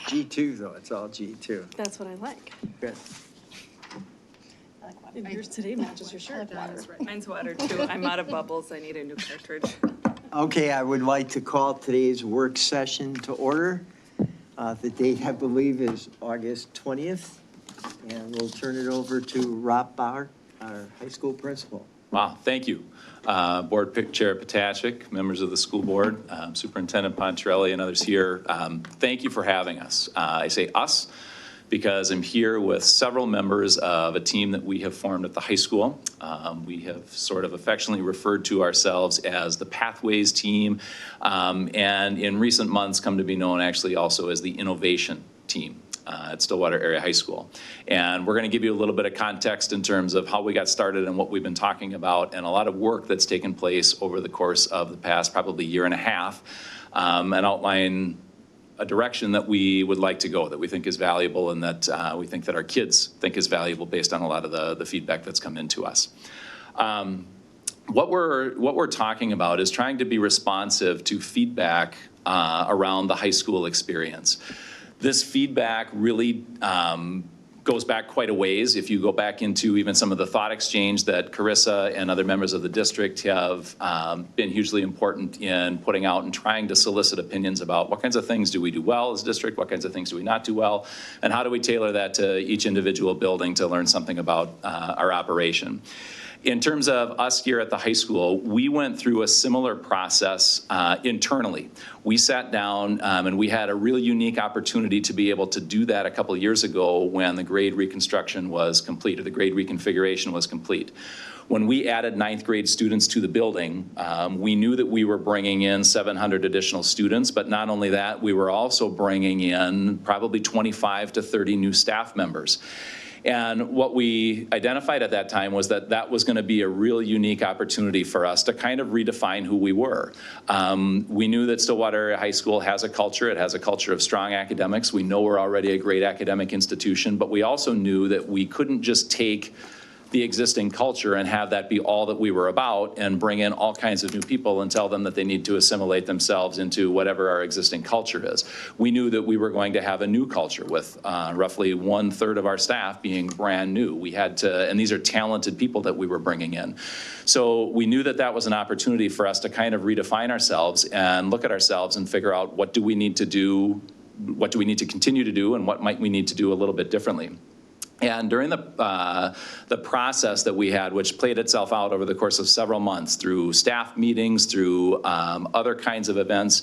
G2 though, it's all G2. That's what I like. Good. And yours today matches your shirt. Mine's water too. I'm out of bubbles. I need a new cartridge. Okay, I would like to call today's work session to order. The date, I believe, is August 20th. And we'll turn it over to Rob Bauer, our high school principal. Wow, thank you. Board Chair Potashik, members of the school board, Superintendent Pontrelli, and others here. Thank you for having us. I say us because I'm here with several members of a team that we have formed at the high school. We have sort of affectionately referred to ourselves as the Pathways team, and in recent months come to be known actually also as the Innovation team. At Stillwater Area High School. And we're gonna give you a little bit of context in terms of how we got started and what we've been talking about, and a lot of work that's taken place over the course of the past probably year and a half, and outline a direction that we would like to go, that we think is valuable, and that we think that our kids think is valuable based on a lot of the feedback that's come into us. What we're talking about is trying to be responsive to feedback around the high school experience. This feedback really goes back quite a ways. If you go back into even some of the thought exchange that Carissa and other members of the district have been hugely important in putting out and trying to solicit opinions about what kinds of things do we do well as a district, what kinds of things do we not do well, and how do we tailor that to each individual building to learn something about our operation. In terms of us here at the high school, we went through a similar process internally. We sat down and we had a really unique opportunity to be able to do that a couple of years ago when the grade reconstruction was complete, or the grade reconfiguration was complete. When we added 9th grade students to the building, we knew that we were bringing in 700 additional students, but not only that, we were also bringing in probably 25 to 30 new staff members. And what we identified at that time was that that was going to be a real unique opportunity for us to kind of redefine who we were. We knew that Stillwater High School has a culture. It has a culture of strong academics. We know we're already a great academic institution, but we also knew that we couldn't just take the existing culture and have that be all that we were about and bring in all kinds of new people and tell them that they need to assimilate themselves into whatever our existing culture is. We knew that we were going to have a new culture with roughly 1/3 of our staff being brand new. We had to, and these are talented people that we were bringing in. So we knew that that was an opportunity for us to kind of redefine ourselves and look at ourselves and figure out what do we need to do, what do we need to continue to do, and what might we need to do a little bit differently. And during the process that we had, which played itself out over the course of several months through staff meetings, through other kinds of events,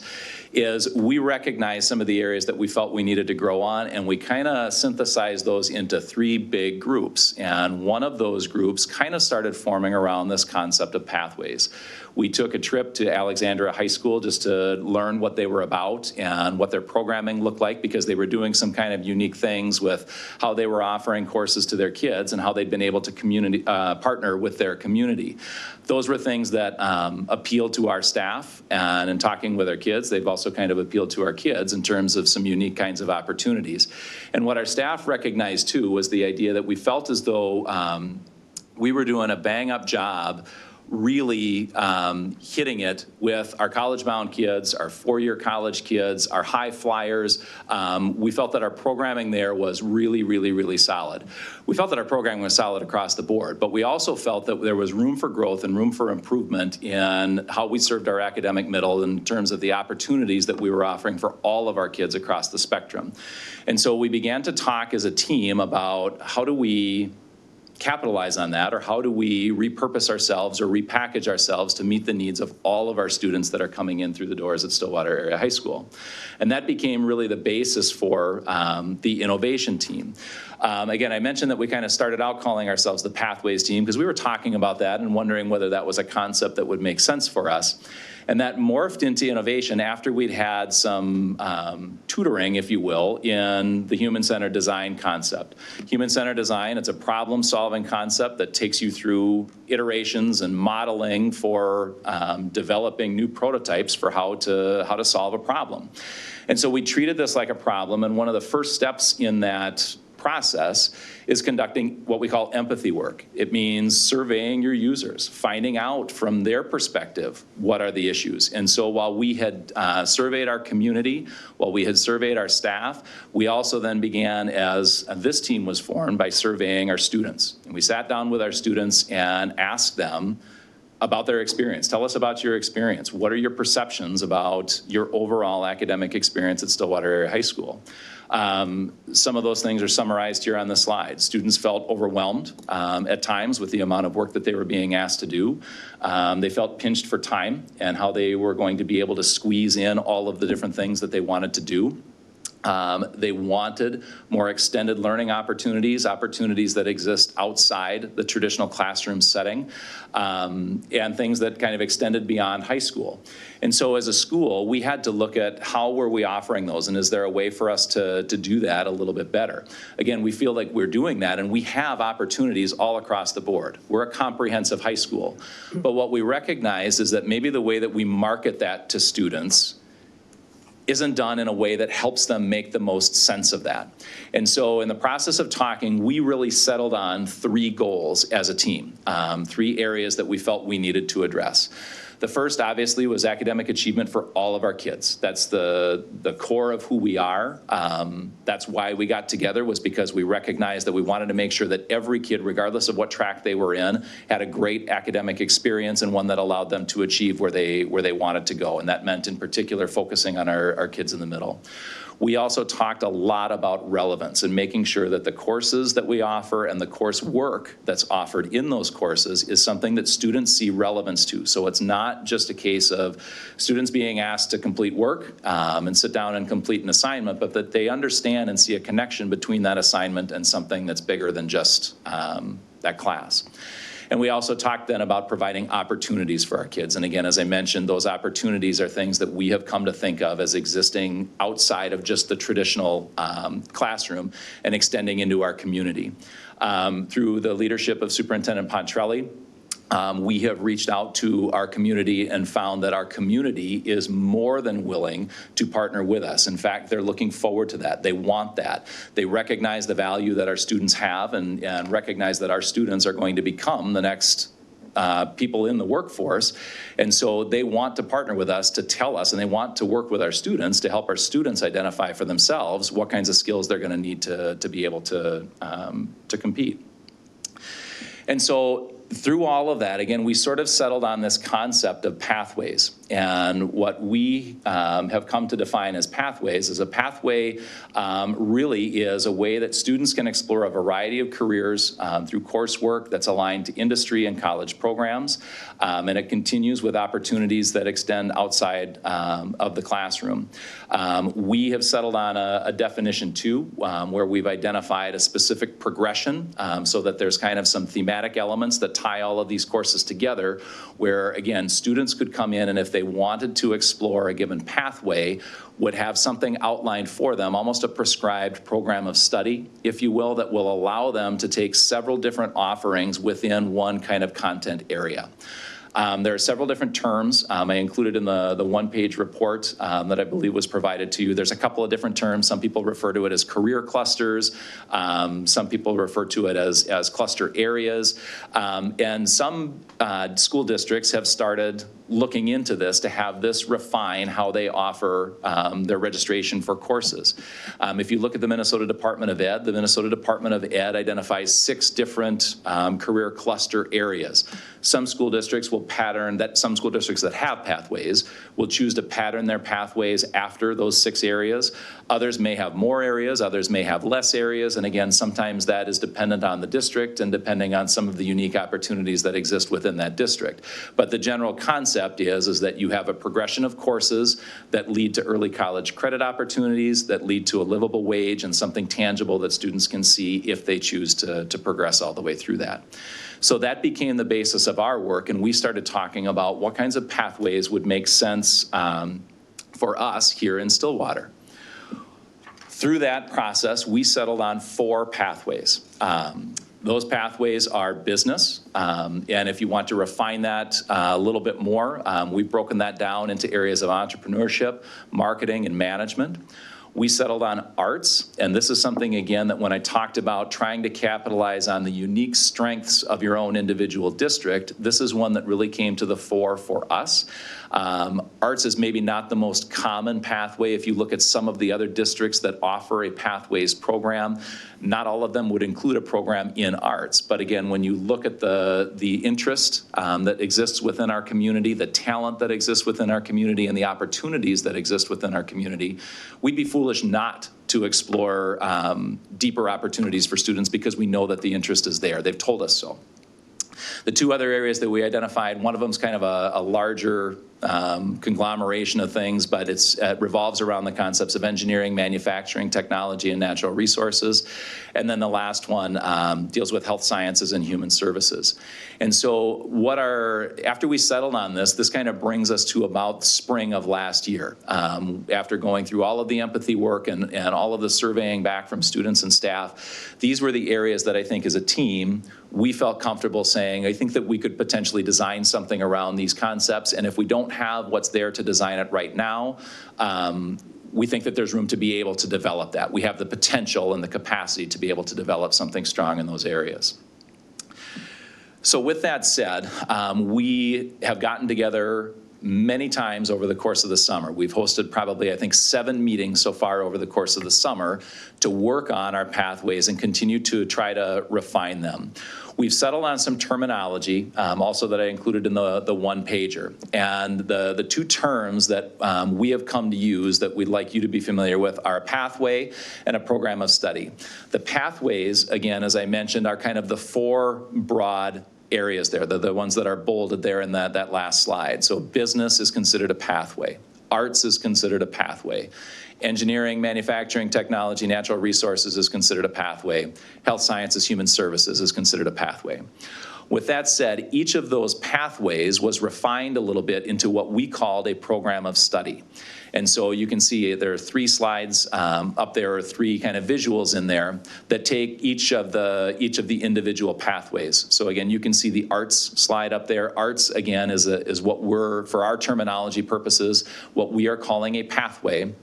is we recognized some of the areas that we felt we needed to grow on, and we kind of synthesized those into 3 big groups. And one of those groups kind of started forming around this concept of pathways. We took a trip to Alexandria High School just to learn what they were about and what their programming looked like, because they were doing some kind of unique things with how they were offering courses to their kids and how they'd been able to partner with their community. Those were things that appealed to our staff, and in talking with our kids, they've also kind of appealed to our kids in terms of some unique kinds of opportunities. And what our staff recognized too was the idea that we felt as though we were doing a bang-up job really hitting it with our college-bound kids, our 4-year college kids, our high flyers. We felt that our programming there was really, really, really solid. We felt that our programming was solid across the board, but we also felt that there was room for growth and room for improvement in how we served our academic middle in terms of the opportunities that we were offering for all of our kids across the spectrum. And so we began to talk as a team about how do we capitalize on that, or how do we repurpose ourselves or repackage ourselves to meet the needs of all of our students that are coming in through the doors at Stillwater Area High School. And that became really the basis for the innovation team. Again, I mentioned that we kind of started out calling ourselves the Pathways team because we were talking about that and wondering whether that was a concept that would make sense for us. And that morphed into innovation after we'd had some tutoring, if you will, in the human-centered design concept. Human-centered design, it's a problem-solving concept that takes you through iterations and modeling for developing new prototypes for how to solve a problem. And so we treated this like a problem, and one of the first steps in that process is conducting what we call empathy work. It means surveying your users, finding out from their perspective what are the issues. And so while we had surveyed our community, while we had surveyed our staff, we also then began, as this team was formed, by surveying our students. And we sat down with our students and asked them about their experience. Tell us about your experience. What are your perceptions about your overall academic experience at Stillwater Area High School? Some of those things are summarized here on the slide. Students felt overwhelmed at times with the amount of work that they were being asked to do. They felt pinched for time and how they were going to be able to squeeze in all of the different things that they wanted to do. They wanted more extended learning opportunities that exist outside the traditional classroom setting, and things that kind of extended beyond high school. And so as a school, we had to look at how were we offering those, and is there a way for us to do that a little bit better? Again, we feel like we're doing that, and we have opportunities all across the board. We're a comprehensive high school. But what we recognize is that maybe the way that we market that to students isn't done in a way that helps them make the most sense of that. And so in the process of talking, we really settled on 3 goals as a team, 3 areas that we felt we needed to address. The first, obviously, was academic achievement for all of our kids. That's the core of who we are. That's why we got together, was because we recognized that we wanted to make sure that every kid, regardless of what track they were in, had a great academic experience and one that allowed them to achieve where they wanted to go. And that meant, in particular, focusing on our kids in the middle. We also talked a lot about relevance and making sure that the courses that we offer and the coursework that's offered in those courses is something that students see relevance to. So it's not just a case of students being asked to complete work and sit down and complete an assignment, but that they understand and see a connection between that assignment and something that's bigger than just that class. And we also talked then about providing opportunities for our kids. And again, as I mentioned, those opportunities are things that we have come to think of as existing outside of just the traditional classroom and extending into our community. Through the leadership of Superintendent Pontrelli, we have reached out to our community and found that our community is more than willing to partner with us. In fact, they're looking forward to that. They want that. They recognize the value that our students have and recognize that our students are going to become the next people in the workforce. And so they want to partner with us to tell us, and they want to work with our students to help our students identify for themselves what kinds of skills they're going to need to be able to compete. And so through all of that, again, we sort of settled on this concept of pathways. And what we have come to define as pathways is a pathway really is a way that students can explore a variety of careers through coursework that's aligned to industry and college programs. And it continues with opportunities that extend outside of the classroom. We have settled on a definition too, where we've identified a specific progression so that there's kind of some thematic elements that tie all of these courses together, where again, students could come in and if they wanted to explore a given pathway, would have something outlined for them, almost a prescribed program of study, if you will, that will allow them to take several different offerings within one kind of content area. There are several different terms I included in the one-page report that I believe was provided to you. There's a couple of different terms. Some people refer to it as career clusters. Some people refer to it as cluster areas. And some school districts have started looking into this to have this refine how they offer their registration for courses. If you look at the Minnesota Department of Ed, the Minnesota Department of Ed identifies 6 different career cluster areas. Some school districts will pattern that, some school districts that have pathways will choose to pattern their pathways after those 6 areas. Others may have more areas, others may have less areas, and again, sometimes that is dependent on the district and depending on some of the unique opportunities that exist within that district. But the general concept is that you have a progression of courses that lead to early college credit opportunities, that lead to a livable wage and something tangible that students can see if they choose to progress all the way through that. So that became the basis of our work, and we started talking about what kinds of pathways would make sense for us here in Stillwater. Through that process, we settled on 4 pathways. Those pathways are business, and if you want to refine that a little bit more, we've broken that down into areas of entrepreneurship, marketing, and management. We settled on arts, and this is something, again, that when I talked about trying to capitalize on the unique strengths of your own individual district, this is one that really came to the fore for us. Arts is maybe not the most common pathway. If you look at some of the other districts that offer a pathways program, not all of them would include a program in arts. But again, when you look at the interest that exists within our community, the talent that exists within our community, and the opportunities that exist within our community, we'd be foolish not to explore deeper opportunities for students because we know that the interest is there. They've told us so. The two other areas that we identified, one of them is kind of a larger conglomeration of things, but it revolves around the concepts of engineering, manufacturing, technology, and natural resources. And then the last one deals with health sciences and human services. And so after we settled on this kind of brings us to about spring of last year. After going through all of the empathy work and all of the surveying back from students and staff, these were the areas that I think as a team, we felt comfortable saying, I think that we could potentially design something around these concepts, and if we don't have what's there to design it right now, we think that there's room to be able to develop that. We have the potential and the capacity to be able to develop something strong in those areas. So with that said, we have gotten together many times over the course of the summer. We've hosted probably, I think, 7 meetings so far over the course of the summer to work on our pathways and continue to try to refine them. We've settled on some terminology also that I included in the one-pager. And the two terms that we have come to use that we'd like you to be familiar with are a pathway and a program of study. The pathways, again, as I mentioned, are kind of the 4 broad areas there, the ones that are bolded there in that last slide. So business is considered a pathway. Arts is considered a pathway. Engineering, manufacturing, technology, natural resources is considered a pathway. Health sciences, human services is considered a pathway. With that said, each of those pathways was refined a little bit into what we called a program of study. And so you can see there are 3 slides up there, or 3 kind of visuals in there that take each of the individual pathways. So again, you can see the arts slide up there. Arts, again, is what we're, for our terminology purposes, what we are calling a pathway.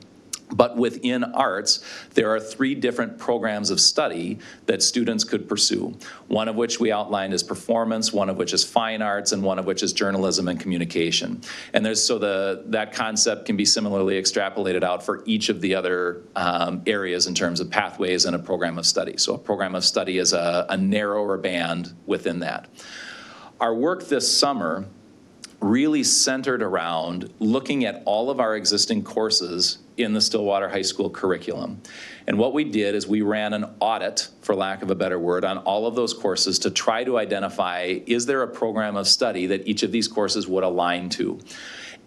But within arts, there are 3 different programs of study that students could pursue. One of which we outlined is performance, one of which is fine arts, and one of which is journalism and communication. And that concept can be similarly extrapolated out for each of the other areas in terms of pathways and a program of study. So a program of study is a narrower band within that. Our work this summer really centered around looking at all of our existing courses in the Stillwater High School curriculum. And what we did is we ran an audit, for lack of a better word, on all of those courses to try to identify, is there a program of study that each of these courses would align to?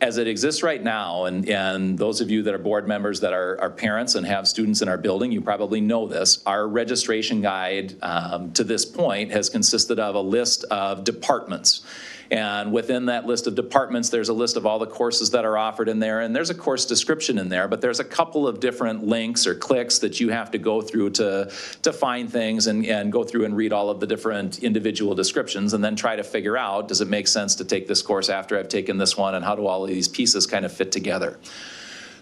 As it exists right now, and those of you that are board members that are parents and have students in our building, you probably know this, our registration guide to this point has consisted of a list of departments. And within that list of departments, there's a list of all the courses that are offered in there, and there's a course description in there, but there's a couple of different links or clicks that you have to go through to find things and go through and read all of the different individual descriptions and then try to figure out, does it make sense to take this course after I've taken this one, and how do all of these pieces kind of fit together?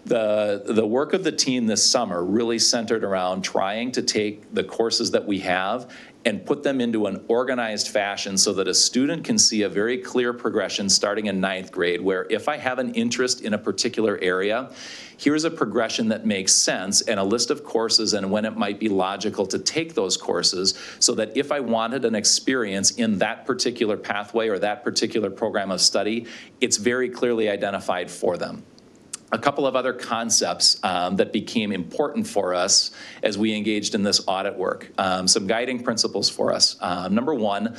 The work of the team this summer really centered around trying to take the courses that we have and put them into an organized fashion so that a student can see a very clear progression starting in 9th grade, where if I have an interest in a particular area, here's a progression that makes sense and a list of courses and when it might be logical to take those courses, so that if I wanted an experience in that particular pathway or that particular program of study, it's very clearly identified for them. A couple of other concepts that became important for us as we engaged in this audit work. Some guiding principles for us. Number 1,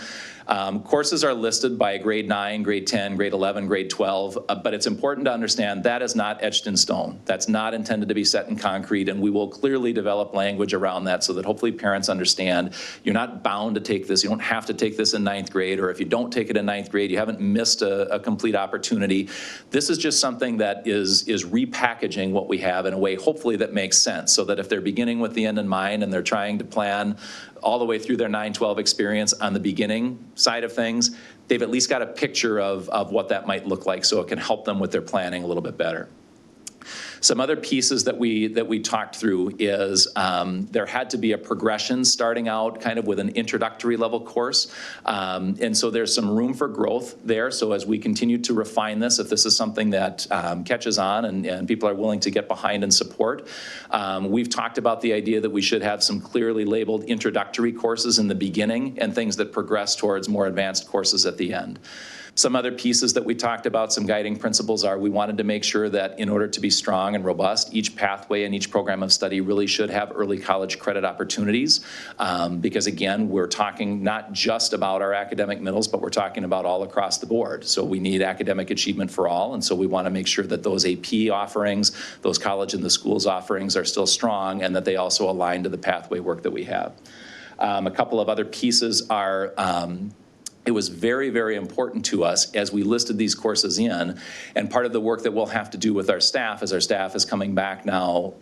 courses are listed by grade 9, grade 10, grade 11, grade 12, but it's important to understand that is not etched in stone. That's not intended to be set in concrete, and we will clearly develop language around that so that hopefully parents understand you're not bound to take this. You don't have to take this in 9th grade, or if you don't take it in 9th grade, you haven't missed a complete opportunity. This is just something that is repackaging what we have in a way hopefully that makes sense, so that if they're beginning with the end in mind and they're trying to plan all the way through their 9-12 experience on the beginning side of things, they've at least got a picture of what that might look like, so it can help them with their planning a little bit better. Some other pieces that we talked through is there had to be a progression starting out kind of with an introductory level course. And so there's some room for growth there. So as we continue to refine this, if this is something that catches on and people are willing to get behind and support, we've talked about the idea that we should have some clearly labeled introductory courses in the beginning and things that progress towards more advanced courses at the end. Some other pieces that we talked about, some guiding principles are we wanted to make sure that in order to be strong and robust, each pathway and each program of study really should have early college credit opportunities. Because again, we're talking not just about our academic middles, but we're talking about all across the board. So we need academic achievement for all. And so we want to make sure that those AP offerings, those college and the schools offerings are still strong and that they also align to the pathway work that we have. A couple of other pieces are, it was very, very important to us as we listed these courses in, and part of the work that we'll have to do with our staff as our staff is coming back now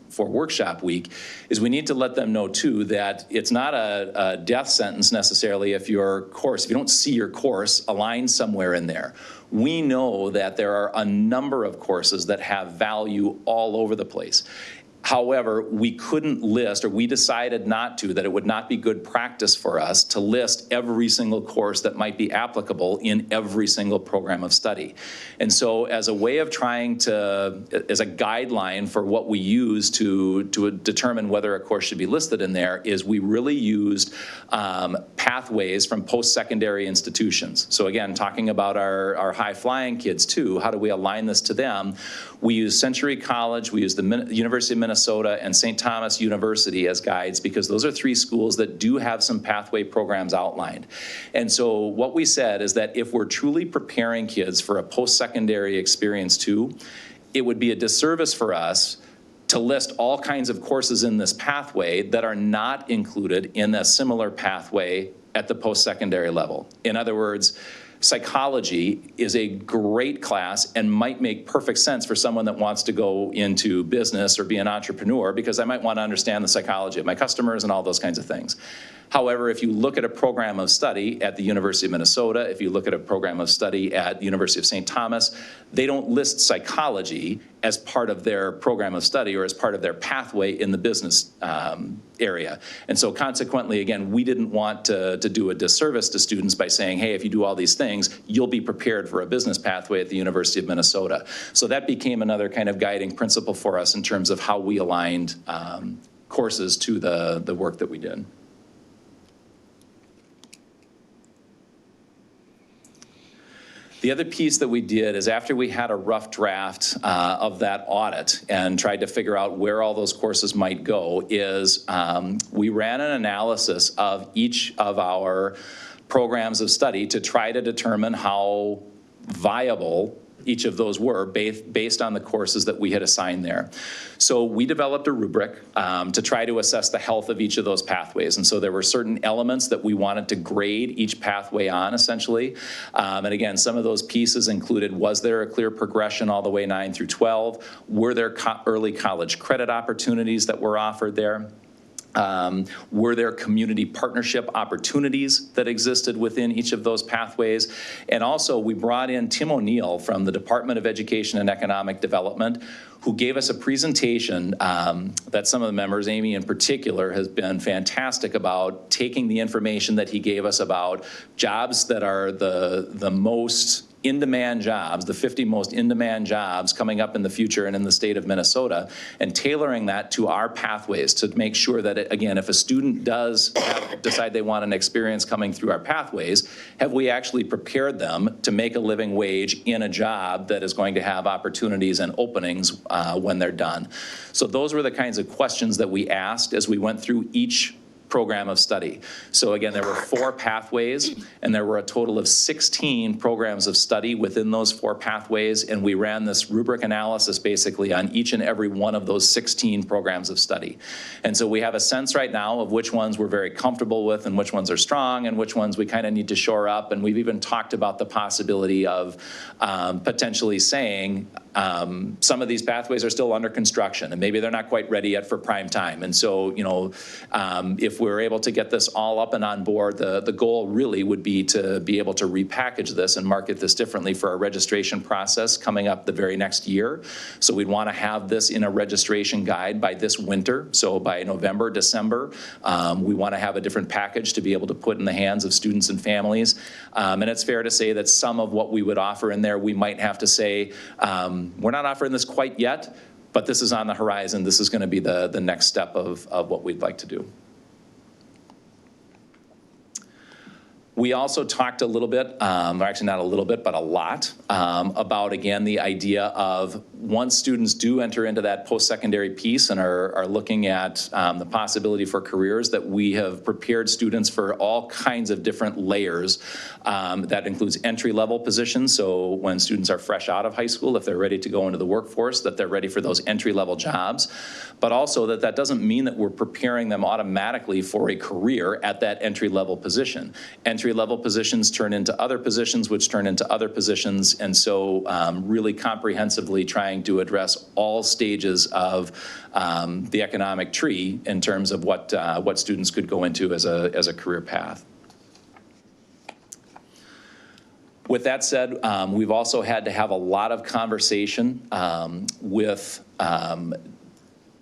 for workshop week, is we need to let them know too that it's not a death sentence necessarily if your course, if you don't see your course aligned somewhere in there. We know that there are a number of courses that have value all over the place. However, we couldn't list, or we decided not to, that it would not be good practice for us to list every single course that might be applicable in every single program of study. And so as a way of trying to, as a guideline for what we use to determine whether a course should be listed in there, is we really used pathways from post-secondary institutions. So again, talking about our high-flying kids too, how do we align this to them? We use Century College, we use the University of Minnesota and St. Thomas University as guides because those are three schools that do have some pathway programs outlined. And so what we said is that if we're truly preparing kids for a post-secondary experience too, it would be a disservice for us to list all kinds of courses in this pathway that are not included in a similar pathway at the post-secondary level. In other words, psychology is a great class and might make perfect sense for someone that wants to go into business or be an entrepreneur, because I might want to understand the psychology of my customers and all those kinds of things. However, if you look at a program of study at the University of Minnesota, if you look at a program of study at the University of St. Thomas, they don't list psychology as part of their program of study or as part of their pathway in the business area. And so consequently, again, we didn't want to do a disservice to students by saying, hey, if you do all these things, you'll be prepared for a business pathway at the University of Minnesota. So that became another kind of guiding principle for us in terms of how we aligned courses to the work that we did. The other piece that we did is after we had a rough draft of that audit and tried to figure out where all those courses might go is we ran an analysis of each of our programs of study to try to determine how viable each of those were based on the courses that we had assigned there. So we developed a rubric to try to assess the health of each of those pathways. And so there were certain elements that we wanted to grade each pathway on, essentially. And again, some of those pieces included, was there a clear progression all the way 9 through 12? Were there early college credit opportunities that were offered there? Were there community partnership opportunities that existed within each of those pathways? And also, we brought in Tim O'Neill from the Department of Education and Economic Development, who gave us a presentation that some of the members, Amy in particular, has been fantastic about taking the information that he gave us about jobs that are the most in-demand jobs, the 50 most in-demand jobs coming up in the future and in the state of Minnesota, and tailoring that to our pathways to make sure that, again, if a student does decide they want an experience coming through our pathways, have we actually prepared them to make a living wage in a job that is going to have opportunities and openings when they're done? So those were the kinds of questions that we asked as we went through each program of study. So again, there were 4 pathways, and there were a total of 16 programs of study within those 4 pathways, and we ran this rubric analysis basically on each and every one of those 16 programs of study. And so we have a sense right now of which ones we're very comfortable with and which ones are strong and which ones we kind of need to shore up, and we've even talked about the possibility of potentially saying, some of these pathways are still under construction, and maybe they're not quite ready yet for prime time. And so, if we're able to get this all up and on board, the goal really would be to be able to repackage this and market this differently for our registration process coming up the very next year. So we'd want to have this in a registration guide by this winter. So by November, December, we want to have a different package to be able to put in the hands of students and families. And it's fair to say that some of what we would offer in there, we might have to say, we're not offering this quite yet, but this is on the horizon. This is going to be the next step of what we'd like to do. We also talked a little bit, or actually not a little bit, but a lot, about, again, the idea of once students do enter into that post-secondary piece and are looking at the possibility for careers, that we have prepared students for all kinds of different layers. That includes entry-level positions, so when students are fresh out of high school, if they're ready to go into the workforce, that they're ready for those entry-level jobs. But also that doesn't mean that we're preparing them automatically for a career at that entry-level position. Entry-level positions turn into other positions, which turn into other positions, and so really comprehensively trying to address all stages of the economic tree in terms of what students could go into as a career path. With that said, we've also had to have a lot of conversation with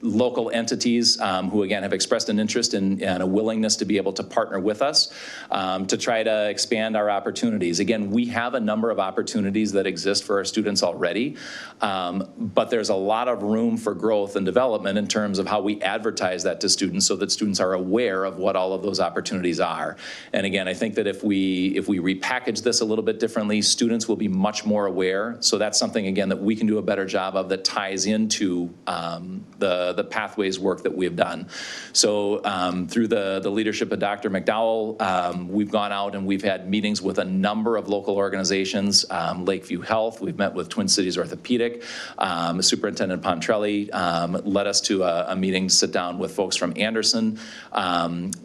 local entities who, again, have expressed an interest and a willingness to be able to partner with us to try to expand our opportunities. Again, we have a number of opportunities that exist for our students already, but there's a lot of room for growth and development in terms of how we advertise that to students so that students are aware of what all of those opportunities are. And again, I think that if we repackage this a little bit differently, students will be much more aware. So that's something, again, that we can do a better job of that ties into the pathways work that we've done. So through the leadership of Dr. McDowell, we've gone out and we've had meetings with a number of local organizations, Lakeview Health, we've met with Twin Cities Orthopedic, Superintendent Pontrelli led us to a meeting to sit down with folks from Anderson.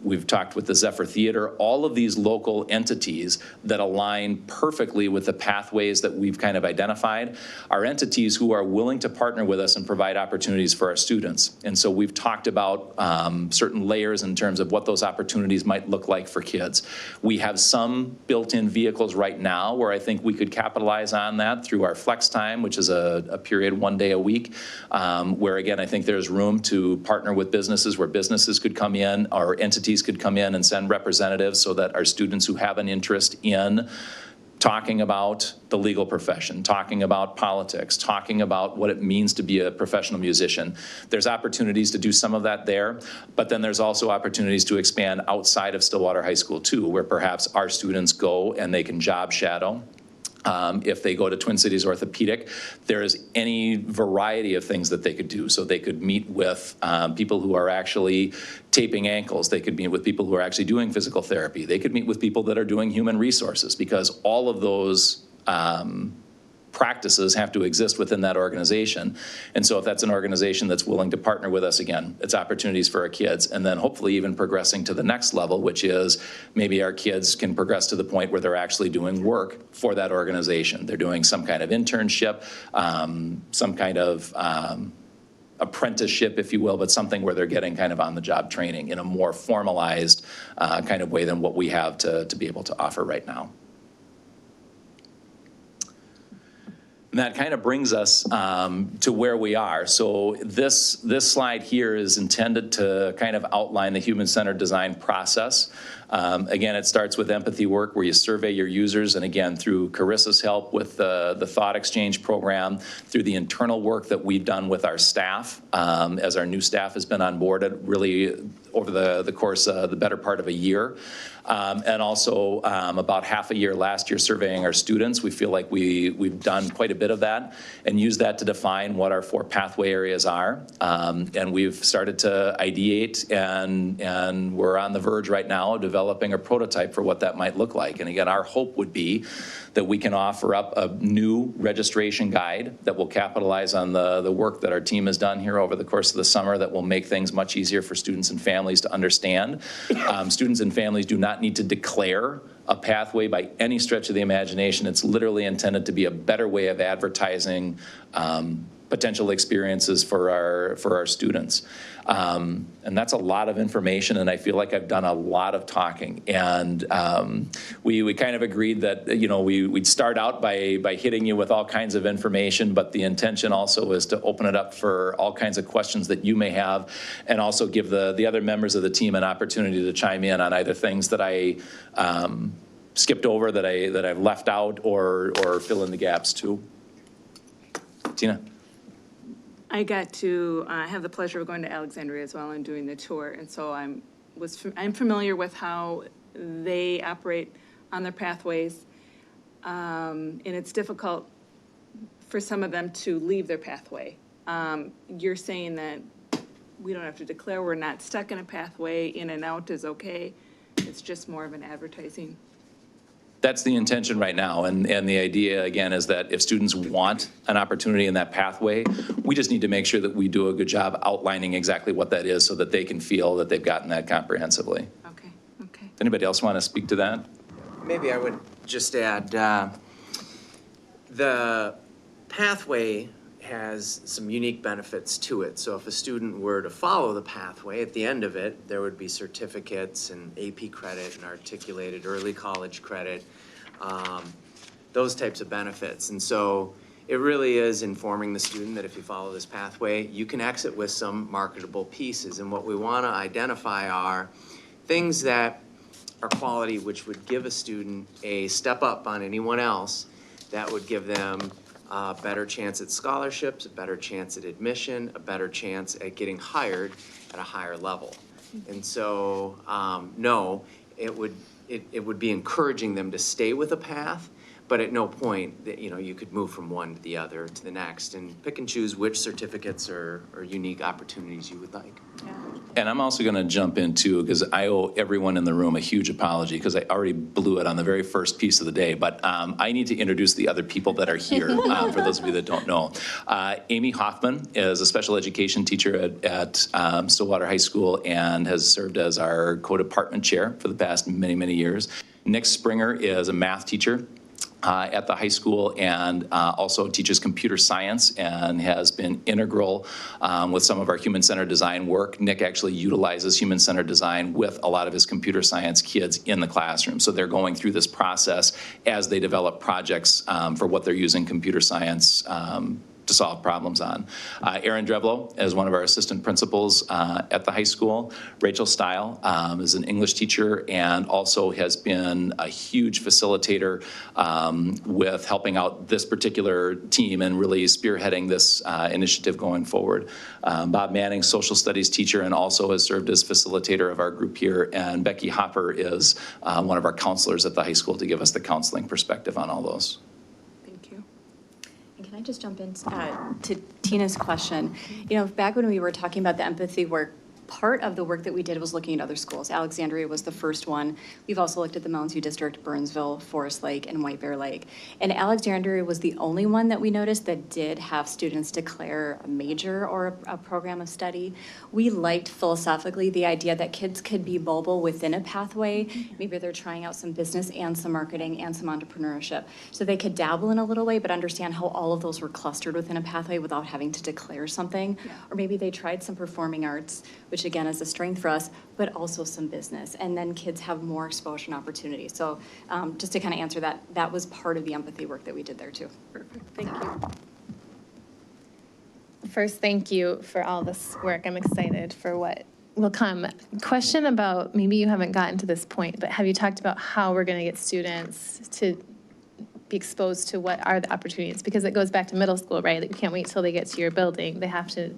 We've talked with the Zephyr Theater, all of these local entities that align perfectly with the pathways that we've kind of identified are entities who are willing to partner with us and provide opportunities for our students. And so we've talked about certain layers in terms of what those opportunities might look like for kids. We have some built-in vehicles right now where I think we could capitalize on that through our flex time, which is a period 1 day a week, where again, I think there's room to partner with businesses where businesses could come in or entities could come in and send representatives so that our students who have an interest in talking about the legal profession, talking about politics, talking about what it means to be a professional musician. There's opportunities to do some of that there, but then there's also opportunities to expand outside of Stillwater High School too, where perhaps our students go and they can job shadow. If they go to Twin Cities Orthopedic, there is any variety of things that they could do. So they could meet with people who are actually taping ankles. They could meet with people who are actually doing physical therapy. They could meet with people that are doing human resources, because all of those practices have to exist within that organization. And so if that's an organization that's willing to partner with us, again, it's opportunities for our kids. And then hopefully even progressing to the next level, which is maybe our kids can progress to the point where they're actually doing work for that organization. They're doing some kind of internship, some kind of apprenticeship, if you will, but something where they're getting kind of on-the-job training in a more formalized kind of way than what we have to be able to offer right now. And that kind of brings us to where we are. So this slide here is intended to kind of outline the human-centered design process. Again, it starts with empathy work where you survey your users, and again, through Carissa's help with the Thought Exchange program, through the internal work that we've done with our staff, as our new staff has been onboarded really over the course of the better part of a year. And also about half a year last year surveying our students. We feel like we've done quite a bit of that and used that to define what our 4 pathway areas are. And we've started to ideate, and we're on the verge right now of developing a prototype for what that might look like. And again, our hope would be that we can offer up a new registration guide that will capitalize on the work that our team has done here over the course of the summer that will make things much easier for students and families. families to understand. Students and families do not need to declare a pathway by any stretch of the imagination. It's literally intended to be a better way of advertising potential experiences for our students. And that's a lot of information, and I feel like I've done a lot of talking. And we kind of agreed that, we'd start out by hitting you with all kinds of information, but the intention also is to open it up for all kinds of questions that you may have, and also give the other members of the team an opportunity to chime in on either things that I skipped over, that I've left out, or fill in the gaps too. Tina? I got to have the pleasure of going to Alexandria as well and doing the tour, and so I'm familiar with how they operate on their pathways, and it's difficult for some of them to leave their pathway. You're saying that we don't have to declare, we're not stuck in a pathway, in and out is okay. It's just more of an advertising. That's the intention right now, and the idea, again, is that if students want an opportunity in that pathway, we just need to make sure that we do a good job outlining exactly what that is so that they can feel that they've gotten that comprehensively. Okay. Anybody else want to speak to that? Maybe I would just add, the pathway has some unique benefits to it. So if a student were to follow the pathway, at the end of it, there would be certificates and AP credit and articulated early college credit, those types of benefits. And so it really is informing the student that if you follow this pathway, you can exit with some marketable pieces. And what we want to identify are things that are quality, which would give a student a step up on anyone else, that would give them a better chance at scholarships, a better chance at admission, a better chance at getting hired at a higher level. And so, no, it would be encouraging them to stay with a path, but at no point that, you could move from one to the other to the next and pick and choose which certificates or unique opportunities you would like. Yeah. And I'm also going to jump in too, because I owe everyone in the room a huge apology, because I already blew it on the very first piece of the day. But I need to introduce the other people that are here, for those of you that don't know. Amy Hoffman is a special education teacher at Stillwater High School and has served as our co-department chair for the past many, many years. Nick Springer is a math teacher at the high school, and also teaches computer science and has been integral with some of our human-centered design work. Nick actually utilizes human-centered design with a lot of his computer science kids in the classroom. So they're going through this process as they develop projects for what they're using computer science to solve problems on. Erin Drevlo is one of our assistant principals at the high school. Rachel Stile is an English teacher and also has been a huge facilitator with helping out this particular team and really spearheading this initiative going forward. Bob Manning, social studies teacher, and also has served as facilitator of our group here. And Becky Hopper is one of our counselors at the high school to give us the counseling perspective on all those. Can I just jump in to Tina's question? Back when we were talking about the empathy work, part of the work that we did was looking at other schools. Alexandria was the first one. We've also looked at the Mounds View District, Burnsville, Forest Lake, and White Bear Lake. And Alexandria was the only one that we noticed that did have students declare a major or a program of study. We liked philosophically the idea that kids could be mobile within a pathway. Maybe they're trying out some business and some marketing and some entrepreneurship. So they could dabble in a little way, but understand how all of those were clustered within a pathway without having to declare something. Yeah. Or maybe they tried some performing arts, which again is a strength for us, but also some business. And then kids have more exposure and opportunity. So just to kind of answer that, that was part of the empathy work that we did there too. Perfect, thank you. First, thank you for all this work. I'm excited for what will come. Question about, maybe you haven't gotten to this point, but have you talked about how we're going to get students to be exposed to what are the opportunities? Because it goes back to middle school, right? Like, you can't wait till they get to your building. They have to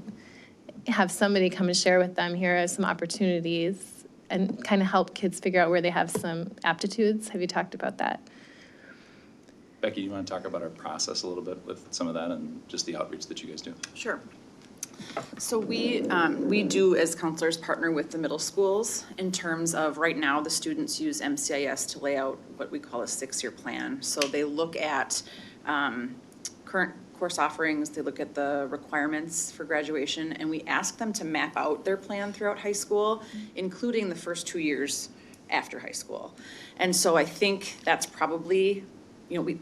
have somebody come and share with them, here are some opportunities, and kind of help kids figure out where they have some aptitudes. Have you talked about that? Becky, you want to talk about our process a little bit with some of that and just the outreach that you guys do? Sure. So we do, as counselors, partner with the middle schools in terms of, right now, the students use MCIS to lay out what we call a 6-year plan. So they look at current course offerings, they look at the requirements for graduation, and we ask them to map out their plan throughout high school, including the first 2 years after high school. And so I think that's probably,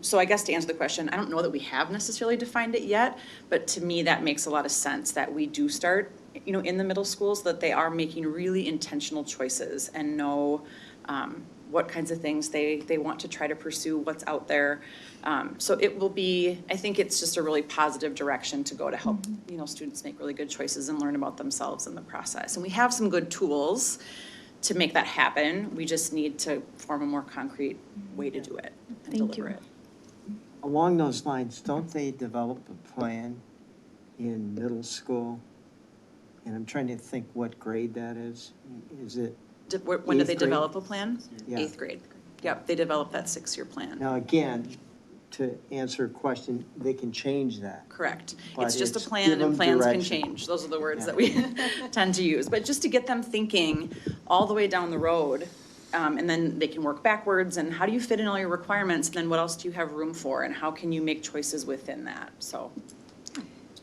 so I guess to answer the question, I don't know that we have necessarily defined it yet, but to me, that makes a lot of sense that we do start, in the middle schools, that they are making really intentional choices and know what kinds of things they want to try to pursue, what's out there. So it will be, I think it's just a really positive direction to go to help, students make really good choices and learn about themselves in the process. And we have some good tools to make that happen. We just need to form a more concrete way to do it and Thank deliver you. it. Along those lines, don't they develop a plan in middle school? And I'm trying to think what grade that is. Is it? When do they Eighth grade? develop a plan? Yeah. 8th grade. Yep, they develop that 6-year plan. Now, again, to answer a question, they can change that. Correct. But It's just a it's plan give and them plans can direction. change. Those are the words Yeah. that we tend to use. But just to get them thinking all the way down the road, and then they can work backwards and how do you fit in all your requirements? And then what else do you have room for? And how can you make choices within that? So.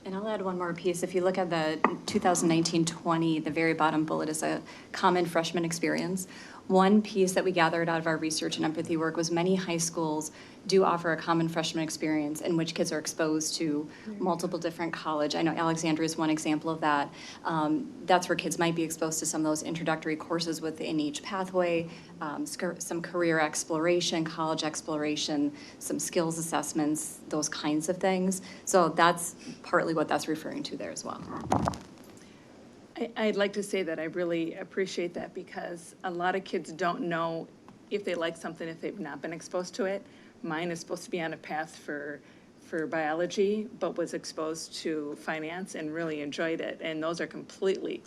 And I'll add one more piece. If you look at the 2019-20, the very bottom bullet is a common freshman experience. One piece that we gathered out of our research and empathy work was many high schools do offer a common freshman experience in which kids are exposed to multiple different college. I know Alexandria is one example of that. That's where kids might be exposed to some of those introductory courses within each pathway, some career exploration, college exploration, some skills assessments, those kinds of things. So that's partly what that's referring to there as well. I'd like to say that I really appreciate that because a lot of kids don't know if they like something if they've not been exposed to it. Mine is supposed to be on a path for biology, but was exposed to finance and really enjoyed it. And those are completely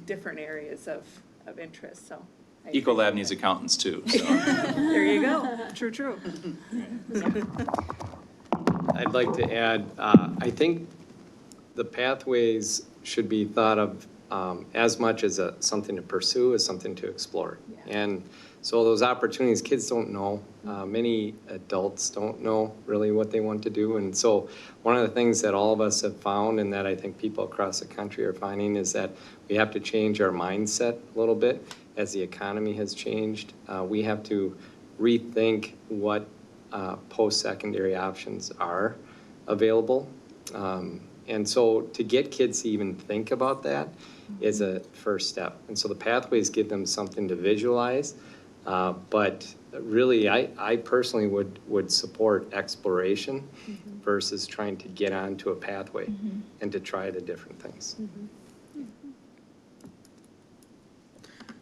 different areas of interest, so. I Ecolab appreciate needs that. accountants too, so. There you go. True. I'd like to add, I think the pathways should be thought of as much as something to pursue as something to explore. And so those opportunities, kids don't know. Many adults don't know really what they want to do. And so one of the things that all of us have found and that I think people across the country are finding is that we have to change our mindset a little bit as the economy has changed. We have to rethink what post-secondary options are available. And so to get kids to even think about that is a first step. And so the pathways give them something to visualize. But really, I personally would support exploration versus trying to get onto a pathway and to try the different things.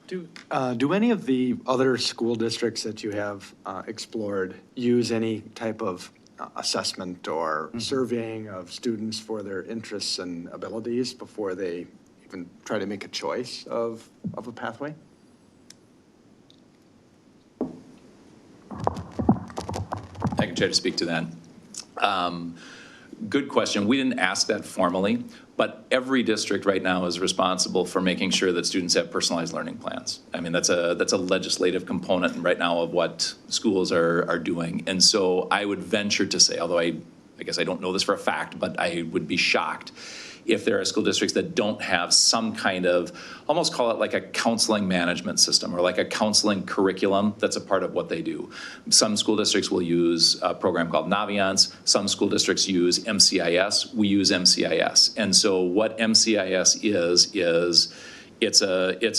Do any of the other school districts that you have explored use any type of assessment or surveying of students for their interests and abilities before they even try to make a choice of a pathway? I can try to speak to that. Good question. We didn't ask that formally, but every district right now is responsible for making sure that students have personalized learning plans. I mean, that's a legislative component right now of what schools are doing. And so I would venture to say, although I guess I don't know this for a fact, but I would be shocked if there are school districts that don't have some kind of, almost call it like a counseling management system or like a counseling curriculum that's a part of what they do. Some school districts will use a program called Naviance. Some school districts use MCIS. We use MCIS. And so what MCIS is it's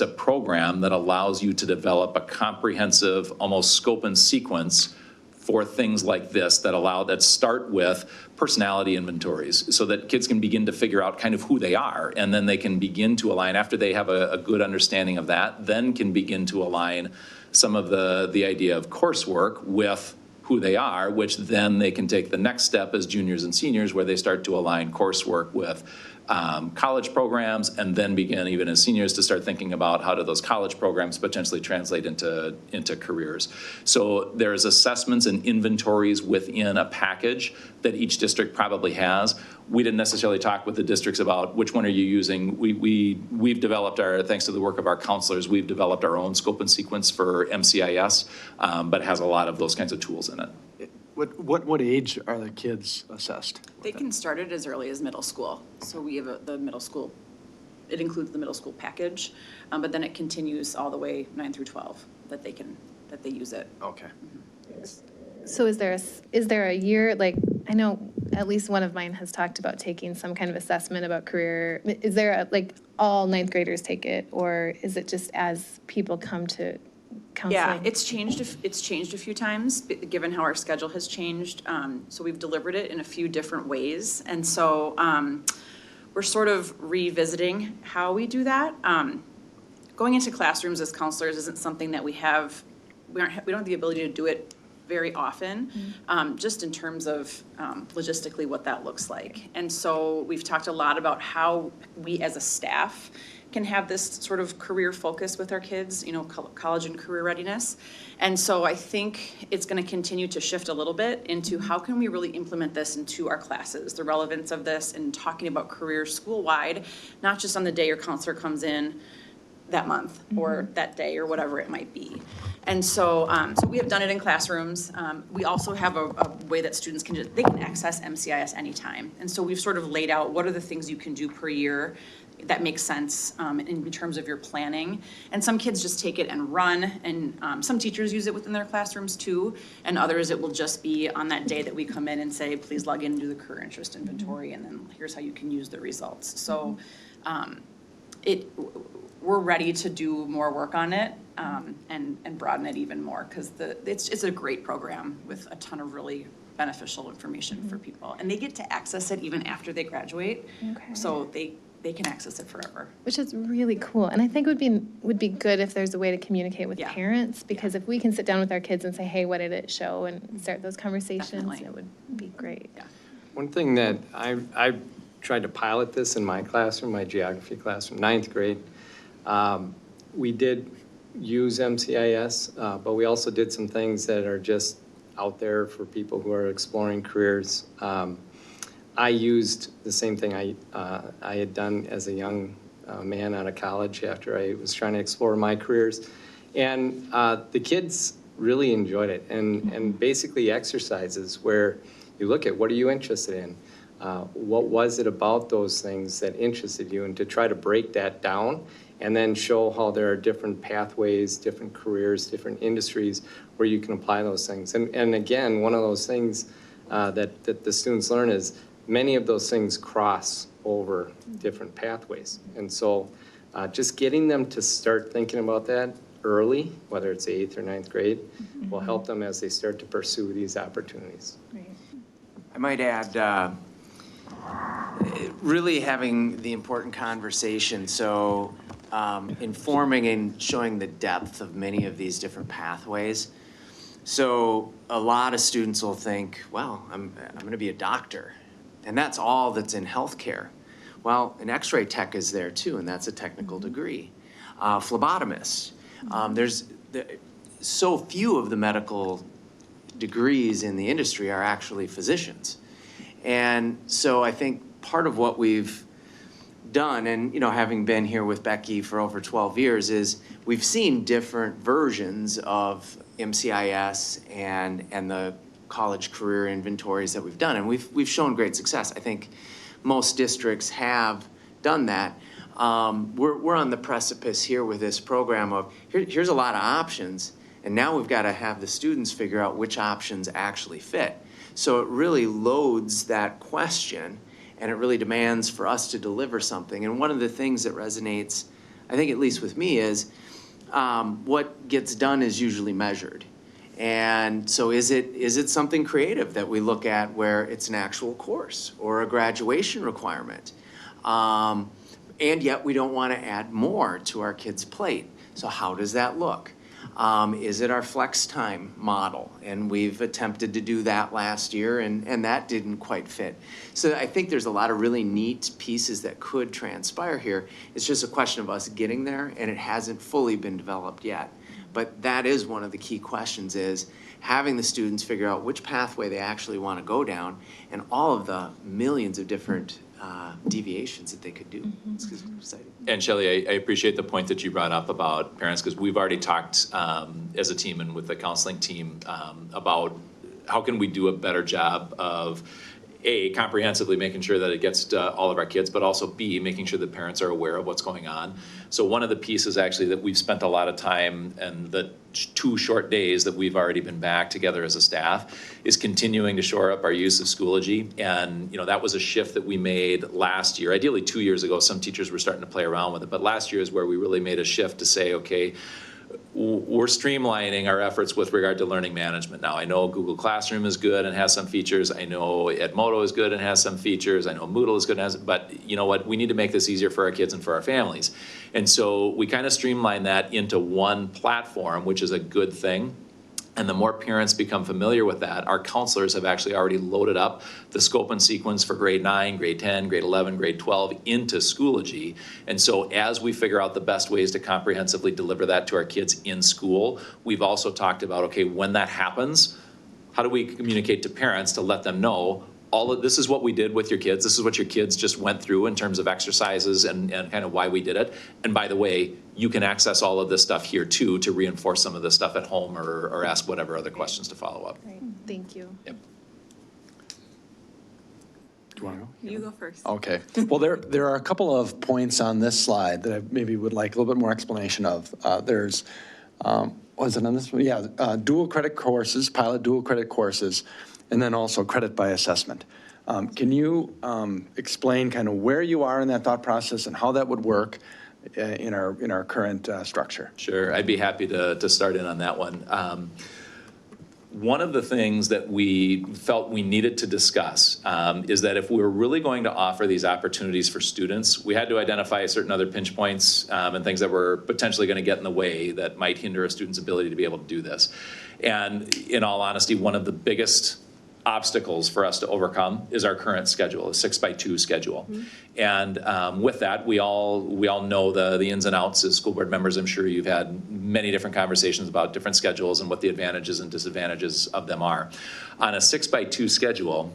a program that allows you to develop a comprehensive, almost scope and sequence for things like this that start with personality inventories so that kids can begin to figure out kind of who they are, and then they can begin to align after they have a good understanding of that, then can begin to align some of the idea of coursework with who they are, which then they can take the next step as juniors and seniors where they start to align coursework with college programs, and then begin even as seniors to start thinking about how do those college programs potentially translate into careers. So there's assessments and inventories within a package that each district probably has. We didn't necessarily talk with the districts about which one are you using. We've developed thanks to the work of our counselors, we've developed our own scope and sequence for MCIS, but it has a lot of those kinds of tools in it. What age are the kids assessed? They can start it as early as middle school. So we have the middle school, it includes the middle school package, but then it continues all the way 9 through 12 that they use it. Okay. So is there a year, like, I know at least one of mine has talked about taking some kind of assessment about career. Is there like all ninth graders take it, or is it just as people come to counseling? Yeah, it's changed a few times, given how our schedule has changed. So we've delivered it in a few different ways. And so we're sort of revisiting how we do that. Going into classrooms as counselors isn't something that we don't have the ability to do it very often, just in terms of logistically what that looks like. And so we've talked a lot about how we as a staff can have this sort of career focus with our kids, college and career readiness. And so I think it's going to continue to shift a little bit into how can we really implement this into our classes, the relevance of this, and talking about career school-wide, not just on the day your counselor comes in that month or that day or whatever it might be. And so, so we have done it in classrooms. We also have a way that students can access MCIS anytime. And so we've sort of laid out what are the things you can do per year that makes sense in terms of your planning. And some kids just take it and run, and some teachers use it within their classrooms too, and others it will just be on that day that we come in and say, please log in and do the career interest inventory, and then here's how you can use the results. So we're ready to do more work on it and broaden it even more, because it's a great program with a ton of really beneficial information for people. And they get to access it even after they graduate. Okay. So they can access it forever. Which is really cool. And I think would be good if there's a way to communicate with Yeah. parents, because if we can sit down with our kids and say, hey, what did it show, and start those conversations, Definitely. it would be great. Yeah. One thing that I tried to pilot this in my classroom, my geography classroom, 9th grade. We did use MCIS, but we also did some things that are just out there for people who are exploring careers. I used the same thing I had done as a young man out of college after I was trying to explore my careers. And the kids really enjoyed it. And basically exercises where you look at what are you interested in? What was it about those things that interested you? And to try to break that down and then show how there are different pathways, different careers, different industries where you can apply those things. And again, one of those things that the students learn is many of those things cross over different pathways. And so just getting them to start thinking about that early, whether it's 8th or 9th grade, will help them as they start to pursue these opportunities. Right. I might add, really having the important conversation, so informing and showing the depth of many of these different pathways. So a lot of students will think, well, I'm going to be a doctor, and that's all that's in healthcare. Well, an X-ray tech is there too, and that's a technical degree. Phlebotomist. There's so few of the medical degrees in the industry are actually physicians. And so I think part of what we've done, and having been here with Becky for over 12 years, is we've seen different versions of MCIS and the college career inventories that we've done, and we've shown great success. I think most districts have done that. We're on the precipice here with this program of here's a lot of options, and now we've got to have the students figure out which options actually fit. So it really loads that question, and it really demands for us to deliver something. And one of the things that resonates, I think at least with me, is what gets done is usually measured. And so is it something creative that we look at where it's an actual course or a graduation requirement? And yet we don't want to add more to our kids' plate. So how does that look? Is it our flex time model? And we've attempted to do that last year, and that didn't quite fit. So I think there's a lot of really neat pieces that could transpire here. It's just a question of us getting there, and it hasn't fully been developed yet. But that is one of the key questions, is having the students figure out which pathway they actually want to go down, and all of the millions of different deviations that they could do. It's exciting. And Shelley, I appreciate the point that you brought up about parents, because we've already talked as a team and with the counseling team about how can we do a better job of comprehensively making sure that it gets to all of our kids, but also B, making sure that parents are aware of what's going on. So one of the pieces actually that we've spent a lot of time, and the 2 short days that we've already been back together as a staff, is continuing to shore up our use of Schoology. And that was a shift that we made last year. Ideally 2 years ago, some teachers were starting to play around with it, but last year is where we really made a shift to say, okay, we're streamlining our efforts with regard to learning management now. I know Google Classroom is good and has some features. I know Edmodo is good and has some features. I know Moodle is good and has, but you know what? We need to make this easier for our kids and for our families. And so we kind of streamline that into one platform, which is a good thing. And the more parents become familiar with that, our counselors have actually already loaded up the scope and sequence for grade 9, grade 10, grade 11, grade 12 into Schoology. And so as we figure out the best ways to comprehensively deliver that to our kids in school, we've also talked about, okay, when that happens, how do we communicate to parents to let them know all of this is what we did with your kids. This is what your kids just went through in terms of exercises and kind of why we did it. And by the way, you can access all of this stuff here too to reinforce some of this stuff at home or ask whatever other questions to follow up. Great, thank you. Yep. Do you want to go? You go first. Okay. Well, there are a couple of points on this slide that I maybe would like a little bit more explanation of. There's, was it on this one? Yeah, dual credit courses, pilot dual credit courses, and then also credit by assessment. Can you explain kind of where you are in that thought process and how that would work in our current structure? Sure, I'd be happy to start in on that one. One of the things that we felt we needed to discuss is that if we were really going to offer these opportunities for students, we had to identify certain other pinch points and things that were potentially going to get in the way that might hinder a student's ability to be able to do this. And in all honesty, one of the biggest obstacles for us to overcome is our current schedule, a 6x2 schedule. Mm-hmm. And with that, we all know the ins and outs as school board members. I'm sure you've had many different conversations about different schedules and what the advantages and disadvantages of them are. On a 6x2 schedule,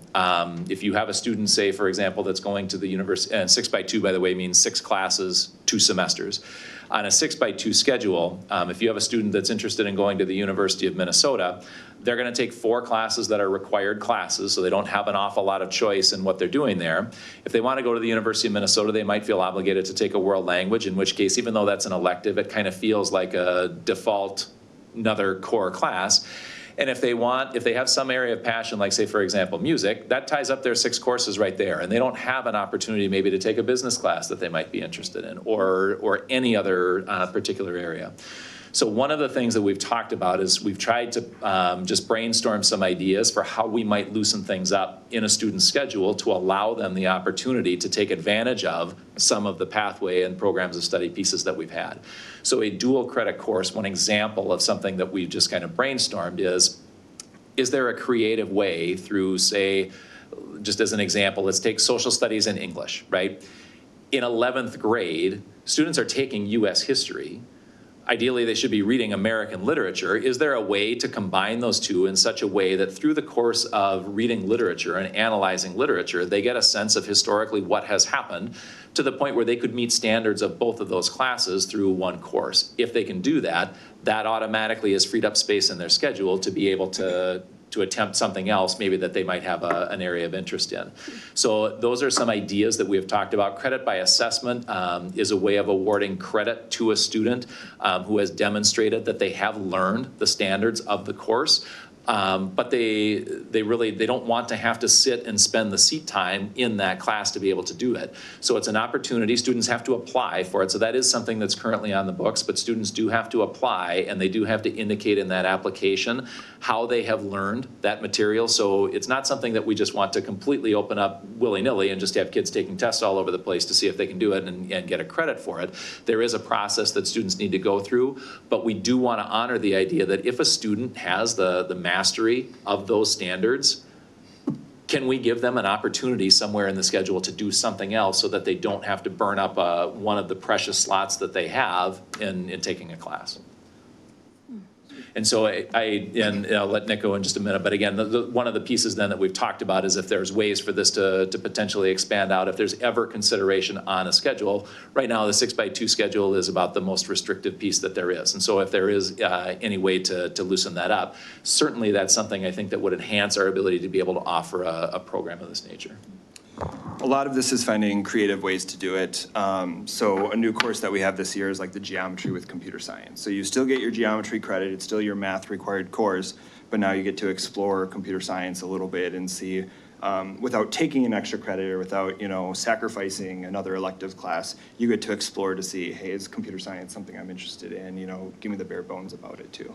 if you have a student, say, for example, that's going to the university, and 6x2, by the way, means 6 classes, 2 semesters. On a 6x2 schedule, if you have a student that's interested in going to the University of Minnesota, they're going to take 4 classes that are required classes, so they don't have an awful lot of choice in what they're doing there. If they want to go to the University of Minnesota, they might feel obligated to take a world language, in which case, even though that's an elective, it kind of feels like a default, another core class. And if they have some area of passion, like say, for example, music, that ties up their 6 courses right there. And they don't have an opportunity maybe to take a business class that they might be interested in or any other particular area. So one of the things that we've talked about is we've tried to just brainstorm some ideas for how we might loosen things up in a student's schedule to allow them the opportunity to take advantage of some of the pathway and programs of study pieces that we've had. So a dual credit course, one example of something that we've just kind of brainstormed is there a creative way through, say, just as an example, let's take social studies and English, right? In 11th grade, students are taking US history. Ideally, they should be reading American literature. Is there a way to combine those two in such a way that through the course of reading literature and analyzing literature, they get a sense of historically what has happened to the point where they could meet standards of both of those classes through one course? If they can do that, that automatically has freed up space in their schedule to be able to attempt something else maybe that they might have an area of interest in. So those are some ideas that we have talked about. Credit by assessment is a way of awarding credit to a student who has demonstrated that they have learned the standards of the course. But they don't want to have to sit and spend the seat time in that class to be able to do it. So it's an opportunity. Students have to apply for it. So that is something that's currently on the books, but students do have to apply, and they do have to indicate in that application how they have learned that material. So it's not something that we just want to completely open up willy-nilly and just have kids taking tests all over the place to see if they can do it and get a credit for it. There is a process that students need to go through, but we do want to honor the idea that if a student has the mastery of those standards, can we give them an opportunity somewhere in the schedule to do something else so that they don't have to burn up one of the precious slots that they have in taking a class? And so and I'll let Nick go in just a minute, but again, one of the pieces then that we've talked about is if there's ways for this to potentially expand out, if there's ever consideration on a schedule. Right now, the 6x2 schedule is about the most restrictive piece that there is. And so if there is any way to loosen that up, certainly that's something I think that would enhance our ability to be able to offer a program of this nature. A lot of this is finding creative ways to do it. So a new course that we have this year is like the geometry with computer science. So you still get your geometry credit, it's still your math required course, but now you get to explore computer science a little bit and see, without taking an extra credit or without, sacrificing another elective class, you get to explore to see, hey, is computer science something I'm interested in? Give me the bare bones about it too.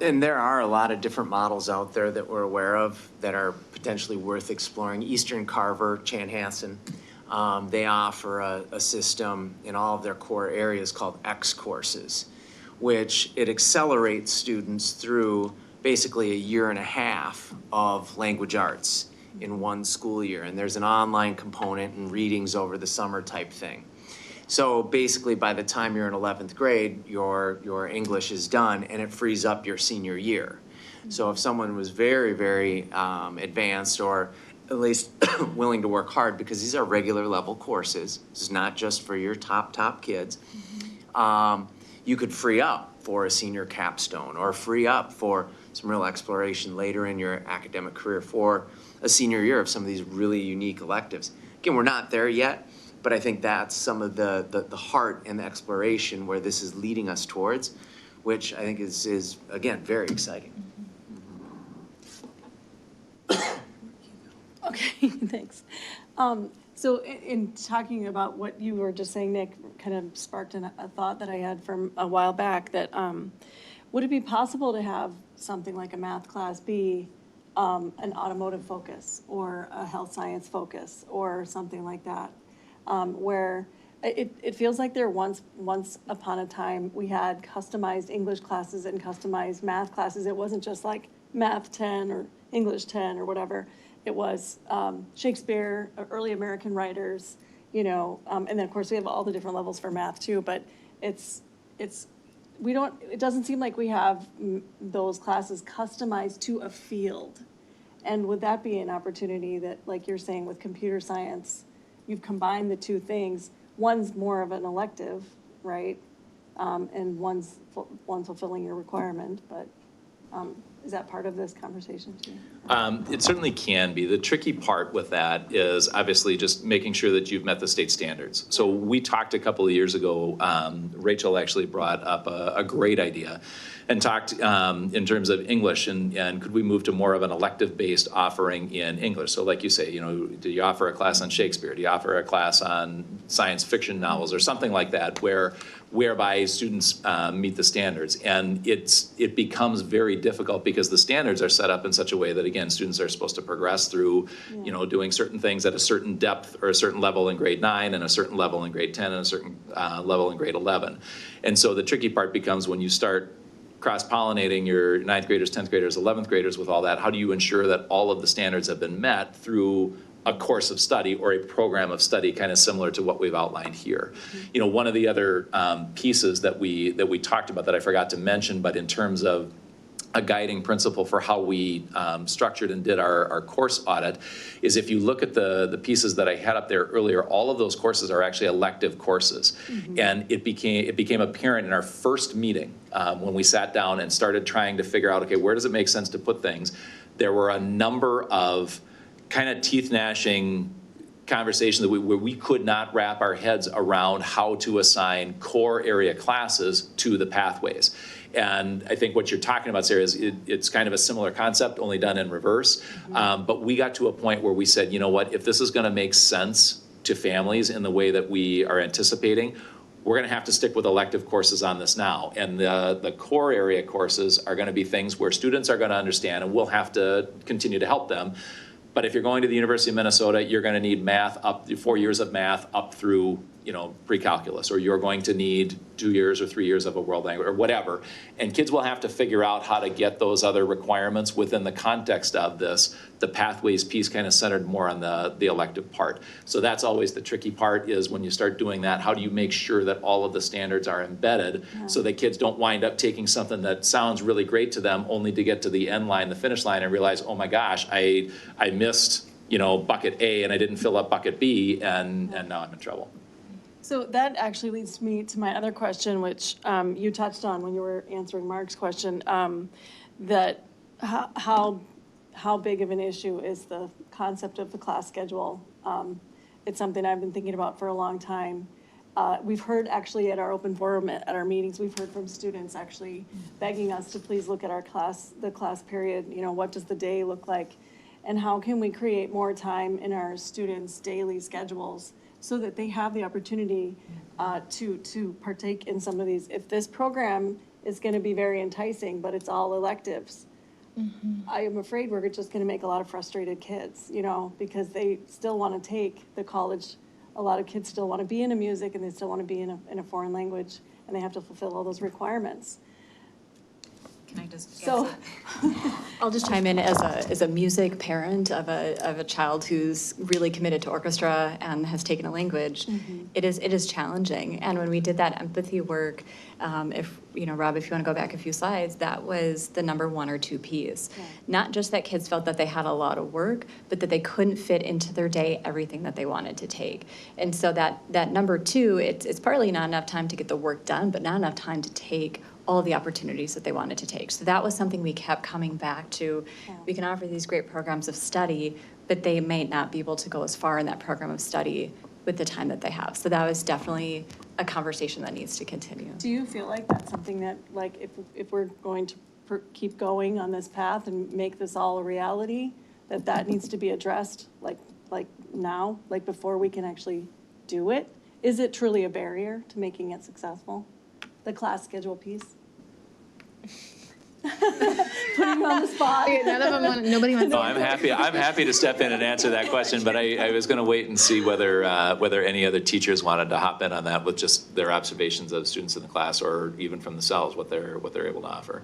And there are a lot of different models out there that we're aware of that are potentially worth exploring. Eastern Carver, Chanhassen, they offer a system in all of their core areas called X courses, which it accelerates students through basically a year and a half of language arts in one school year. And there's an online component and readings over the summer type thing. So basically, by the time you're in 11th grade, your English is done and it frees up your senior year. So if someone was very, very advanced or at least willing to work hard, because these are regular level courses, this is not just for your top kids, you could free up for a senior capstone or free up for some real exploration later in your academic career for a senior year of some of these really unique electives. Again, we're not there yet. But I think that's some of the heart and the exploration where this is leading us towards, which I think is again, very exciting. Okay, thanks. So in talking about what you were just saying, Nick, kind of sparked a thought that I had from a while back that would it be possible to have something like a math class be an automotive focus or a health science focus or something like that? Where it feels like once upon a time we had customized English classes and customized math classes. It wasn't just like Math 10 or English 10 or whatever. It was Shakespeare, early American writers, and then of course we have all the different levels for math too. But it doesn't seem like we have those classes customized to a field. And would that be an opportunity that, like you're saying, with computer science? You've combined the two things. One's more of an elective, right? And one's fulfilling your requirement, but is that part of this conversation too? It certainly can be. The tricky part with that is obviously just making sure that you've met the state standards. So we talked a couple of years ago, Rachel actually brought up a great idea and talked in terms of English and could we move to more of an elective-based offering in English? So like you say, do you offer a class on Shakespeare? Do you offer a class on science fiction novels or something like that whereby students meet the standards? And it becomes very difficult because the standards are set up in such a way that, again, students are supposed to progress through, doing certain things at a certain depth or a certain level in grade 9 and a certain level in grade 10 and a certain level in grade 11. And so the tricky part becomes when you start cross-pollinating your 9th graders, 10th graders, 11th graders with all that, how do you ensure that all of the standards have been met through a course of study or a program of study kind of similar to what we've outlined here? One of the other pieces that we talked about that I forgot to mention, but in terms of a guiding principle for how we structured and did our course audit is if you look at the pieces that I had up there earlier, all of those courses are actually elective courses. Mm-hmm. And it became apparent in our first meeting when we sat down and started trying to figure out, okay, where does it make sense to put things? There were a number of kind of teeth gnashing conversations where we could not wrap our heads around how to assign core area classes to the pathways. And I think what you're talking about, Sarah, is it's kind of a similar concept, only done in reverse. Mm-hmm. But we got to a point where we said, you know what, if this is going to make sense to families in the way that we are anticipating, we're going to have to stick with elective courses on this now. And the core area courses are going to be things where students are going to understand, and we'll have to continue to help them. But if you're going to the University of Minnesota, you're going to need math 4 years of math up through, pre-calculus, or you're going to need 2 years or 3 years of a world language, or whatever. And kids will have to figure out how to get those other requirements within the context of this. The pathways piece kind of centered more on the elective part. So that's always the tricky part, is when you start doing that, how do you make sure that all of the standards are embedded so that kids don't wind up taking something that sounds really great to them only to get to the end line, the finish line, and realize, oh my gosh, I missed, bucket A and I didn't fill up bucket B, and now I'm in trouble. So that actually leads me to my other question, which you touched on when you were answering Mark's question, that how big of an issue is the concept of the class schedule? It's something I've been thinking about for a long time. We've heard actually at our open forum, at our meetings, we've heard from students actually begging us to please look at the class period, what does the day look like? And how can we create more time in our students' daily schedules so that they have the opportunity to partake in some of these? If this program is gonna be very enticing, but it's all electives, I am afraid we're just gonna make a lot of frustrated kids, because they still wanna take the college. A lot of kids still wanna be into music, and they still wanna be in a foreign language, and they have to fulfill all those requirements. Can I just So, I'll just chime in as a music parent of a child who's really committed to orchestra and has taken a language. It is challenging. And when we did that empathy work, Rob, if you want to go back a few slides, that was the number 1 or 2 piece. Yeah. Not just that kids felt that they had a lot of work, but that they couldn't fit into their day everything that they wanted to take. And so that number 2, it's partly not enough time to get the work done, but not enough time to take all of the opportunities that they wanted to take. So that was something we kept coming back to. Yeah. We can offer these great programs of study, but they may not be able to go as far in that program of study with the time that they have. So that was definitely a conversation that needs to continue. do you feel like that's something that, like, if we're going to keep going on this path and make this all a reality, that needs to be addressed, like now, like before we can actually do it? Is it truly a barrier to making it successful? The class schedule piece? Putting you on the spot. Nobody wants. No, I'm happy to step in and answer that question, but I was gonna wait and see whether any other teachers wanted to hop in on that with just their observations of students in the class, or even from themselves, what they're able to offer.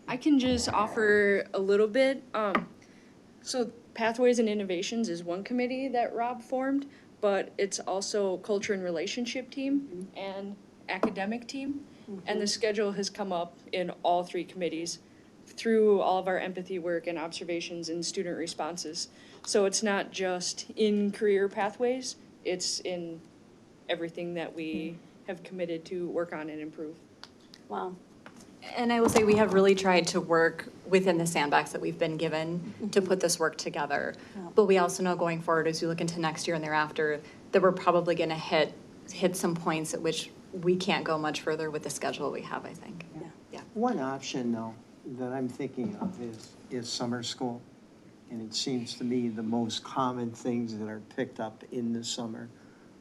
I can just offer a little bit. So Pathways and Innovations is one committee that Rob formed, but it's also culture and relationship team and academic team. And the schedule has come up in all 3 committees through all of our empathy work and observations and student responses. So it's not just in career pathways, it's in everything that we have committed to work on and improve. Wow. And I will say, we have really tried to work within the sandbox that we've been given to put this work together. But we also know going forward, as we look into next year and thereafter, that we're probably gonna hit some points at which we can't go much further with the schedule we have, I think. Yeah. One option, though, that I'm thinking of is summer school. And it seems to me the most common things that are picked up in the summer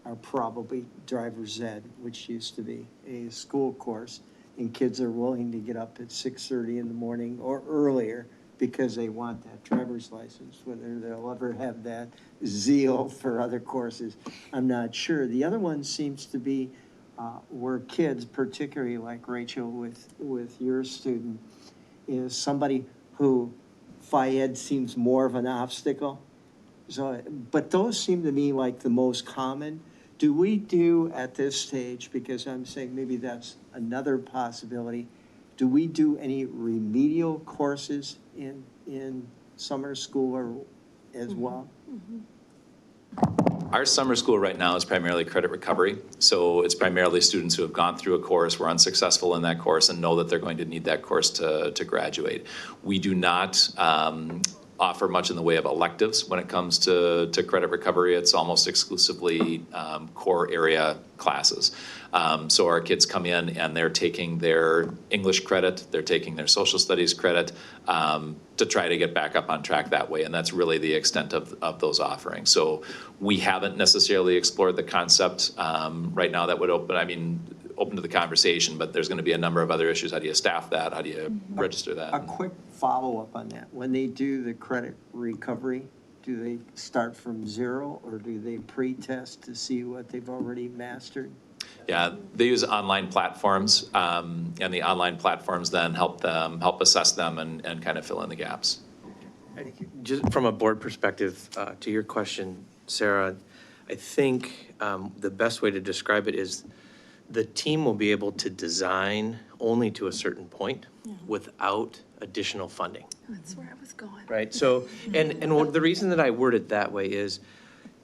are probably driver's ed, which used to be a school course. And kids are willing to get up at 6:30 in the morning or earlier because they want that driver's license. Whether they'll ever have that zeal for other courses, I'm not sure. The other one seems to be where kids, particularly like Rachel with your student, is somebody who Phi-Ed seems more of an obstacle. So, but those seem to me like the most common. Do we do at this stage, because I'm saying maybe that's another possibility, do we do any remedial courses in summer school or as well? Our summer school right now is primarily credit recovery. So it's primarily students who have gone through a course, were unsuccessful in that course, and know that they're going to need that course to graduate. We do not offer much in the way of electives when it comes to credit recovery. It's almost exclusively core area classes. So our kids come in and they're taking their English credit, they're taking their social studies credit to try to get back up on track that way. And that's really the extent of those offerings. So we haven't necessarily explored the concept right now that would open to the conversation, but there's going to be a number of other issues. How do you staff that? How do you register that? A quick follow-up on that. When they do the credit recovery, do they start from zero, or do they pre-test to see what they've already mastered? Yeah, they use online platforms, and the online platforms then help assess them and kind of fill in the gaps. Just from a board perspective, to your question, Sarah, I think the best way to describe it is the team will be able to design only to a certain point without additional funding. That's where I was going. Right, so, the reason that I word it that way is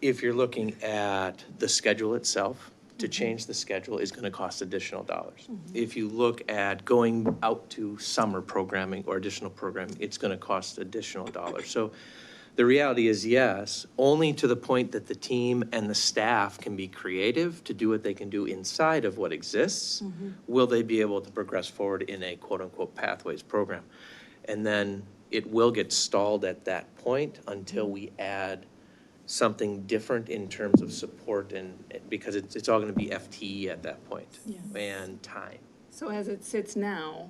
if you're looking at the schedule itself, to change the schedule is gonna cost additional dollars. If you look at going out to summer programming or additional programming, it's gonna cost additional dollars. So the reality is, yes, only to the point that the team and the staff can be creative to do what they can do inside of what exists, will they be able to progress forward in a quote-unquote pathways program. And then it will get stalled at that point until we add something different in terms of support, and because it's all gonna be FTE at that point, and time. So as it sits now,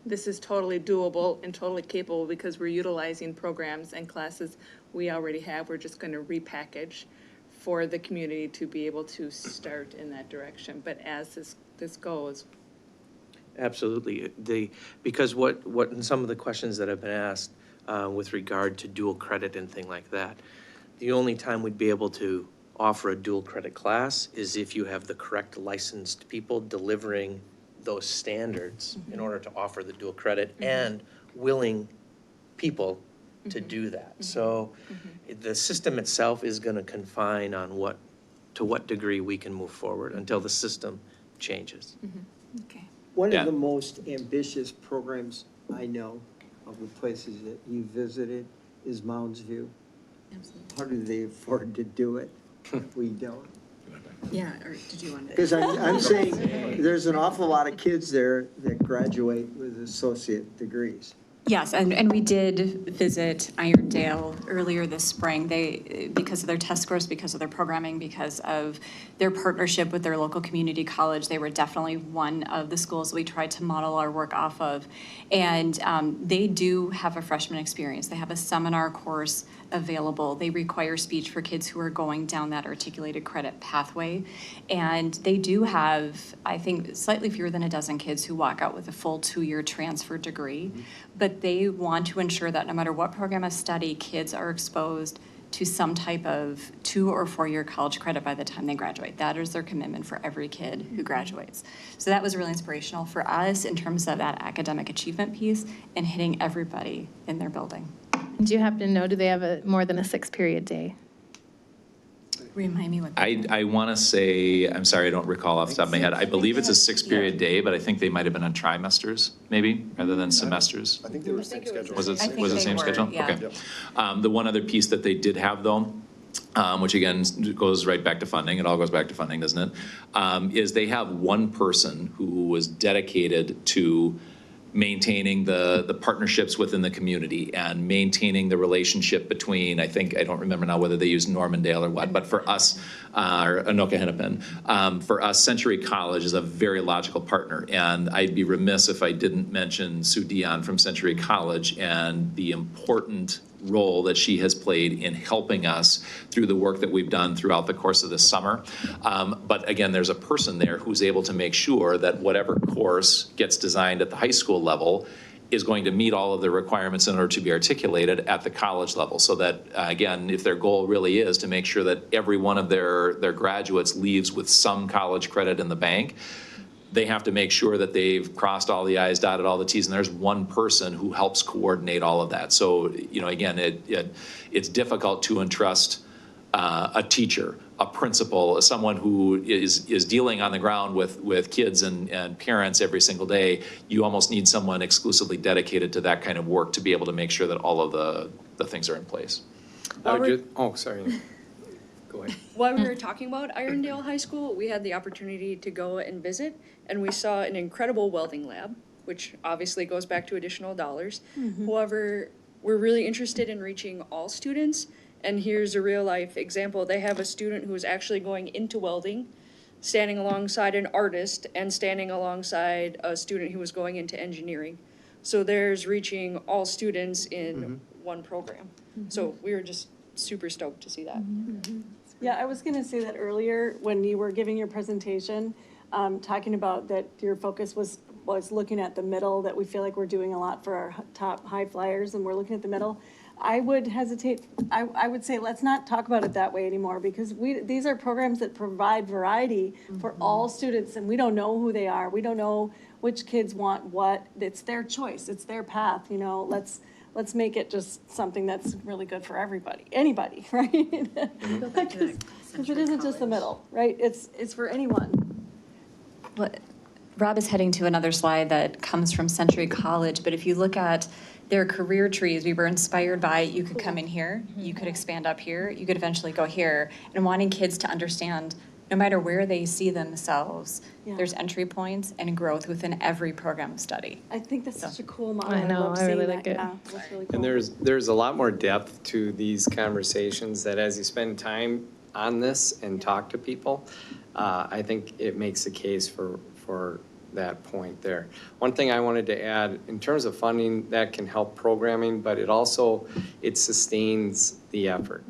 this is totally doable and totally capable because we're utilizing programs and classes we already have. We're just gonna repackage for the community to be able to start in that direction. But as this goes, Absolutely. Because what in some of the questions that have been asked with regard to dual credit and thing like that, the only time we'd be able to offer a dual credit class is if you have the correct licensed people delivering those standards in order to offer the dual credit and willing people to do that. So the system itself is going to confine on to what degree we can move forward until the system changes. okay. One Yeah. of the most ambitious programs I know of the places that you visited is Mounds View. How do they afford to do it? We don't. Yeah, or did you want to? Because I'm saying, there's an awful lot of kids there that graduate with associate degrees. Yes, and we did visit Irondale earlier this spring. They, because of their test scores, because of their programming, because of their partnership with their local community college, they were definitely one of the schools we tried to model our work off of. And they do have a freshman experience. They have a seminar course available. They require speech for kids who are going down that articulated credit pathway. And they do have, I think, slightly fewer than a dozen kids who walk out with a full 2-year transfer degree. But they want to ensure that no matter what program of study, kids are exposed to some type of 2 or 4-year college credit by the time they graduate. That is their commitment for every kid who graduates. So that was really inspirational for us in terms of that academic achievement piece and hitting everybody in their building. Do you happen to know, do they have more than a 6-period day? Remind me what. I want to say, I'm sorry, I don't recall off the top of my head. I believe it's a 6-period day, but I think they might have been on trimesters, maybe, rather than semesters. I think they were the same schedule. Was it, I think was it they same were, schedule? yeah. Okay. The one other piece that they did have, though, which again goes right back to funding, it all goes back to funding, doesn't it? Is they have one person who was dedicated to maintaining the partnerships within the community and maintaining the relationship between, I don't remember now whether they use Normandale or what, but for us, or Anoka Hennepin, for us, Century College is a very logical partner. And I'd be remiss if I didn't mention Sue Dion from Century College and the important role that she has played in helping us through the work that we've done throughout the course of this summer. But again, there's a person there who's able to make sure that whatever course gets designed at the high school level is going to meet all of the requirements in order to be articulated at the college level. So that, again, if their goal really is to make sure that every one of their graduates leaves with some college credit in the bank, they have to make sure that they've crossed all the i's, dotted all the t's, and there's one person who helps coordinate all of that. So, again, it's difficult to entrust a teacher, a principal, someone who is dealing on the ground with kids and parents every single day. You almost need someone exclusively dedicated to that kind of work to be able to make sure that all of the things are in place. Sorry. Go ahead. While we were talking about Irondale High School, we had the opportunity to go and visit, and we saw an incredible welding lab, which obviously goes back to additional dollars. However, we're really interested in reaching all students, and here's a real-life example. They have a student who is actually going into welding, standing alongside an artist, and standing alongside a student who was going into engineering. So there's reaching all students in one program. So we were just super stoked to see that. Yeah, I was going to say that earlier when you were giving your presentation, talking about that your focus was looking at the middle, that we feel like we're doing a lot for our top high flyers and we're looking at the middle. I would hesitate, I would say, let's not talk about it that way anymore because these are programs that provide variety for all students and we don't know who they are. We don't know which kids want what. It's their choice. It's their path, you know, let's make it just something that's really good for everybody, anybody, right? Because it isn't just the middle, right? It's for anyone. Well, Rob is heading to another slide that comes from Century College, but if you look at their career trees, we were inspired by, you could come in here, you could expand up here, you could eventually go here, and wanting kids to understand, no matter where they see themselves, Yeah. there's entry points and growth within every program of study. I think that's such a cool model. I know, love I really seeing like that. it. Yeah, that's really cool. And there's a lot more depth to these conversations that as you spend time on this and talk to people, I think it makes a case for that point there. One thing I wanted to add, in terms of funding, that can help programming, but it sustains the effort.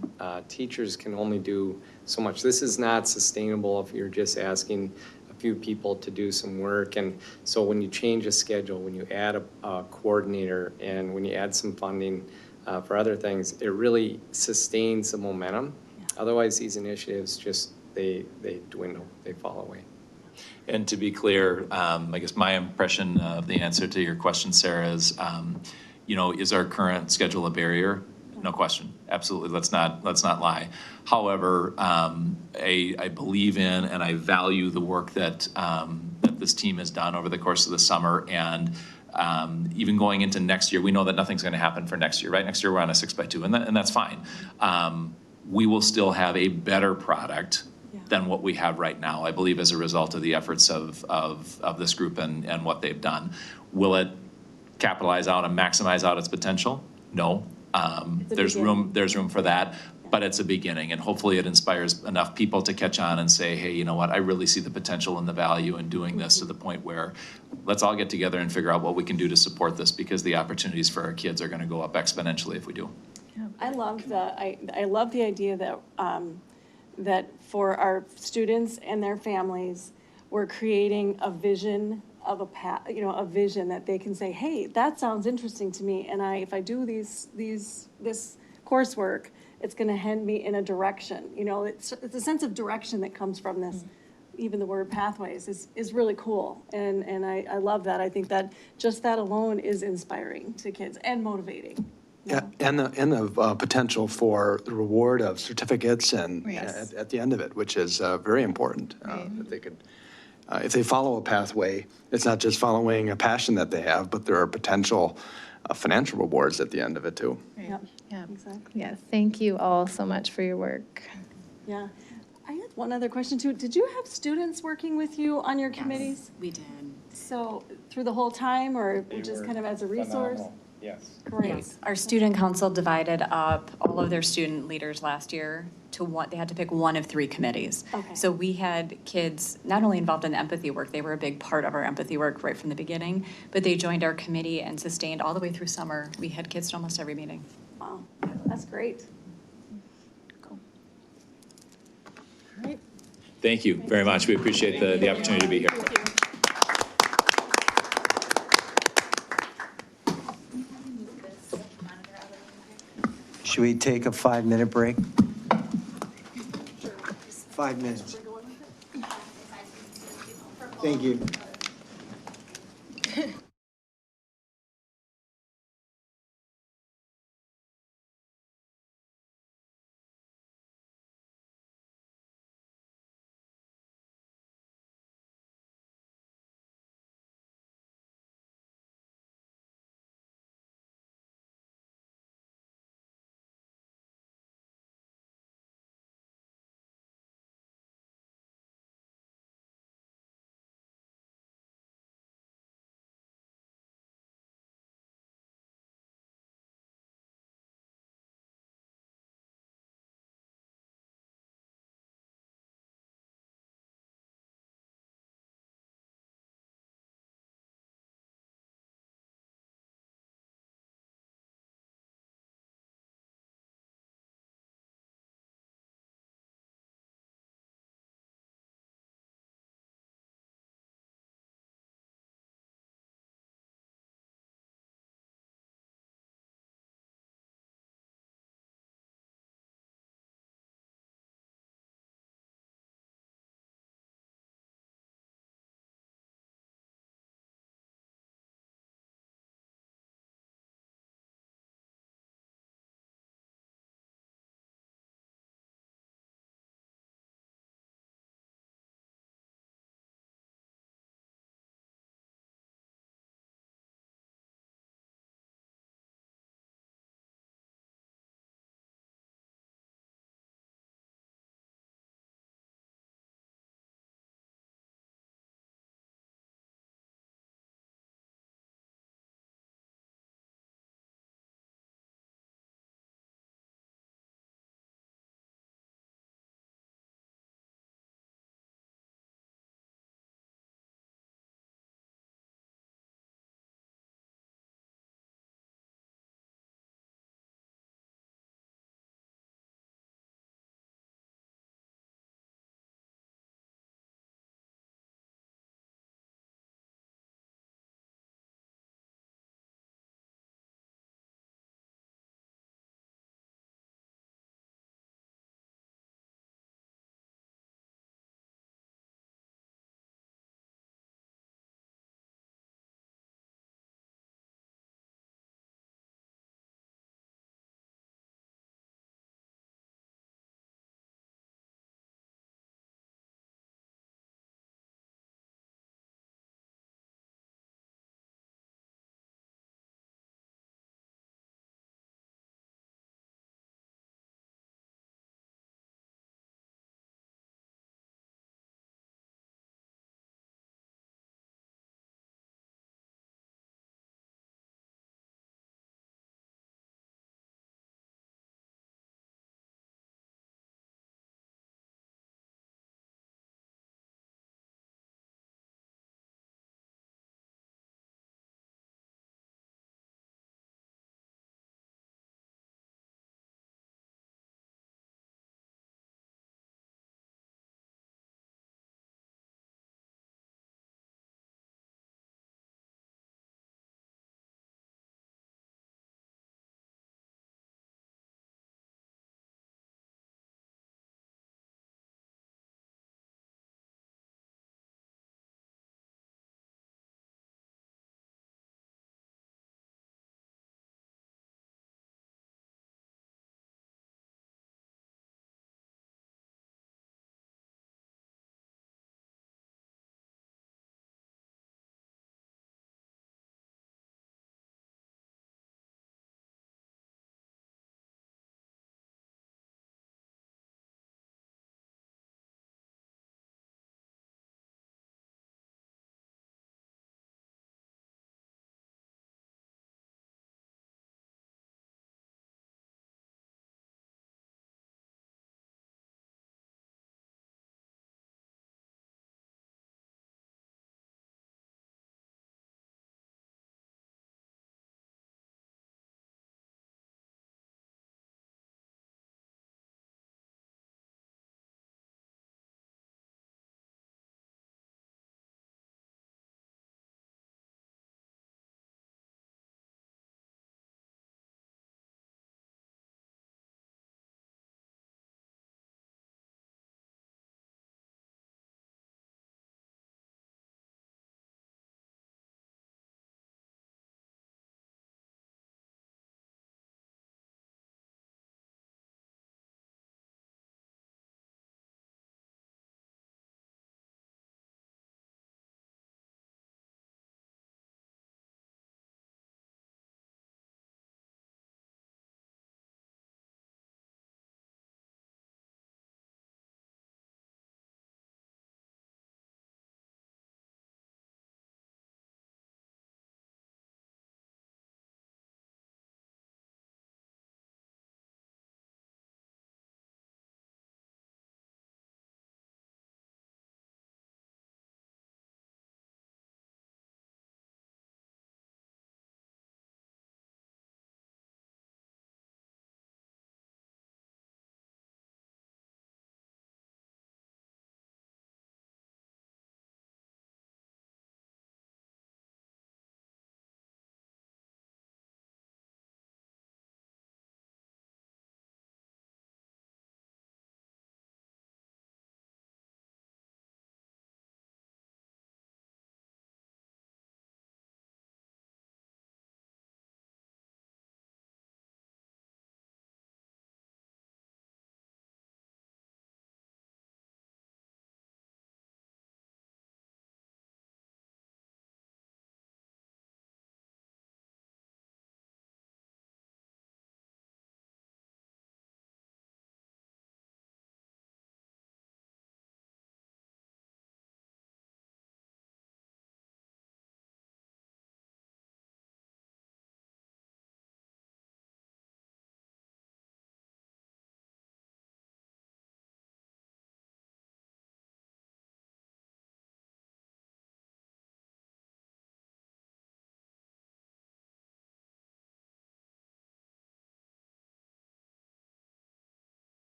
Teachers can only do so much. This is not sustainable if you're just asking a few people to do some work. And so when you change a schedule, when you add a coordinator, and when you add some funding for other things, it really sustains the momentum. Otherwise, these initiatives just, they dwindle, they fall away. And to be clear, I guess my impression of the answer to your question, Sarah, is, is our current schedule a barrier? No question, absolutely. Let's not lie. However, I believe in and I value the work that this team has done over the course of the summer, and even going into next year, we know that nothing's going to happen for next year. Right, next year we're on a 6x2, and that's fine. We will still have a better product than what we have right now, I believe, as a result of the efforts of this group and what they've done. Will it capitalize out and maximize out its potential? No. There's room for that, but it's a beginning, and hopefully it inspires enough people to catch on and say, hey, you know what, I really see the potential and the value in doing this, to the point where let's all get together and figure out what we can do to support this, because the opportunities for our kids are going to go up exponentially if we do. I love the idea that, that for our students and their families, we're creating a vision of a vision that they can say, hey, that sounds interesting to me. And if I do this coursework, it's going to head me in a direction. It's a sense of direction that comes from this. Even the word pathways is really cool. And I love that. I think that just that alone is inspiring to kids and motivating. Yeah, and the potential for the reward of certificates and at the end of it, which is very important. That they could, if they follow a pathway, it's not just following a passion that they have, but there are potential financial rewards at the end of it too. Yeah, Yeah, exactly. yeah, thank you all so much for your work. Yeah. I had one other question too. Did you have students working with you on your committees? We did. So through the whole time, or just kind of as a resource? Yes. Great. Yes. Our student council divided up all of their student leaders last year to one, they had to pick one of 3 committees. Okay. So we had kids not only involved in the empathy work, they were a big part of our empathy work right from the beginning, but they joined our committee and sustained all the way through summer. We had kids to almost every meeting. Wow, that's great. Cool. All right. Thank you very much. We appreciate the opportunity to be here. Thank you. Should we take a 5-minute break? 5 minutes. Thank you.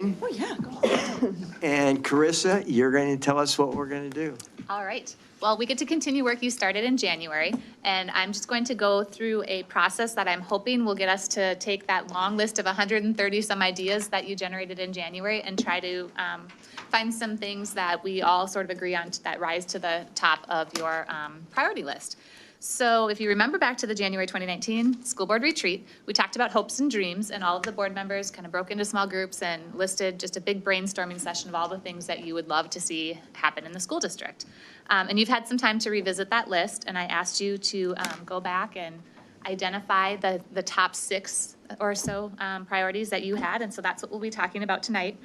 Oh, yeah, go. And Carissa, you're going to tell us what we're going to do. All right. Well, we get to continue work you started in January, and I'm just going to go through a process that I'm hoping will get us to take that long list of 130 some ideas that you generated in January and try to find some things that we all sort of agree on that rise to the top of your priority list. So if you remember back to the January 2019 school board retreat, we talked about hopes and dreams, and all of the board members kind of broke into small groups and listed just a big brainstorming session of all the things that you would love to see happen in the school district. And you've had some time to revisit that list, and I asked you to go back and identify the top 6 or so priorities that you had, and so that's what we'll be talking about tonight.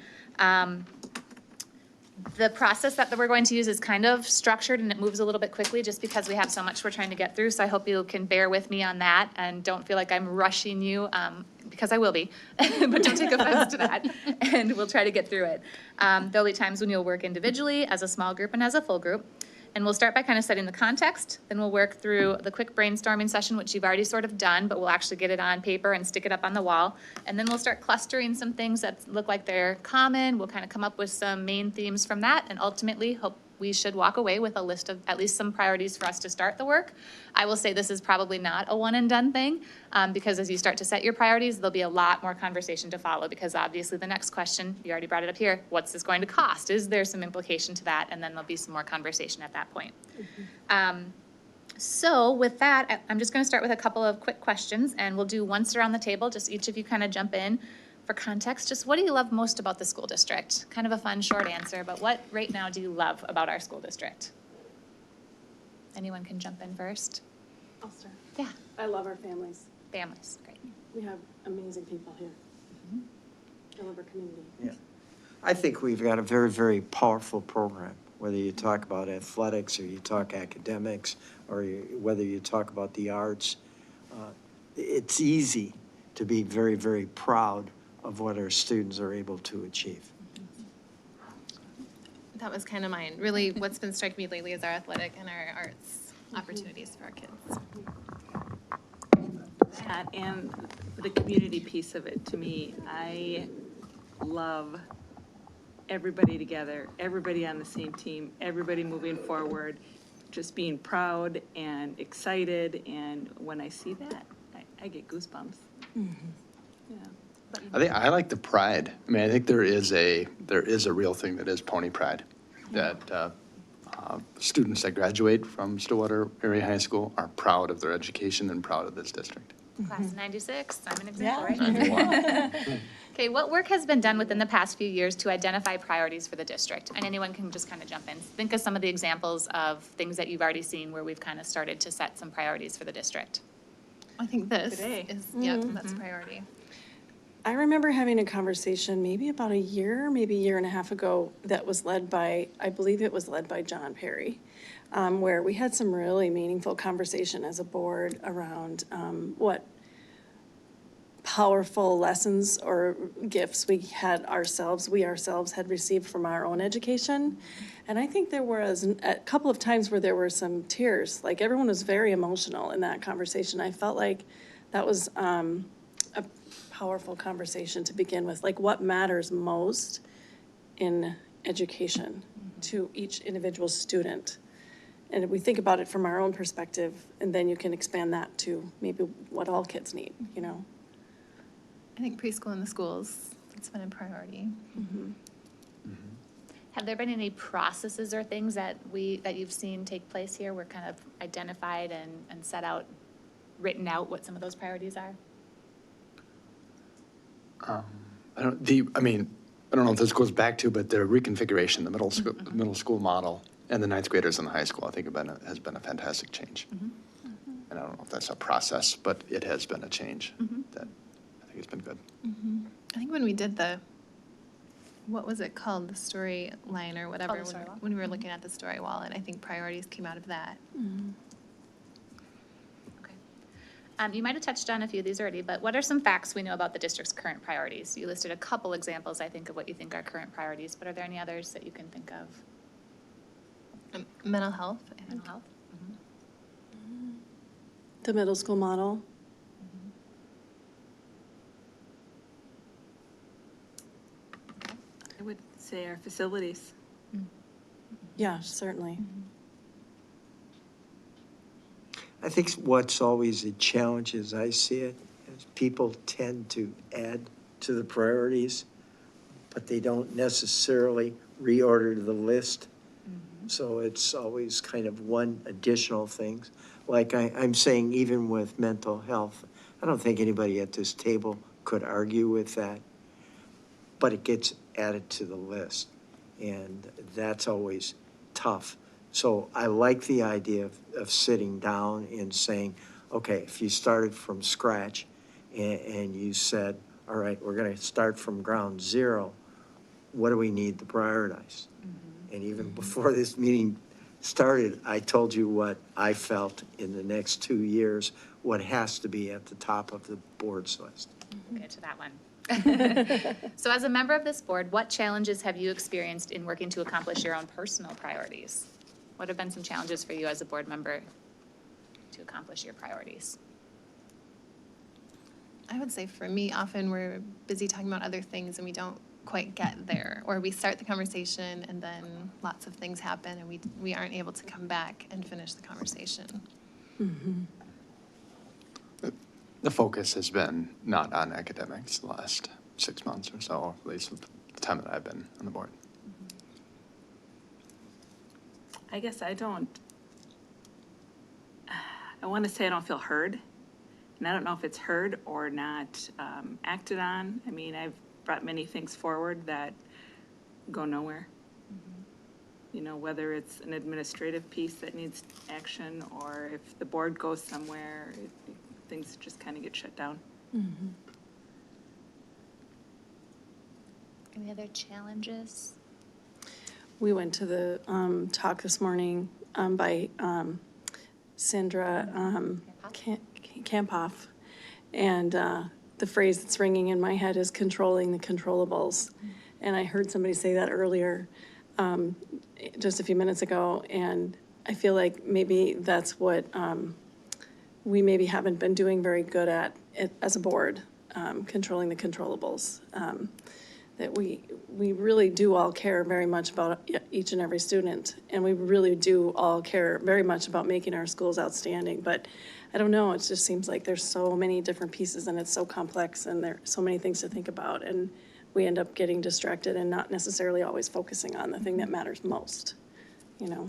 The process that we're going to use is kind of structured and it moves a little bit quickly just because we have so much we're trying to get through. So I hope you can bear with me on that and don't feel like I'm rushing you, because I will be, but don't take offense to that. And we'll try to get through it. There'll be times when you'll work individually, as a small group and as a full group. And we'll start by kind of setting the context, then we'll work through the quick brainstorming session, which you've already sort of done, but we'll actually get it on paper and stick it up on the wall. And then we'll start clustering some things that look like they're common. We'll kind of come up with some main themes from that, and ultimately hope we should walk away with a list of at least some priorities for us to start the work. I will say this is probably not a one and done thing, because as you start to set your priorities, there'll be a lot more conversation to follow, because obviously the next question, you already brought it up here, what's this going to cost? Is there some implication to that? And then there'll be some more conversation at that point. So with that, I'm just gonna start with a couple of quick questions, and we'll do once around the table, just each of you kind of jump in. For context, just what do you love most about the school district? Kind of a fun, short answer, but what right now do you love about our school district? Anyone can jump in first. I'll start. Yeah. I love our families. Families, great. We have amazing people here. I love our community. Yeah. I think we've got a very, very powerful program, whether you talk about athletics or you talk academics or whether you talk about the arts. It's easy to be very, very proud of what our students are able to achieve. That was kind of mine. Really, what's been striking me lately is our athletic and our arts opportunities for our kids. That and the community piece of it, to me, I love everybody together, everybody on the same team, everybody moving forward, just being proud and excited, and when I see that, I get goosebumps. Yeah. I like the pride. I mean, I think there is a real thing that is pony pride, that students that graduate from Stillwater Area High School are proud of their education and proud of this district. Class of 96, I'm an example, right? Okay, what work has been done within the past few years to identify priorities for the district? And anyone can just kind of jump in. Think of some of the examples of things that you've already seen where we've kind of started to set some priorities for the district. I think this Today. is, yep, that's a priority. I remember having a conversation maybe about a year and a half ago that was led by, I believe it was led by John Perry, where we had some really meaningful conversation as a board around what powerful lessons or gifts we ourselves had received from our own education. And I think there was a couple of times where there were some tears, like everyone was very emotional in that conversation. I felt like that was a powerful conversation to begin with, like what matters most in education to each individual student. And if we think about it from our own perspective, and then you can expand that to maybe what all kids need, you know? I think preschool in the schools, that's been a priority. Have there been any processes or things that you've seen take place here where kind of identified and set out, written out what some of those priorities are? I don't know if this goes back to, but the reconfiguration, the middle school model and the ninth graders in the high school, I think has been a fantastic change. And I don't know if that's a process, but it has been a change that I think has been good. I think when we did what was it called, the story line or whatever, the story wall. when we were looking at the story wall, and I think priorities came out of that. Okay. You might have touched on a few of these already, but what are some facts we know about the district's current priorities? You listed a couple examples, I think, of what you think are current priorities, but are there any others that you can think of? Mental health. Mental health? The middle school model. say our facilities. Yeah, certainly. I think what's always a challenge as I see it is people tend to add to the priorities, but they don't necessarily reorder the list. So it's always kind of one additional thing. Like I'm saying, even with mental health, I don't think anybody at this table could argue with that, but it gets added to the list. And that's always tough. So I like the idea of sitting down and saying, okay, if you started from scratch and you said, all right, we're gonna start from ground zero, what do we need to prioritize? And even before this meeting started, I told you what I felt in the next 2 years, what has to be at the top of the board's list. We'll get to that one. So as a member of this board, what challenges have you experienced in working to accomplish your own personal priorities? What have been some challenges for you as a board member to accomplish your priorities? I would say for me, often we're busy talking about other things and we don't quite get there, or we start the conversation and then lots of things happen and we aren't able to come back and finish the conversation. The focus has been not on academics the last 6 months or so, at least with the time that I've been on the board. I guess I want to say I don't feel heard. And I don't know if it's heard or not acted on. I mean, I've brought many things forward that go nowhere. You know, whether it's an administrative piece that needs action or if the board goes somewhere, things just kind of get shut down. Any other challenges? We went to the talk this morning by Sandra Kampoff. And the phrase that's ringing in my head is controlling the controllables. And I heard somebody say that earlier, just a few minutes ago. And I feel like maybe that's what we maybe haven't been doing very good at as a board, controlling the controllables. That we really do all care very much about each and every student. And we really do all care very much about making our schools outstanding. But I don't know, it just seems like there's so many different pieces and it's so complex and there are so many things to think about. And we end up getting distracted and not necessarily always focusing on the thing that matters most, you know?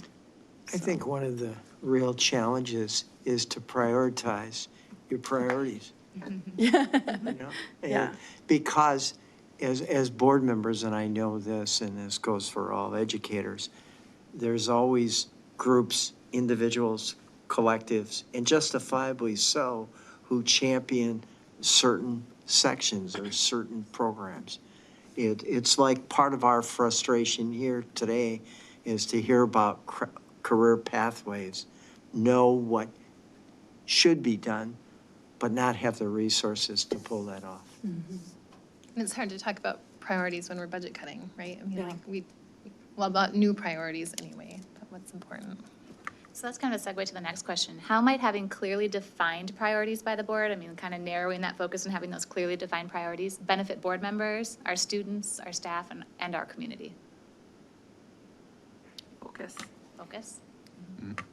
I think one of the real challenges is to prioritize your priorities. You know? Yeah. Because as board members, and I know this, and this goes for all educators, there's always groups, individuals, collectives, and justifiably so, who champion certain sections or certain programs. It's like part of our frustration here today is to hear about career pathways, know what should be done, but not have the resources to pull that off. And it's hard to talk about priorities when we're budget cutting, right? I mean, Yeah. like well, about new priorities anyway, but what's important. So that's kind of a segue to the next question. How might having clearly defined priorities by the board, I mean, kind of narrowing that focus and having those clearly defined priorities, benefit board members, our students, our staff, and our community? Focus. Focus?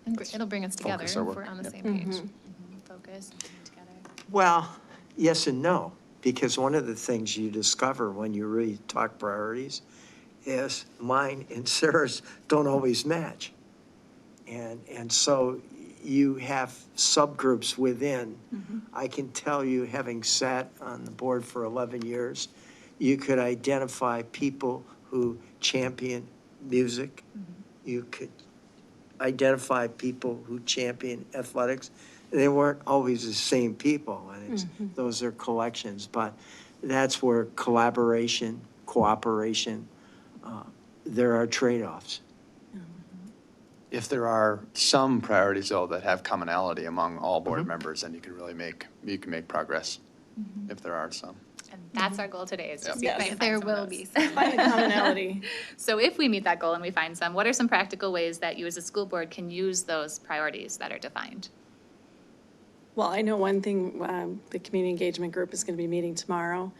And it'll bring us together Focus if our work. we're on the Yep. same page. Focus, coming together. Well, yes and no, because one of the things you discover when you really talk priorities is mine and Sarah's don't always match. And so you have subgroups within. I can tell you, having sat on the board for 11 years, you could identify people who champion music. You could identify people who champion athletics. They weren't always the same people, and it's, those are collections, but that's where collaboration, cooperation, there are trade-offs. If there are some priorities, though, that have commonality among all board members, then you can really make progress, if there are some. And that's our goal today, is to Yep. see if we can Yes, find there some of will those. be. Find a commonality. So if we meet that goal and we find some, what are some practical ways that you as a school board can use those priorities that are defined? Well, I know one thing, the community engagement group is going to be meeting tomorrow.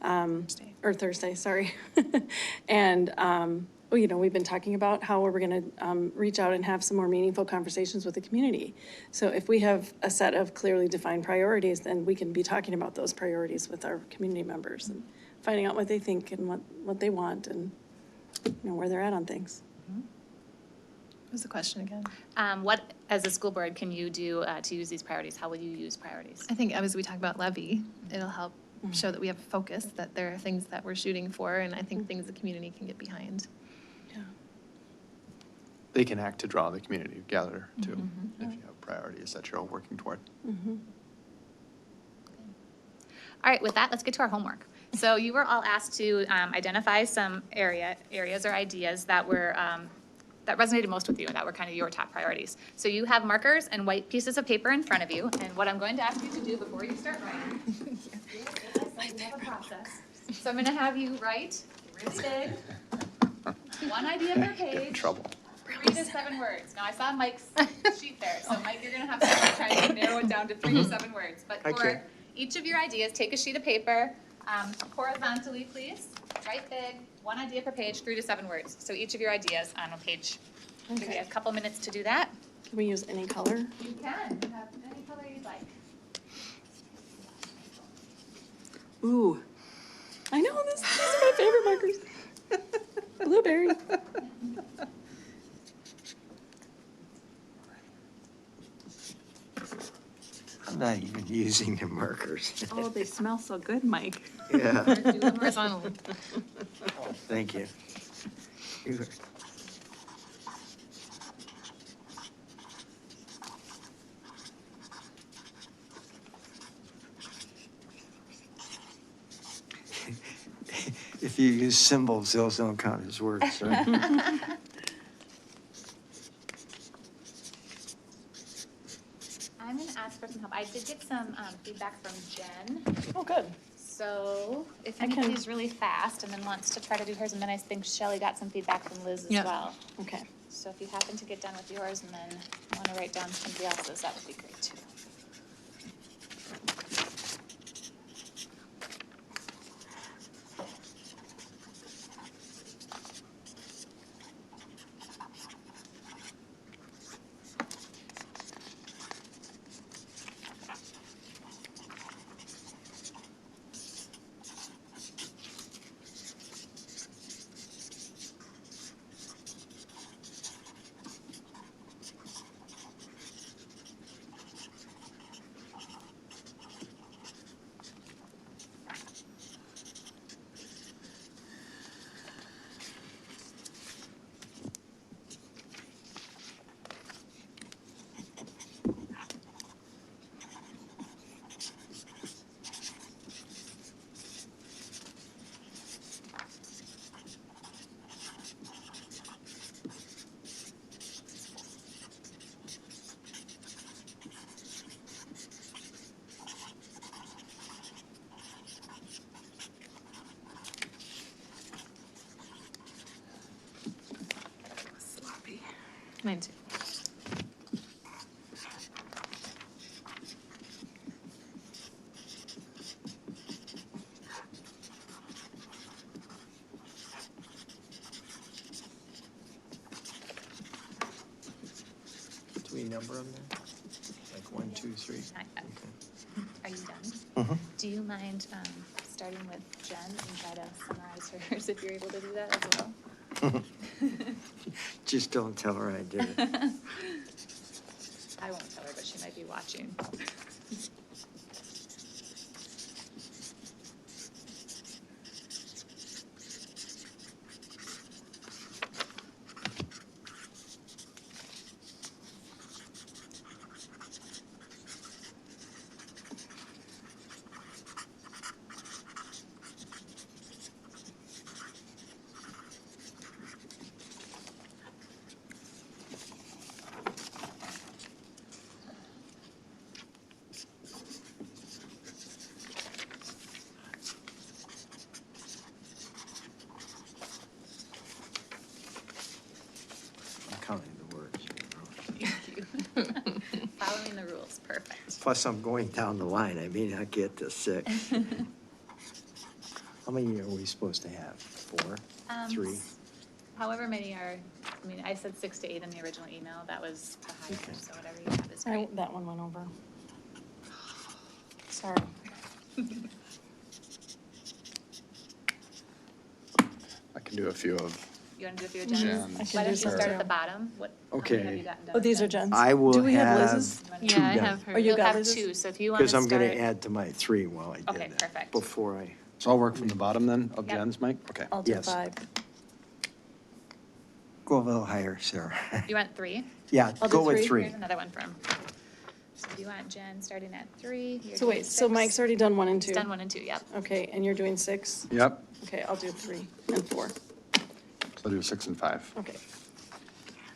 or Thursday, sorry. And, well, we've been talking about how we're gonna reach out and have some more meaningful conversations with the community. So if we have a set of clearly defined priorities, then we can be talking about those priorities with our community members and finding out what they think and what they want and, where they're at on things. What was the question again? What, as a school board, can you do to use these priorities? How will you use priorities? I think as we talk about levy, it'll help show that we have focus, that there are things that we're shooting for, and I think things the community can get behind. They can act to draw the community together too, if you have priorities that you're all working toward. All right, with that, let's get to our homework. So you were all asked to identify some areas or ideas that were that resonated most with you and that were kind of your top priorities. So you have markers and white pieces of paper in front of you, and what I'm going to ask you to do before you start writing is, as I said, we have a process. So I'm going to have you write really big, one idea per page. Trouble. 3 to 7 words. Now, I saw Mike's sheet there, so Mike, you're gonna have to try to narrow it down to 3 to 7 words. But for each of your ideas, take a sheet of paper, horizontally, please, write big, 1 idea per page, 3 to 7 words. So each of your ideas on a page. Give you a couple minutes to do that. Can we use any color? You can, you have any color you'd like. Ooh, I know, these are my favorite markers. Blueberry. I'm not even using the markers. Oh, they smell so good, Mike. Yeah, Do them horizontally. thank you. If you use symbols, those don't count as words, right? I'm gonna ask for some help. I did get some feedback from Jen. Oh, good. So if I can- anybody's really fast and then wants to try to do hers, and then I think Shelley got some feedback from Liz as Yeah. well. Okay. So if you happen to get done with yours and then want to write down somebody else's, that would be great too. Sloppy. Mine too. Do we number them there? Like 1, 2, 3? Not yet. Are you done? Mm-hmm. Do you mind starting with Jen and try to summarize hers if you're able to do that as well? Just don't tell her I did it. I won't tell her, but she might be watching. I'm counting the words. Following the rules, perfect. Plus, I'm going down the line. I may not get to 6. How many are we supposed to have? 4? 3? However many are, I mean, I said 6 to 8 in the original email. That was the highest, so whatever you have is great. That one went over. Sorry. I can do a few of, You want to do a few Jen's. agendas? I Why can don't do you start some. at the bottom? What, how many Okay. have you gotten done? Oh, these are Jen's? Jen's? I will Do we have have Liz's? two Yeah, I done. have her. Oh, you You'll got have Liz's? 2, so if you want to Because start. I'm going to add to my 3 while I Okay, did that. perfect. Before I, so I'll work from the bottom then of Yep. Jen's, Mike? Okay. I'll do Yes. 5. go a little higher, Sarah. You want 3? Yeah, I'll go do with 3. 3. Here's another one from. So if you want Jen starting at 3. you're So doing wait, so 6. Mike's already done 1 and 2? He's done 1 and 2, yep. Okay, and you're doing 6? Yep, Okay, I'll do 3 and 4. so I'll do 6 and 5. Okay.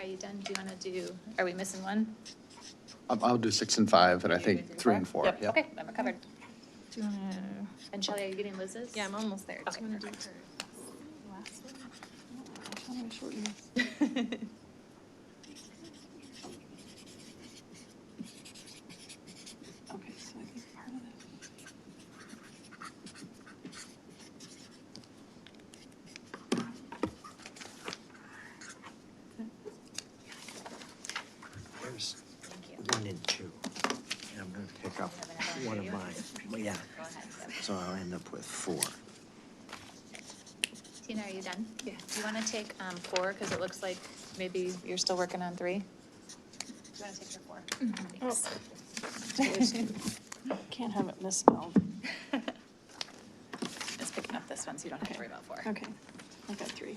Are you done? Do you want to do, are we missing one? I'll do 6 and 5, and I You think do 3 and 4. Yep. Okay, then we're covered. And Shelley, are you getting Liz's? Yeah, I'm almost there. Okay, Do you want to do perfect. her last one? How do I shorten this? Okay, so I think part of it. There's Thank you. 1 and 2. And I'm going to pick up You have another one, one do of you? mine. Well, yeah, Go ahead. Yep. so I'll end up with 4. Tina, are you done? Yeah. Do you want to take 4, because it looks like maybe you're still working on 3? Do you want to take your 4? Thanks. Can't have it misspelled. Just picking up this one, so you don't have to worry about 4. Okay, I got 3.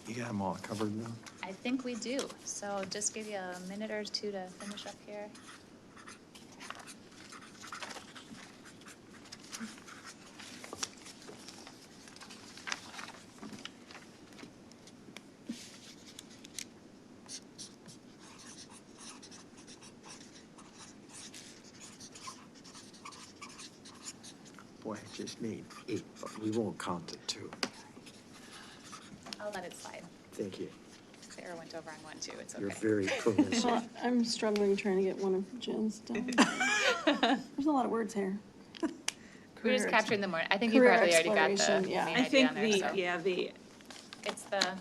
You got them all covered now? I think we do. So just give you a minute or 2 to finish up here. Boy, I just made 8, but we won't count the 2. I'll let it slide. Thank you. Sarah went over on 1 too. It's You're okay. very permissive. Well, I'm struggling trying to get one of Jen's done. There's a lot of words here. We're just Career capturing the more. I think you career probably already got the exploration, main yeah. I idea think on there, so. the It's the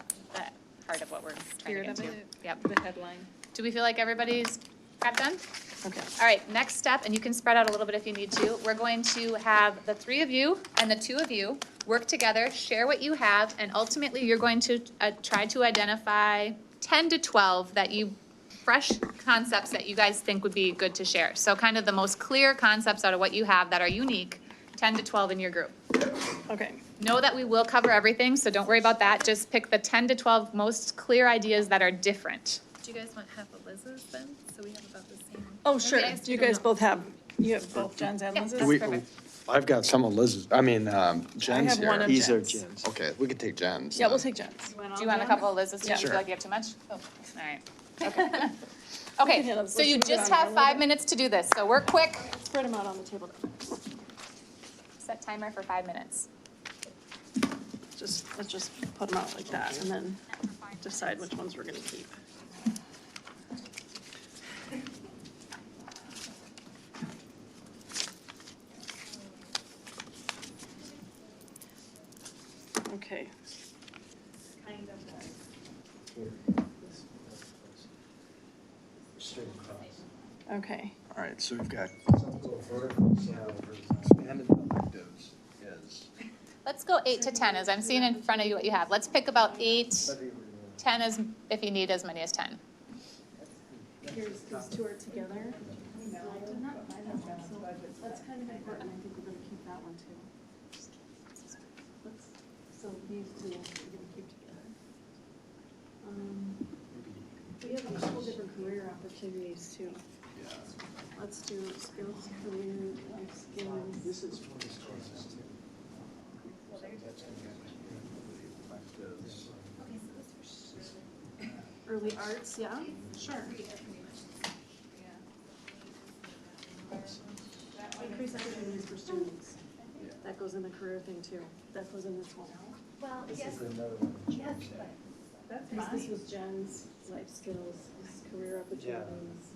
part of what we're trying to Spirit get of to. it. Yep. the headline. Do we feel like everybody's got done? Okay. All right, next step, and you can spread out a little bit if you need to. We're going to have the 3 of you and the 2 of you work together, share what you have, and ultimately you're going to try to identify 10 to 12 fresh concepts that you guys think would be good to share. So kind of the most clear concepts out of what you have that are unique, 10 to 12 in your group. Okay. Know that we will cover everything, so don't worry about that. Just pick the 10 to 12 most clear ideas that are different. Do you guys want half of Liz's then? So we have about the same. Oh, sure. Maybe I just You don't guys know. both have, you have both Jen's and Yeah, Liz's? that's We- perfect. I've got some of Liz's, Jen's have one here. of These are Jen's. Jen's. Okay, we could take Jen's. Yeah, we'll then. take Jen's. Do you want a couple of Liz's too? Yeah. Do you feel Sure. like you have too much? Oh, all right. Okay. Okay, Okay, let's so you move it just on have a little 5 bit. minutes to do this, so work quick. Spread them out on the table. Set timer for 5 minutes. Let's just put them out like that and then decide which ones we're gonna keep. Okay. Okay. All right, so we've got. Expanded objectives is. Let's go 8 to 10, as I'm seeing in front of you what you have. Let's pick about 8, 10 as, if you need as many as 10. Here's, these 2 are together. That's kind of important, I think we're gonna keep that one too. So these 2, we're gonna keep together. We have a couple different career opportunities too. Let's do skills, career, life skills. This is one of those courses too. Early arts, yeah, sure. Increase opportunities for students. That goes in the career thing too. That goes in this one. Well, This yes, is another one. yes, This was Jen's life skills, his career opportunities.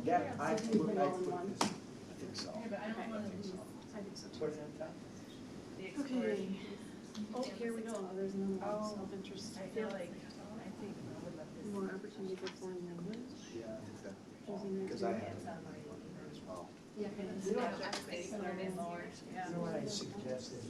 Yeah, I So you put put it all in this, one. I think so. I think so Put too. it on top. Okay. Oh, here we go. There's another one, self-interest. I feel like, More opportunity for foreign language. Yeah. Goes in there Because too. I have it as well. Yeah. You know what I suggested?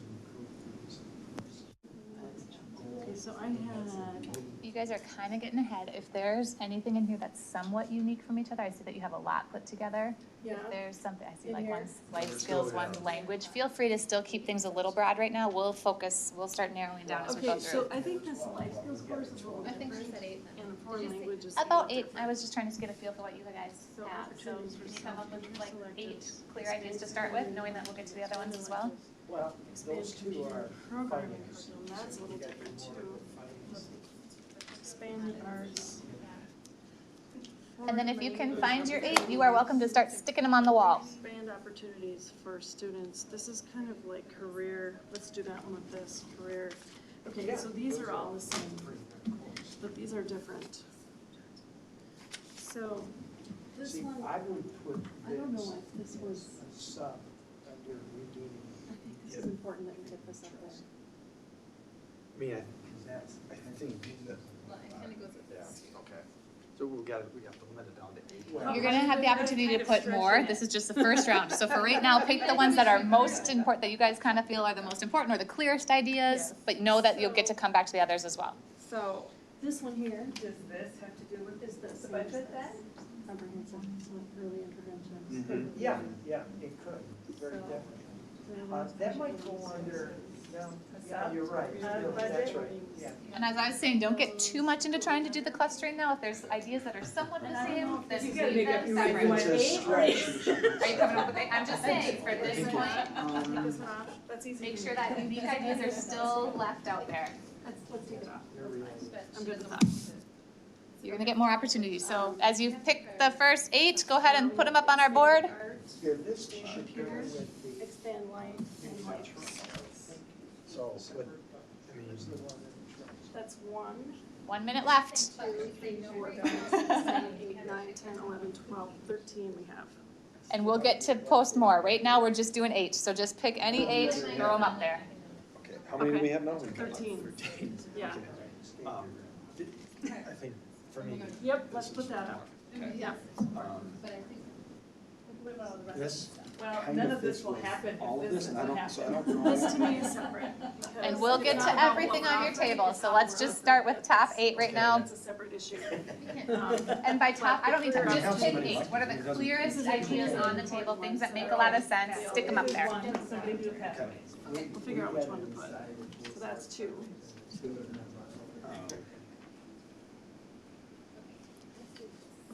Okay, so I had, You guys are kind of getting ahead. If there's anything in here that's somewhat unique from each other, I see that you have a lot put together. yeah, If there's something, I see In like here? one's life skills, one language, feel free to still keep things a little broad right now. We'll focus, we'll start narrowing down as we go okay, through. so I think this life skills course is a little different. And the foreign language is. About 8, I was just trying to get a feel for what you guys So have. So opportunities for can you come up with like self-interest 8 clear ideas to start with, knowing that we'll get to the other ones as well? Well, those two are Programming finance. curriculum, that's a little different too. Expanded arts. And then if you can find your 8, you are welcome to start sticking them on the wall. Expand opportunities for students. This is kind of like career, let's do that one with this, career. Okay, so these are all the same, but these are different. So, this See, one, I would put I don't know this if this was, as a sub under regaining. I think this is important that we get this up there. I mean, That's, I think that. yeah, okay. So we got to limit it down to 8. You're gonna have the opportunity to put more. This is just the first round. So for right now, pick the ones that are most important, that you guys kind of feel are the most important or the clearest ideas, but know that you'll get to come back to the others as well. So, this one here does this have to do with is this. the budget then? Comprehensive, so early interventions. Yeah, yeah, it could, very definitely. That might go under, yeah, you're right. That's right, yeah. And as I was saying, don't get too much into trying to do the clustering now. If there's ideas that are somewhat the same, then You leave gotta make up them your mind. separate. You want It's a 8 or stretch. Are you coming up with 8? I'm just saying, for this point, Take this one off, that's easy. make sure that unique ideas are still left out there. Let's take it off. I'm good with that. You're gonna get more opportunities. So as you pick the first 8, go ahead and put them up on our board. Here, this should go with the, Expand life and life skills. so, with, I mean, That's 1, 1 minute left. 2, 3, 4, 5, 6, 7, 8, 9, 10, 11, 12, 13 we have. And we'll get to post more. Right now, we're just doing 8. So just pick any 8, throw them up there. Okay, how many do we have now? 13. Yeah. I think for me, Yep, let's put that up. Yeah. this. Well, kind none of this fits will with happen all if of this this, doesn't so I happen. don't know. This to me is separate. And we'll get to everything on your table. So let's just start with top 8 right now. That's a separate issue. And by top, I don't need to just pick 8. What are the clearest ideas on the table, things that make a lot of sense? Stick them up there. Somebody do pathways. We'll figure out which one to put. So that's 2.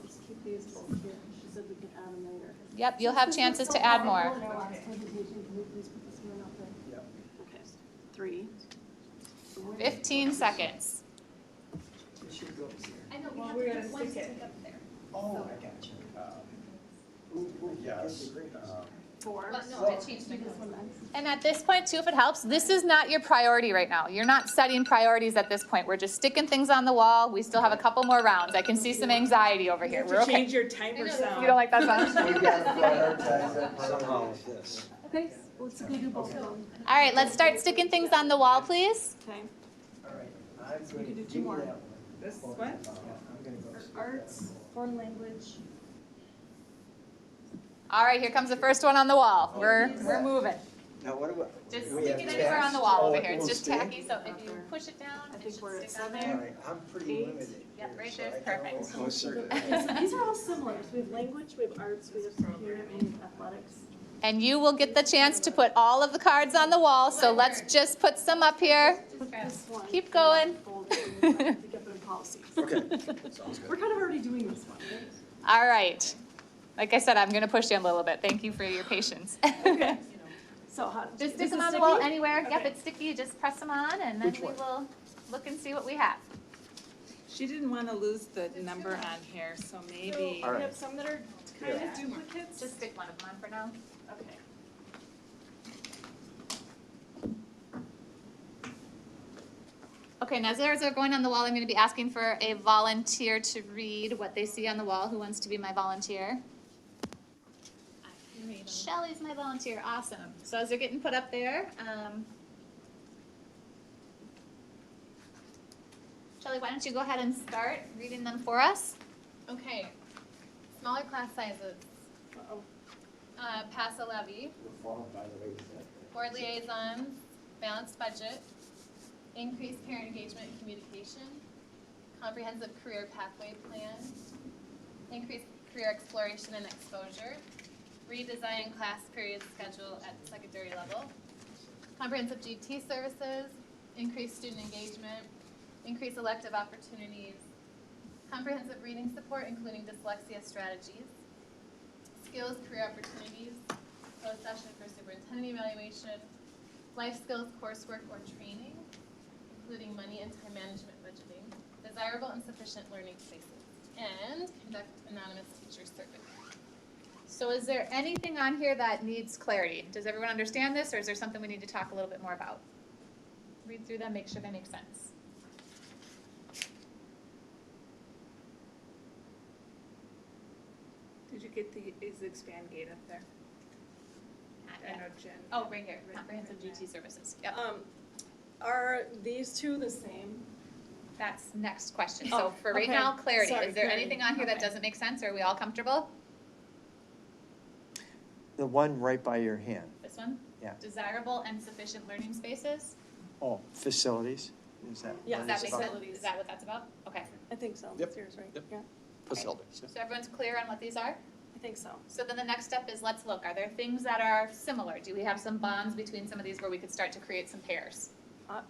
Let's keep these both here. She said we could add them later. Yep, you'll have chances to add more. Last presentation, can we please put this one up there? Yep. Okay, 3. 15 seconds. It should go here. I know, Well, we're gonna stick it. Oh, I got you. yes. 4. And at this point too, if it helps, this is not your priority right now. You're not setting priorities at this point. We're just sticking things on the wall. We still have a couple more rounds. I can see some anxiety over You here. have We're to okay. change your timer sound. You don't like that sound? We gotta prioritize that somehow with this. Okay, let's go do both of them. All right, let's start sticking things on the wall, please. Okay. All right, I'm we going can to do 2 give you more. that one. This one? Yeah, I'm gonna go. Arts, foreign language. All right, here comes the first one on the wall. We're moving. Now, what about? Just we stick have it anywhere on the text? wall Oh, over it here. It's will just stay? tacky, so if you push it down, I it think should we're at stick on 7. All there. right, I'm pretty 8. limited. Yep, here, right so there's I don't know perfect. how certain- Okay, so these are all similar. So we have language, we have arts, we have computer, and we have athletics. And you will get the chance to put all of the cards on the wall, so let's just put some up here. Put this one. Keep going. We get them in policy. Okay, sounds good. We're kind of already doing this one, right? All right. Like I said, I'm gonna push you a little bit. Thank you for your patience. Okay. So how? Just this stick them is on the wall sticky? anywhere. Yep, Okay. it's sticky. You just press them on and then we will look and see what we have. She didn't want to lose the number on here, so maybe. So we have some that are kind of duplicates. Just stick one of them on for now. Okay. Okay, now as they're going on the wall, I'm gonna be asking for a volunteer to read what they see on the wall. Who wants to be my volunteer? Shelley's my volunteer, awesome. So as they're getting put up there, Shelley, why don't you go ahead and start reading them for us? Okay, smaller class sizes. PASA levy. Board liaisons, balanced budget, increased parent engagement and communication, comprehensive career pathway plan, increased career exploration and exposure, redesign class period schedule at the secondary level, comprehensive GT services, increased student engagement, increased elective opportunities, comprehensive reading support including dyslexia strategies, skills career opportunities, closed session for superintendent evaluation, life skills coursework or training, including money and time management budgeting, desirable and sufficient learning spaces, and conduct anonymous teacher survey. So is there anything on here that needs clarity? Does everyone understand this, or is there something we need to talk a little bit more about? Read through them, make sure they make sense. Did you get is the expand gate up there? I know Jen. Oh, right here, comprehensive GT services, yep. Are these two the same? That's next question. So Oh, for right okay. now, clarity. Sorry, Is there clarity. anything on here that Okay. doesn't make sense? Are we all comfortable? The one right by your hand. This one? Yeah. Desirable and sufficient learning spaces? Oh, facilities, is that? Yeah, what Does that it's make about? sense? Is that what that's about? Okay. I think so. Yep. That's yours, right? Yep. Yeah, Facilities. So everyone's clear on what these are? I think so. So then the next step is let's look. Are there things that are similar? Do we have some bonds between some of these where we could start to create some pairs? I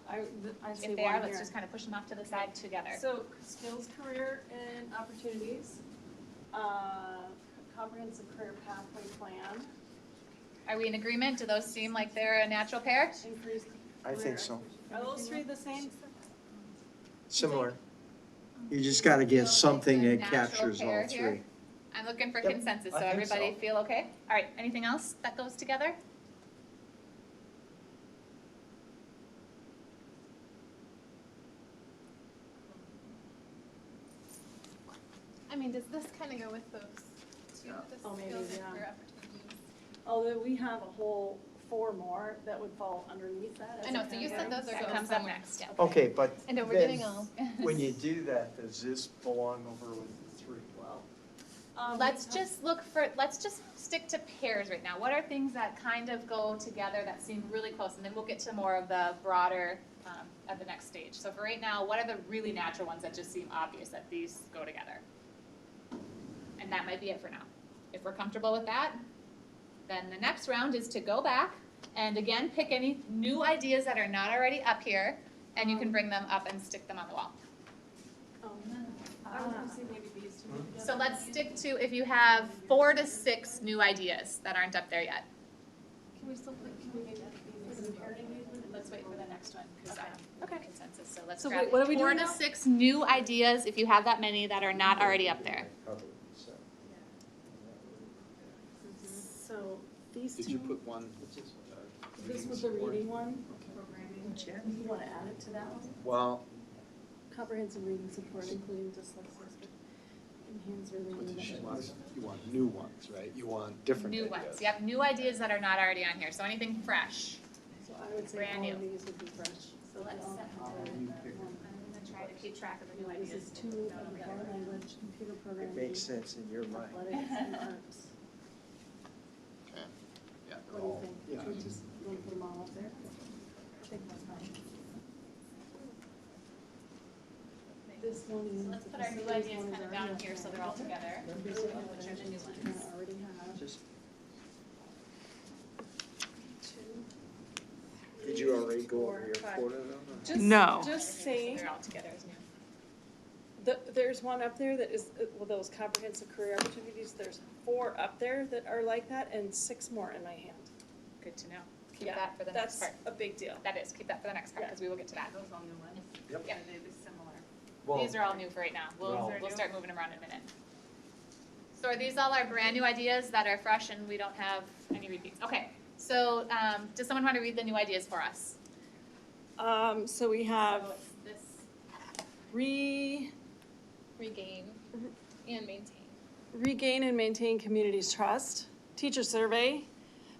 see If they one are, let's here. just kind of push them off to the side together. So skills, career, and opportunities, comprehensive career pathway plan, Are we in agreement? Do those seem like they're a natural pair? increased. I think career- so. Are those three the same? Similar. You just gotta get something that Natural captures all pair here? three. I'm looking for Yep, consensus, I so think everybody so. feel okay? All right, anything else that goes together? I mean, does this kind of go with those two, the Oh, maybe, skills and yeah. career opportunities? Although we have a whole 4 more that would fall underneath that. as I know, a so you said category. those are That so comes up similar. next, yeah. Okay, but I know, we're then getting all. when you do that, does this belong over with the three? Well, Let's just let's just stick to pairs right now. What are things that kind of go together that seem really close? And then we'll get to more of the broader at the next stage. So for right now, what are the really natural ones that just seem obvious that these go together? And that might be it for now. If we're comfortable with that, then the next round is to go back and again, pick any new ideas that are not already up here, and you can bring them up and stick them on the wall. I would say maybe these two. So let's stick to if you have 4 to 6 new ideas that aren't up there yet. Can we make that these parent engagement? Let's wait for the next one, because Okay. consensus, so let's So grab wait, what are we 4 doing to now? 6 new ideas, if you have that many that are not already up there. So these Did two, you put one? this was the reading one. You want to add it to that one? Well, Comprehensive reading support including dyslexia. Enhanced reading. you want new ones, right? You want different New ideas. ones, yep, new ideas that are not already on here, so anything fresh. So I would say Brand all of new. these would be fresh. So let's set all I'm have gonna try to keep track of the new This ideas. is 2 foreign language, computer It programming, makes sense in your mind. athletics, and arts. Yeah, What do you think? yeah. Should we just want to put them all up there? I think that's fine. This one is. So let's put our new facilities ideas one is kind of already down up here so there. they're all together, This which one are the new we ones. kinda already have. Just, Two. did you already go over your 4, 5. quota though? Just, No. Just saying, They're all together as new. there's one up there that is, well, those comprehensive career opportunities, there's 4 up there that are like that and 6 more in my hand. Good to know. Keep Yeah, that for the next part. That's a big deal. That is, keep that for the next part, Yeah. because we will get to that. Those all new ones? Yep. Yeah. Are they similar? Well, These are all new for right now. Well- We'll start moving them around in a minute. So are these all our brand new ideas that are fresh and we don't have any repeats? Okay, so does someone want to read the new ideas for us? So we have So it's this Regain and maintain community's trust. Teacher survey.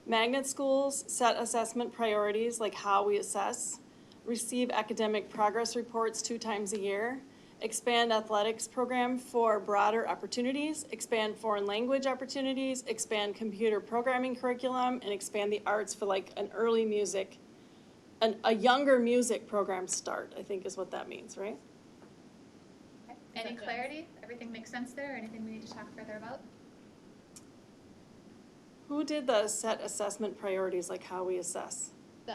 Magnet schools set assessment priorities, like how we assess. Receive academic progress reports 2 times a year. Expand athletics program for broader opportunities. Expand foreign language opportunities. Expand computer programming curriculum, and expand the arts for like an early music, a younger music program start, I think is what that means, right? Any clarity? Everything makes sense there? Anything we need to talk further about? Who did the set assessment priorities, like how we assess?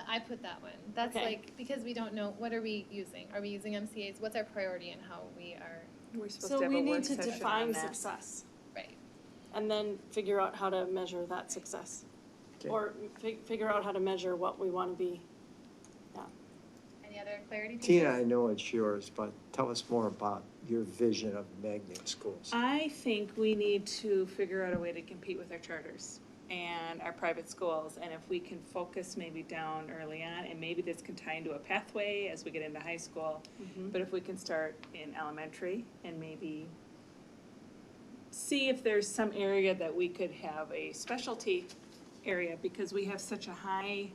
I put that one. That's Okay. like, because we don't know, what are we using? Are we using MCAs? What's our priority and how we are, We're supposed to So have we a need work to session define on that. success, right? and then figure out how to measure that success. Okay. Or figure out how to measure what we want to be. Yeah. Any other clarity pieces? Tina, I know it's yours, but tell us more about your vision of magnet schools. I think we need to figure out a way to compete with our charters and our private schools, and if we can focus maybe down early on, and maybe this can tie into a pathway as we get into high school, but if we can start in elementary and maybe see if there's some area that we could have a specialty area, because we have such a highly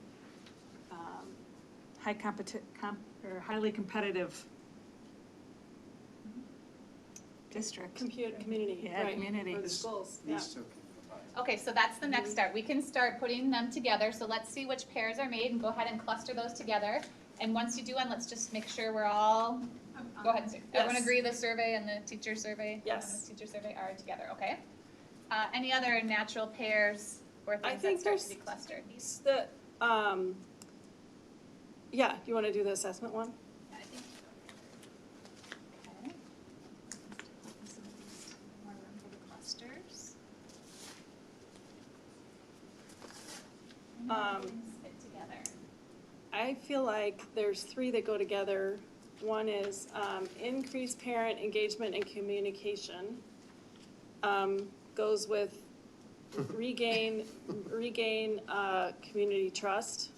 competitive district. Community, Yeah, right, community. for the schools, yeah. Okay, so that's the next start. We can start putting them together. So let's see which pairs are made and go ahead and cluster those together. And once you do one, let's just make sure we're all, go ahead and see. Everyone Yes. agree the survey and the teacher survey? Yes. Teacher survey are together, okay? Any other natural pairs or I things that think start to there's- be clustered? It's the, yeah, do you want to do the assessment one? I think. Okay. More room for the clusters. Things fit together. I feel like there's 3 that go together. One is increase parent engagement and communication. Goes with regain community trust.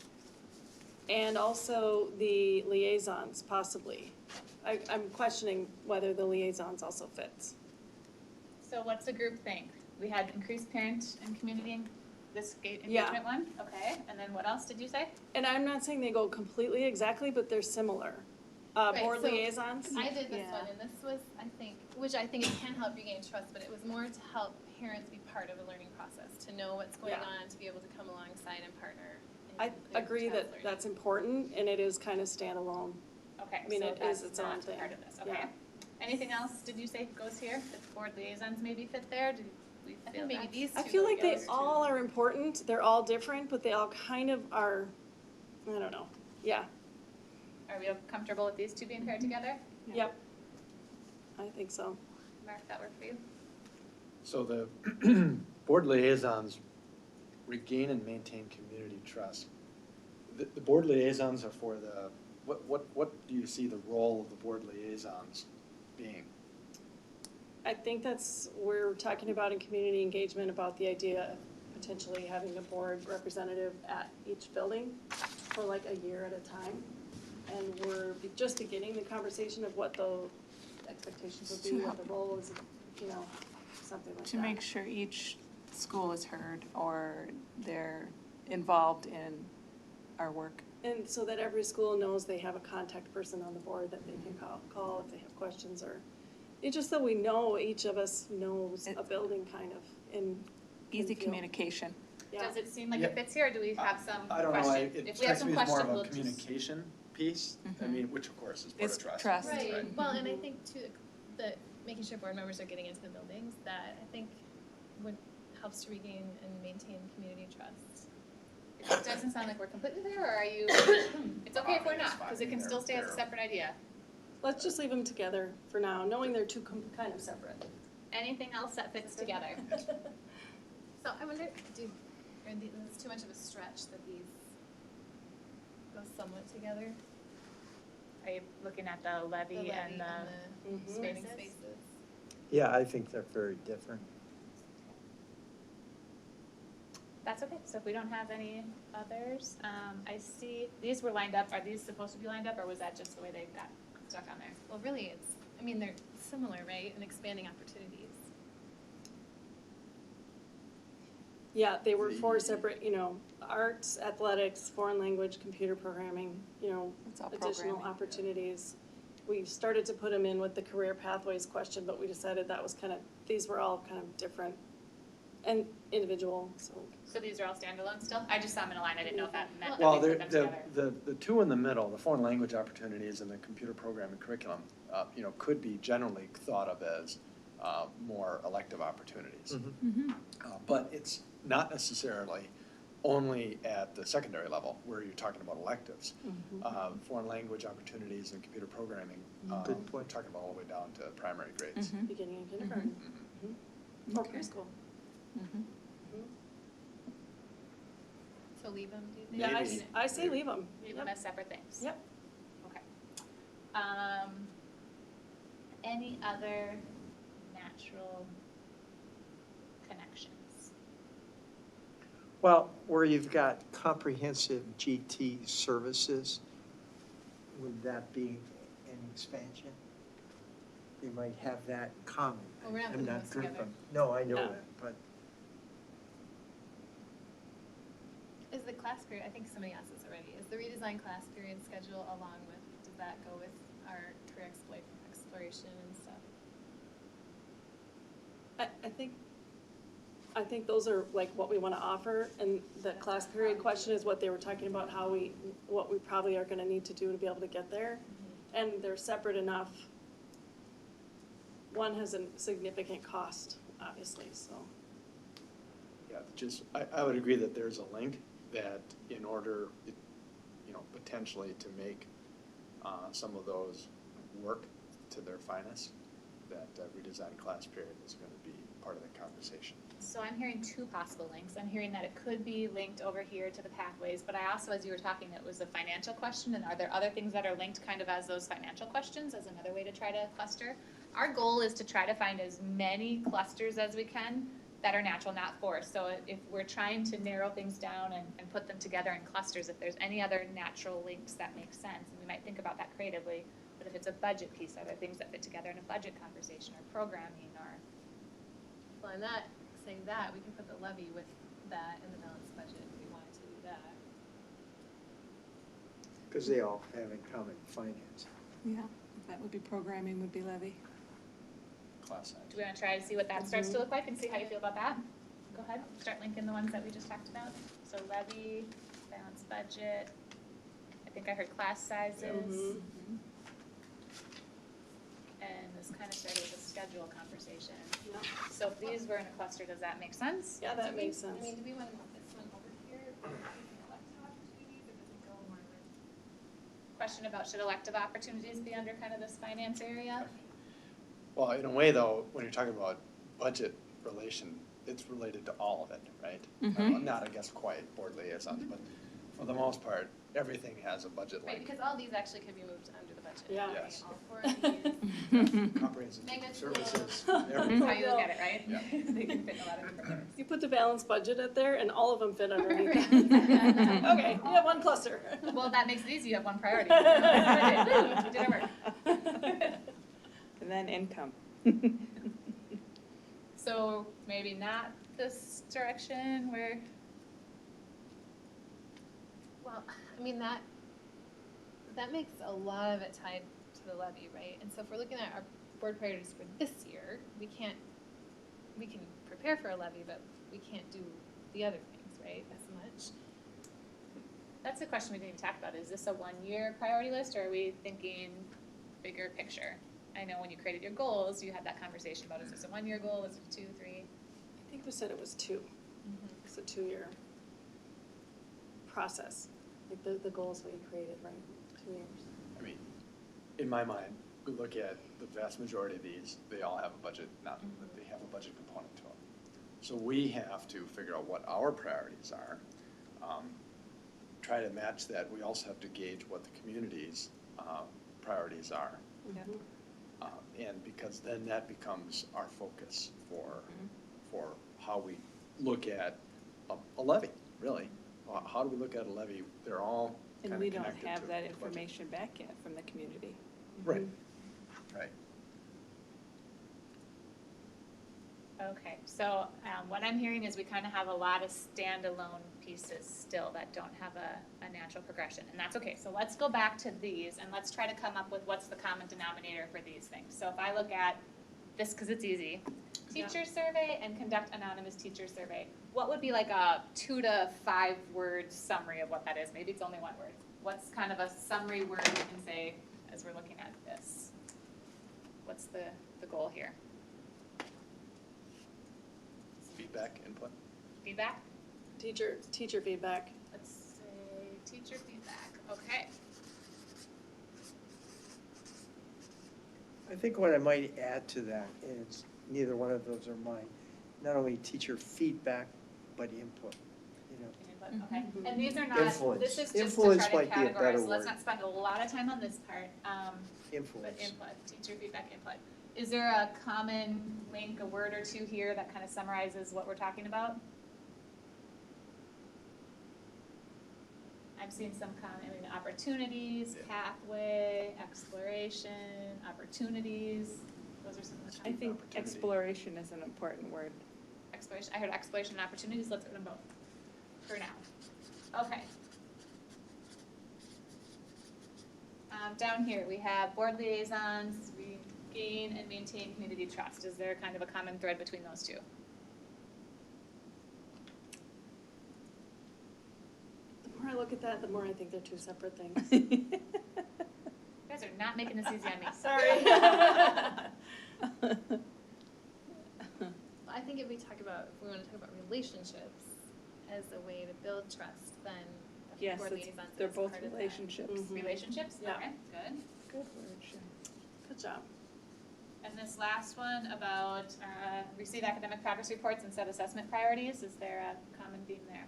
And also the liaisons, possibly. I'm questioning whether the liaisons also fits. So what's the group think? We had increased parent and community, this Yeah. engagement one, okay, and then what else did you say? And I'm not saying they go completely exactly, but they're similar. Right, Board so liaisons? I did this Yeah. one, and this was, I think, which I think it can help regain trust, but it was more to help parents be part of a learning process, to know what's going Yeah. on, to be able to come alongside and partner. in I their agree child's that learning. that's important, and it is kind of standalone. Okay, I mean, so it is that's its own not thing. part of this, okay? Yeah. Anything else, did you say goes here? The board liaisons maybe fit there? Do we I feel think maybe that? these two. I feel go like they together. all are important, they're all different, but they all kind of are, I don't know, yeah, Are we comfortable with these two being paired together? yep. I think so. Mark, that work for you? So the board liaisons regain and maintain community trust. The board liaisons are for the, what do you see the role of the board liaisons being? I think that's, we're talking about in community engagement, about the idea of potentially having a board representative at each building for like a year at a time. And we're just beginning the conversation of what the expectations would be, what the role is, you know, something like that. To make sure each school is heard or they're involved in our work. And so that every school knows they have a contact person on the board that they can call if they have questions, or, it's just that we know, each of us knows a building kind of in. Easy feel. communication. Yeah. Does it seem like Yeah. it fits here, or do we have some I don't know, question? it If we have strikes some me as more question, of we'll a just. communication piece, I mean, which of course is part It's of trust. trust. Right, well, and I think too, that making sure board members are getting into the buildings, that I think would, helps to regain and maintain community trust. It doesn't sound like we're completely there, or are you, it's okay if we're not, because it can still stay as a separate idea. Let's just leave them together for now, knowing they're two kind of separate. Anything else that fits together? So I wonder, are these, is this too much of a stretch that these go somewhat together? Are you looking at the levy and the Mhm. learning spaces? spaces? Yeah, I think they're very different. That's okay, so if we don't have any others, I see, these were lined up, are these supposed to be lined up, or was that just the way they got stuck on there? Well, really, it's I mean, they're similar, right, and expanding opportunities. Yeah, they were four separate, arts, athletics, foreign language, computer programming, It's all additional programming. opportunities. We started to put them in with the career pathways question, but we decided that was these were all kind of different and individual, so. So these are all standalone still? I just saw them in a line, I didn't know if that meant Well, that we put them together. the two in the middle, the foreign language opportunities and the computer programming curriculum, could be generally thought of as more elective opportunities. But it's not necessarily only at the secondary level where you're talking about electives. Foreign language opportunities and computer programming, Good we're point. talking about all the way down to primary grades. Beginning of kindergarten. Or preschool. So leave them, do you think? Yeah, Maybe. I say leave them. Leave them as separate things? Yep. Okay. Any other natural connections? Well, where you've got comprehensive GT services, would that be an expansion? They might have that in common. Well, we're not I'm putting not those group together. them. No, I know No. that, but Is the class period, I think somebody asked this already, is the redesigned class period schedule along with, does that go with our career exploration and stuff? I think those are like what we want to offer, and the class period question is what they were talking about, what we probably are going to need to do to be able to get there. And they're separate enough. One has a significant cost, obviously, so. Yeah, I would agree that there's a link that in order, potentially to make some of those work to their finest, that redesigned class period is going to be part of the conversation. So I'm hearing two possible links. I'm hearing that it could be linked over here to the pathways, but I also, as you were talking, it was a financial question, and are there other things that are linked kind of as those financial questions, as another way to try to cluster? Our goal is to try to find as many clusters as we can that are natural, not forced. So if we're trying to narrow things down and put them together in clusters, if there's any other natural links that make sense, and we might think about that creatively, but if it's a budget piece, are there things that fit together in a budget conversation or programming or? Well, and that, saying that, we can put the levy with that in the balanced budget if we wanted to do that. because they all have in common finance. Yeah, that would be programming, would be levy. Class size. Do we want to try to see what that starts to look like and see how you feel about that? Go ahead, start linking the ones that we just talked about. So levy, balanced budget, I think I heard class sizes. And this kind of started with a schedule conversation. Yeah. So if these were in a cluster, does that make sense? Yeah, that makes sense. I mean, do we want to move this one over here, or elective opportunities, or does it go more with? Question about should elective opportunities be under kind of this finance area? Well, in a way, though, when you're talking about budget relation, it's related to all of it, right? Not, I guess, quite board liaisons, but for the most part, everything has a budget Right, link. because all these actually could be moved under the budget. Yeah. right? Yes. All four of these. Comprehensive Make it services, That's everything. how you look at it, right? Yeah. They can fit in a lot of different ways. You put the balanced budget up there, and all of them fit underneath that. Okay, you have one cluster. Well, that makes it easy, you have one priority. We did our work. And then income. So maybe not this direction where, Well, I mean, that makes a lot of it tied to the levy, right? And so if we're looking at our board priorities for this year, we can prepare for a levy, but we can't do the other things, right, as much. that's a question we didn't even talk about. Is this a one-year priority list, or are we thinking bigger picture? I know when you created your goals, you had that conversation about, is this a one-year goal, is it 2, 3? I think we said it was 2. It's a 2-year process, like the goals we created, right? 2 years. I mean, in my mind, we look at the vast majority of these, they all have a budget, not that they have a budget component to them. So we have to figure out what our priorities are, try to match that. We also have to gauge what the community's priorities are. And because then that becomes our focus for how we look at a levy, really. How do we look at a levy? They're all kind And of we connected don't have to that the budget. information back yet from the community. Right, right. Okay, so what I'm hearing is we kind of have a lot of standalone pieces still that don't have a natural progression, and that's okay. So let's go back to these and let's try to come up with what's the common denominator for these things. So if I look at this, because it's easy, teacher survey and conduct anonymous teacher survey, what would be like a 2 to 5 word summary of what that is? Maybe it's only 1 word. What's kind of a summary word you can say as we're looking at this? What's the goal here? Feedback, input. Feedback? Teacher feedback. Let's say teacher feedback, okay. I think what I might add to that is, neither one of those are mine, not only teacher feedback, but input, you know. Input, okay. And these are not, Influence. this is just to Influence try to might be a better categorize, so let's word. not spend a lot of time on this part. But Influence. input, teacher feedback, input. Is there a common link, a word or two here that kind of summarizes what we're talking about? I've seen some opportunities, pathway, exploration, opportunities. Those are some of the I common. think exploration is an important word. Exploration, I heard exploration and opportunities, let's put them both for now. Okay. Down here, we have board liaisons, regain and maintain community trust. Is there kind of a common thread between those two? The more I look at that, the more I think they're 2 separate things. You guys are not making this easy on me. Sorry. I think if we want to talk about relationships as a way to build trust, then Yes, board it's- liaisons they're is both part of that. relationships. Relationships, Yeah. okay, good. Good word, Sharon. Good job. And this last one about receive academic progress reports and set assessment priorities, is there a common theme there?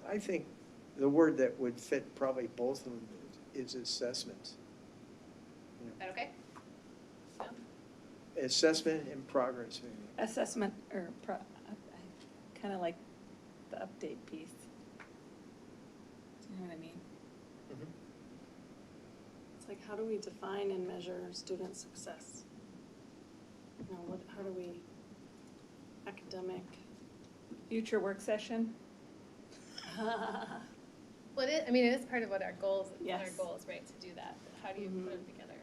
I think the word that would fit probably both of them is assessments. Is that okay? Assessment and progress, maybe. Assessment, or I kind of like the update piece. Do you know what I mean? Mhm. It's like, how do we define and measure student success? You know, how do we, academic? Future work session? Well, it is part of what our goals, Yes. right, to do that. How do you put them together?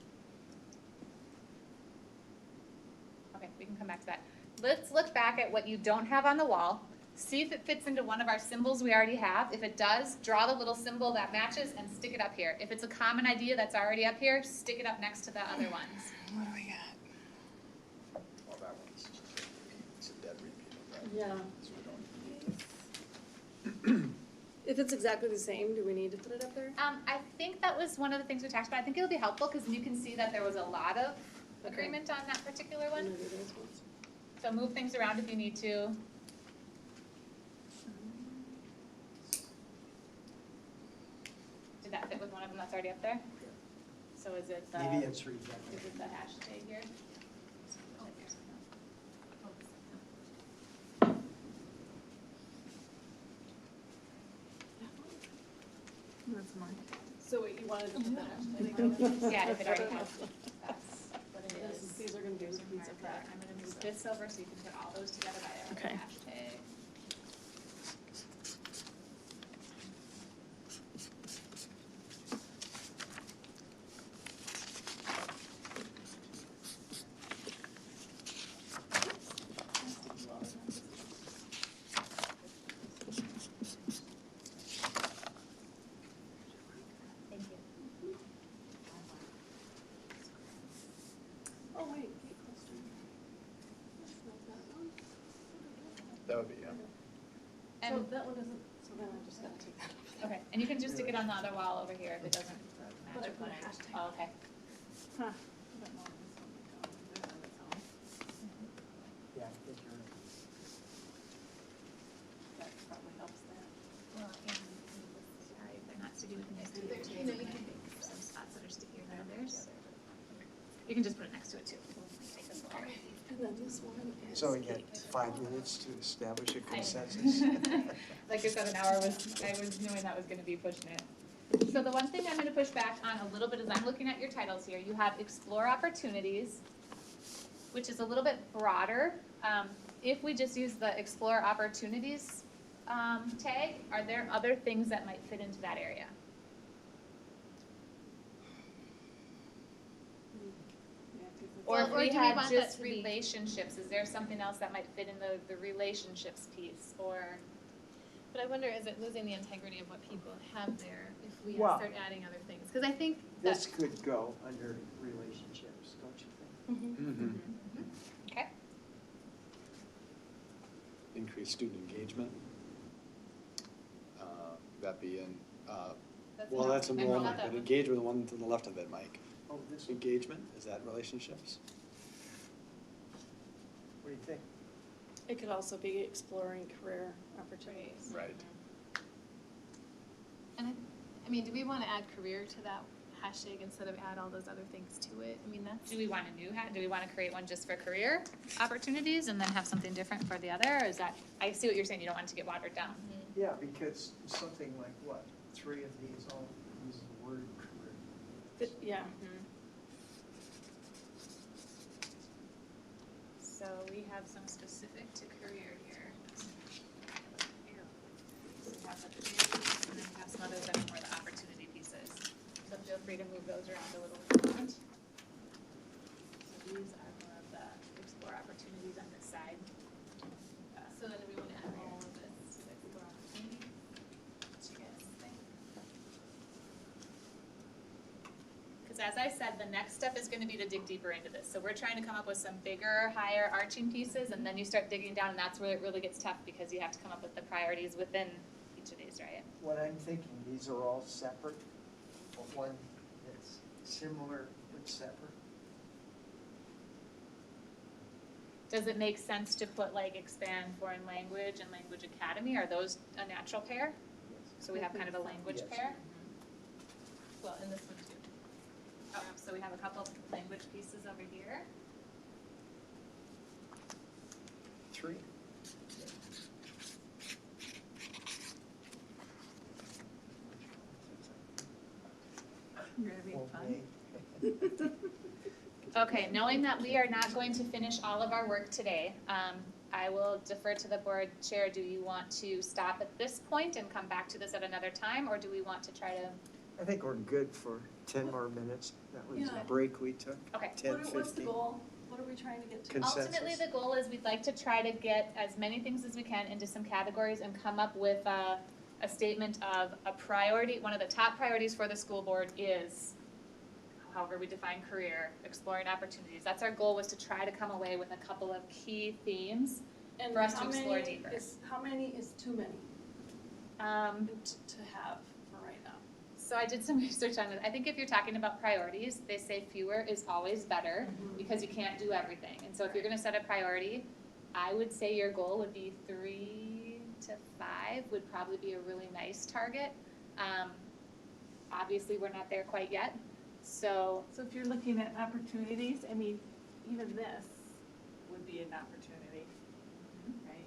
Okay, we can come back to that. Let's look back at what you don't have on the wall, see if it fits into one of our symbols we already have. If it does, draw the little symbol that matches and stick it up here. If it's a common idea that's already up here, stick it up next to the other ones. What do we got? Well, that one's, it's a dead repeat of that. Yeah. So we don't need. If it's exactly the same, do we need to put it up there? I think that was one of the things we talked about. I think it'll be helpful because you can see that there was a lot of agreement on that particular one. Maybe those ones. So move things around if you need to. Did that fit with one of them that's already up there? So is it the, Maybe it's rejected. is it the hashtag here? Oh, here's That's mine. So wait, you wanted to put that up? Yeah, if it already has, that's what it is. These are gonna be Here's a repeats of marker. that. I'm gonna move this over so you can put all those together by a Okay. hashtag. Thank you. Oh, wait, get closer. That's not that one. That would be, yeah. And, So that one doesn't, so then I just gotta take that off. okay, and you can just stick it on the other wall over here if it doesn't But I match. put a hashtag. Oh, okay. Huh. Yeah, I think you're right. That probably helps that. Well, and sorry, if they're not sticky, we can just do it too. Some spots that are stickier than others. You can just put it next to it too. Make this long. And then this one is. So we get 5 minutes to establish a consensus. Like I said, an hour was, I was knowing that was gonna be pushing it. So the one thing I'm gonna push back on a little bit is I'm looking at your titles here. You have explore opportunities, which is a little bit broader. If we just use the explore opportunities tag, are there other things that might fit into that area? Or if Or we do we had want that just to be- relationships, is there something else that might fit in the relationships piece, or? But I wonder, is it losing the integrity of what people have there if we Well- start adding other things? Because I think This that, could go under relationships, don't you think? Okay. Increase student engagement. That be in, well, that's I wrote enrollment, that but one. engagement, the one to the left of it, Mike. Oh, this one. Engagement, is that relationships? What do you think? It could also be exploring career opportunities. Right. and I mean, do we want to add career to that hashtag instead of add all those other things to it? I mean, that's. Do we want a new do we want to create one just for career opportunities and then have something different for the other, or is that, I see what you're saying, you don't want it to get watered down. Yeah, because something like what, 3 of these all use the word career. Yeah. So we have some specific to career here. So we have the career piece, and then we have some others that are more the opportunity pieces. So feel free to move those around a little if you want. So these are more of the explore opportunities on this side. So then do we want to add all of this? To explore opportunities. What you guys think? Because as I said, the next step is going to be to dig deeper into this. So we're trying to come up with some bigger, higher arching pieces, and then you start digging down, and that's where it really gets tough, because you have to come up with the priorities within each of these, right? What I'm thinking, these are all separate, but one that's similar but separate. Does it make sense to put like expand foreign language and language academy? Are those a natural pair? So we have kind of a language Yes. pair? Well, in this one too. Oh, so we have a couple of language pieces over here. 3. You're having fun? Okay, knowing that we are not going to finish all of our work today, I will defer to the board chair. Do you want to stop at this point and come back to this at another time, or do we want to try to? I think we're good for 10 more minutes. That was Yeah. a break we took, Okay. 10, What's the 15. goal? What are we trying to get to? Consensus. Ultimately, the goal is we'd like to try to get as many things as we can into some categories and come up with a statement of a priority. One of the top priorities for the school board is, however we define career, exploring opportunities. That's our goal, was to try to come away with a couple of key themes And for us to how explore many deeper. How many is too many to have for right now? So I did some research on it. I think if you're talking about priorities, they say fewer is always better because you can't do everything. And so if you're gonna set a priority, I would say your goal would be 3 to 5 would probably be a really nice target. Obviously, we're not there quite yet, so. So if you're looking at opportunities, I mean, even this would be an opportunity, right?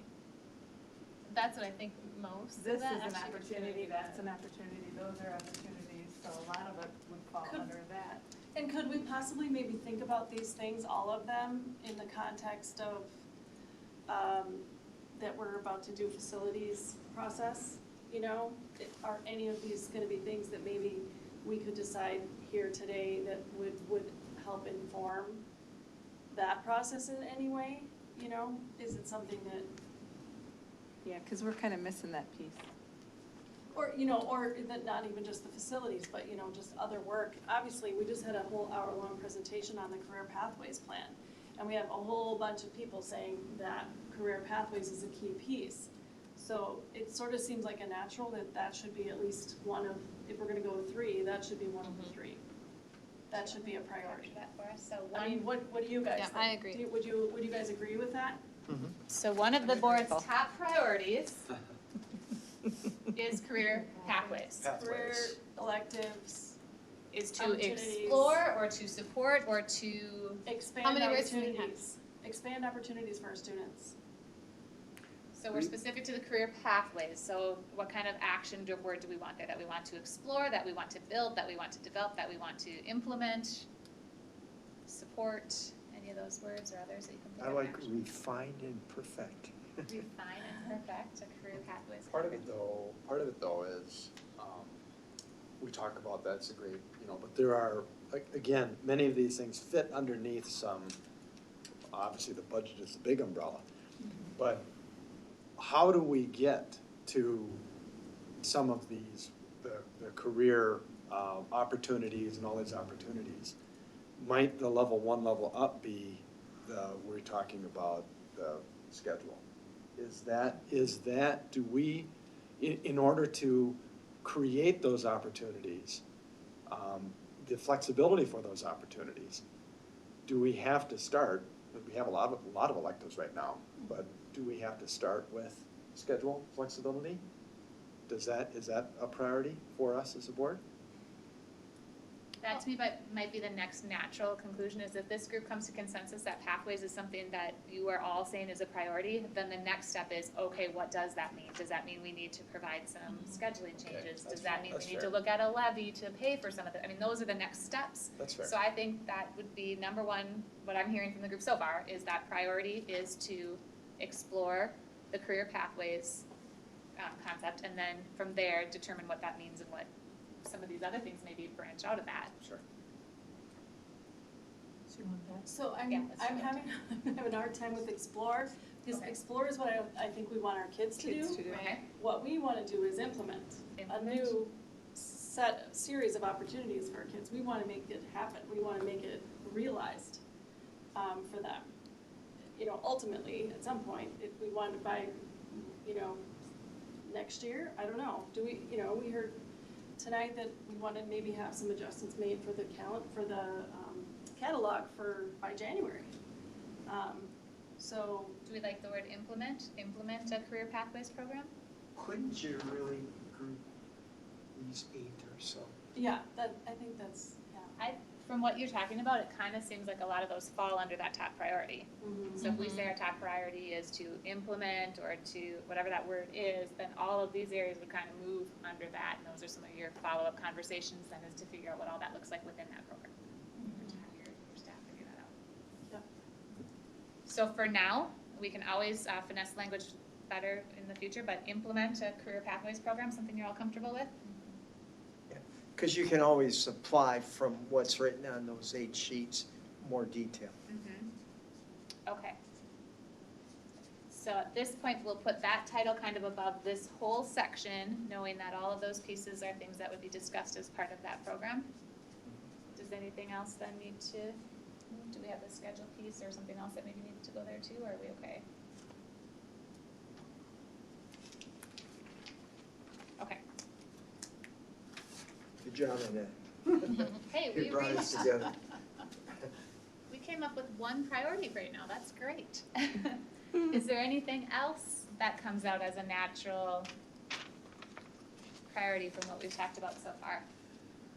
That's what I think most This of is that an actually would opportunity, be that's better. an opportunity, those are opportunities, so a lot of it would fall Could- under that. And could we possibly maybe think about these things, all of them, in the context of, that we're about to do facilities process, you know? Are any of these gonna be things that maybe we could decide here today that would help inform that process in any way, you know? Is it something that, Yeah, because we're kind of missing that piece. or, you know, or that not even just the facilities, but, you know, just other work? Obviously, we just had a whole hour-long presentation on the Career Pathways Plan, and we have a whole bunch of people saying that Career Pathways is a key piece. So it sort of seems like a natural that that should be at least one of, if we're gonna go with 3, that should be one of the 3. That should be a priority. That for us. So I mean, what do you guys Yeah, think? I agree. Would you guys agree with that? So one of the board's top priorities is career pathways. Career electives, Is to Opportunities. explore or to support or to, expand How many words do we have? opportunities. Expand opportunities for our students. So we're specific to the career pathways, so what kind of action word do we want there? That we want to explore, that we want to build, that we want to develop, that we want to implement, support, any of those words or others that you can think I of? like action? refine and perfect. Refine and perfect a career pathways. Part of it though is, we talk about that's a great, but there are, again, many of these things fit underneath some, obviously the budget is the big umbrella. But how do we get to some of these, the career opportunities and all these opportunities? Might the level one, level up be we're talking about the schedule? Is that, do we, in order to create those opportunities, the flexibility for those opportunities, do we have to start, we have a lot of electives right now, but do we have to start with schedule flexibility? Is that a priority for us as a board? That to me might be the next natural conclusion, is if this group comes to consensus that pathways is something that you are all saying is a priority, then the next step is, okay, what does that mean? Does that mean we need to provide some scheduling changes? Does that mean we need to look at a levy to pay for some of it? Those are the next steps. That's fair. So I think that would be number one, what I'm hearing from the group so far, is that priority is to explore the career pathways concept, and then from there, determine what that means and what some of these other things maybe branch out of that. Sure. So Yeah, I'm let's having, try I'm having a hard time with Explore, because Okay. Explore is what I think we want our kids to do. Okay. What we want to do is implement a new series of opportunities for our kids. We want to make it happen. We want to make it realized for them. Ultimately, at some point, if we want to by, next year, I don't know. Do we, we heard tonight that we want to maybe have some adjustments made for the catalog by January. So. Do we like the word implement a career pathways program? Couldn't you really group these 8 or so? Yeah, I think that's, yeah. From what you're talking about, it kind of seems like a lot of those fall under that top priority. Mhm. So if we say our top priority is to implement or to whatever that word is, then all of these areas would kind of move under that. And those are some of your follow-up conversations then, is to figure out what all that looks like within that program. And to have your staff figure that out. Yep. So for now, we can always finesse language better in the future, but implement a career pathways program, something you're all comfortable with? Because you can always supply from what's written on those 8 sheets, more detail. Okay. So at this point, we'll put that title kind of above this whole section, knowing that all of those pieces are things that would be discussed as part of that program. Does anything else then need to, do we have the schedule piece or something else that maybe needs to go there too, or are we okay? Okay. Good job, Annette. Hey, You brought us together. We came up with one priority right now, that's great. Is there anything else that comes out as a natural priority from what we've talked about so far?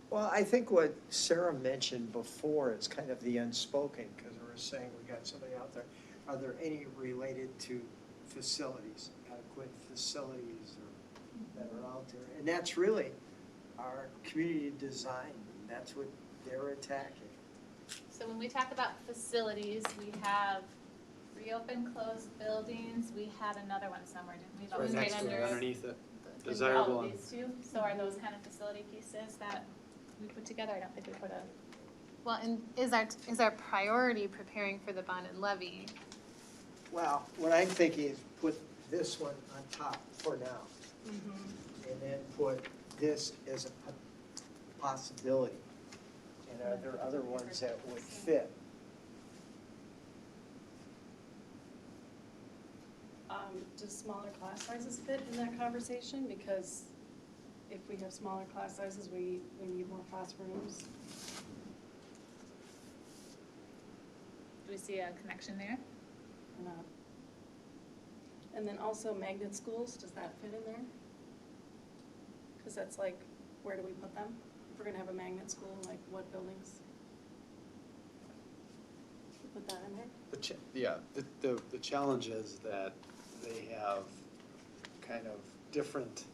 Well, I think what Sarah mentioned before is kind of the unspoken, because we were saying we got somebody out there. Are there any related to facilities, adequate facilities that are out there? And that's really our community design. That's what they're attacking. So when we talk about facilities, we have reopen, closed buildings, we had another one somewhere, didn't we? That was Right next to it, under underneath it. the- Desirable oh, and- these two, so are those kind of facility pieces that we put together? I don't think we put a, Well, and is our priority preparing for the bond and levy? Well, what I'm thinking is put this one on top for now. And then put this as a possibility. And are there other ones that would fit? Does smaller class sizes fit in that conversation? Because if we have smaller class sizes, we need more classrooms. do we see a connection there? Or not? And then also magnet schools, does that fit in there? Because that's like, where do we put them? If we're gonna have a magnet school, like what buildings? Put that in there? The challenge is that they have kind of different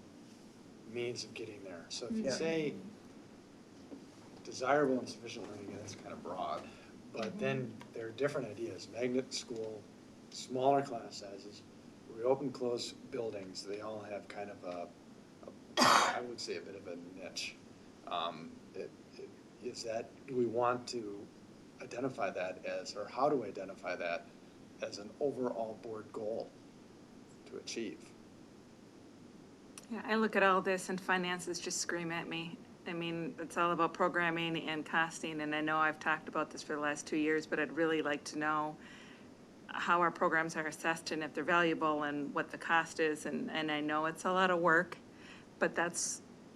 means of getting there. So if you Yeah. say desirable and sufficient learning, that's kind of broad. But then there are different ideas, magnet school, smaller class sizes, reopen close buildings, they all have kind of I would say a bit of a niche. Is that, do we want to identify that as, or how do we identify that as an overall board goal to achieve? Yeah, I look at all this and finances just scream at me. I mean, it's all about programming and costing, and I know I've talked about this for the last 2 years, but I'd really like to know how our programs are assessed and if they're valuable and what the cost is, and I know it's a lot of work, but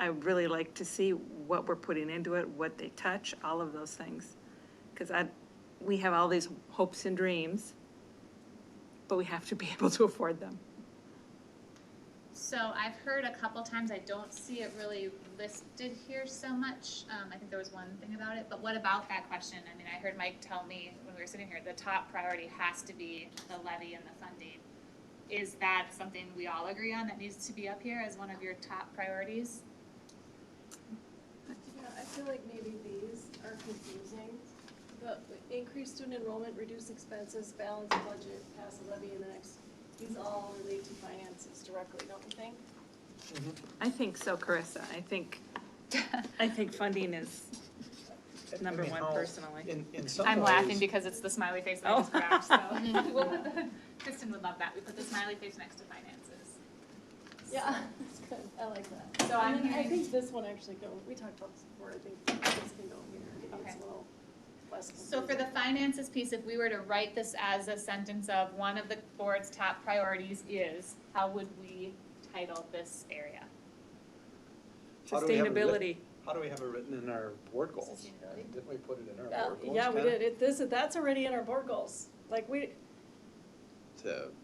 I really like to see what we're putting into it, what they touch, all of those things. Because we have all these hopes and dreams, but we have to be able to afford them. So I've heard a couple times, I don't see it really listed here so much. I think there was one thing about it, but what about that question? I mean, I heard Mike tell me when we were sitting here, the top priority has to be the levy and the funding. Is that something we all agree on that needs to be up here as one of your top priorities? Yeah, I feel like maybe these are confusing. The increase student enrollment, reduce expenses, balance budget, pass a levy in the next, these all relate to finances directly, don't you think? I think so, Carissa. I think funding is number one personally. In some I'm ways- laughing because it's the smiley face that I just grabbed, so. We'll put Kristen would love that. We put the smiley face next to finances. Yeah, that's good, I like that. So I'm And then I hearing- think this one actually we talked about this before, I think this can go here, maybe Okay. it's a little less So for the confusing. finances piece, if we were to write this as a sentence of one of the board's top priorities is, how would we title this area? How do we have it writ- Sustainability. How do we have it written in our board goals? Sustainability. Didn't we put it in our board goals? Yeah, we Ken? did, that's already in our board goals, like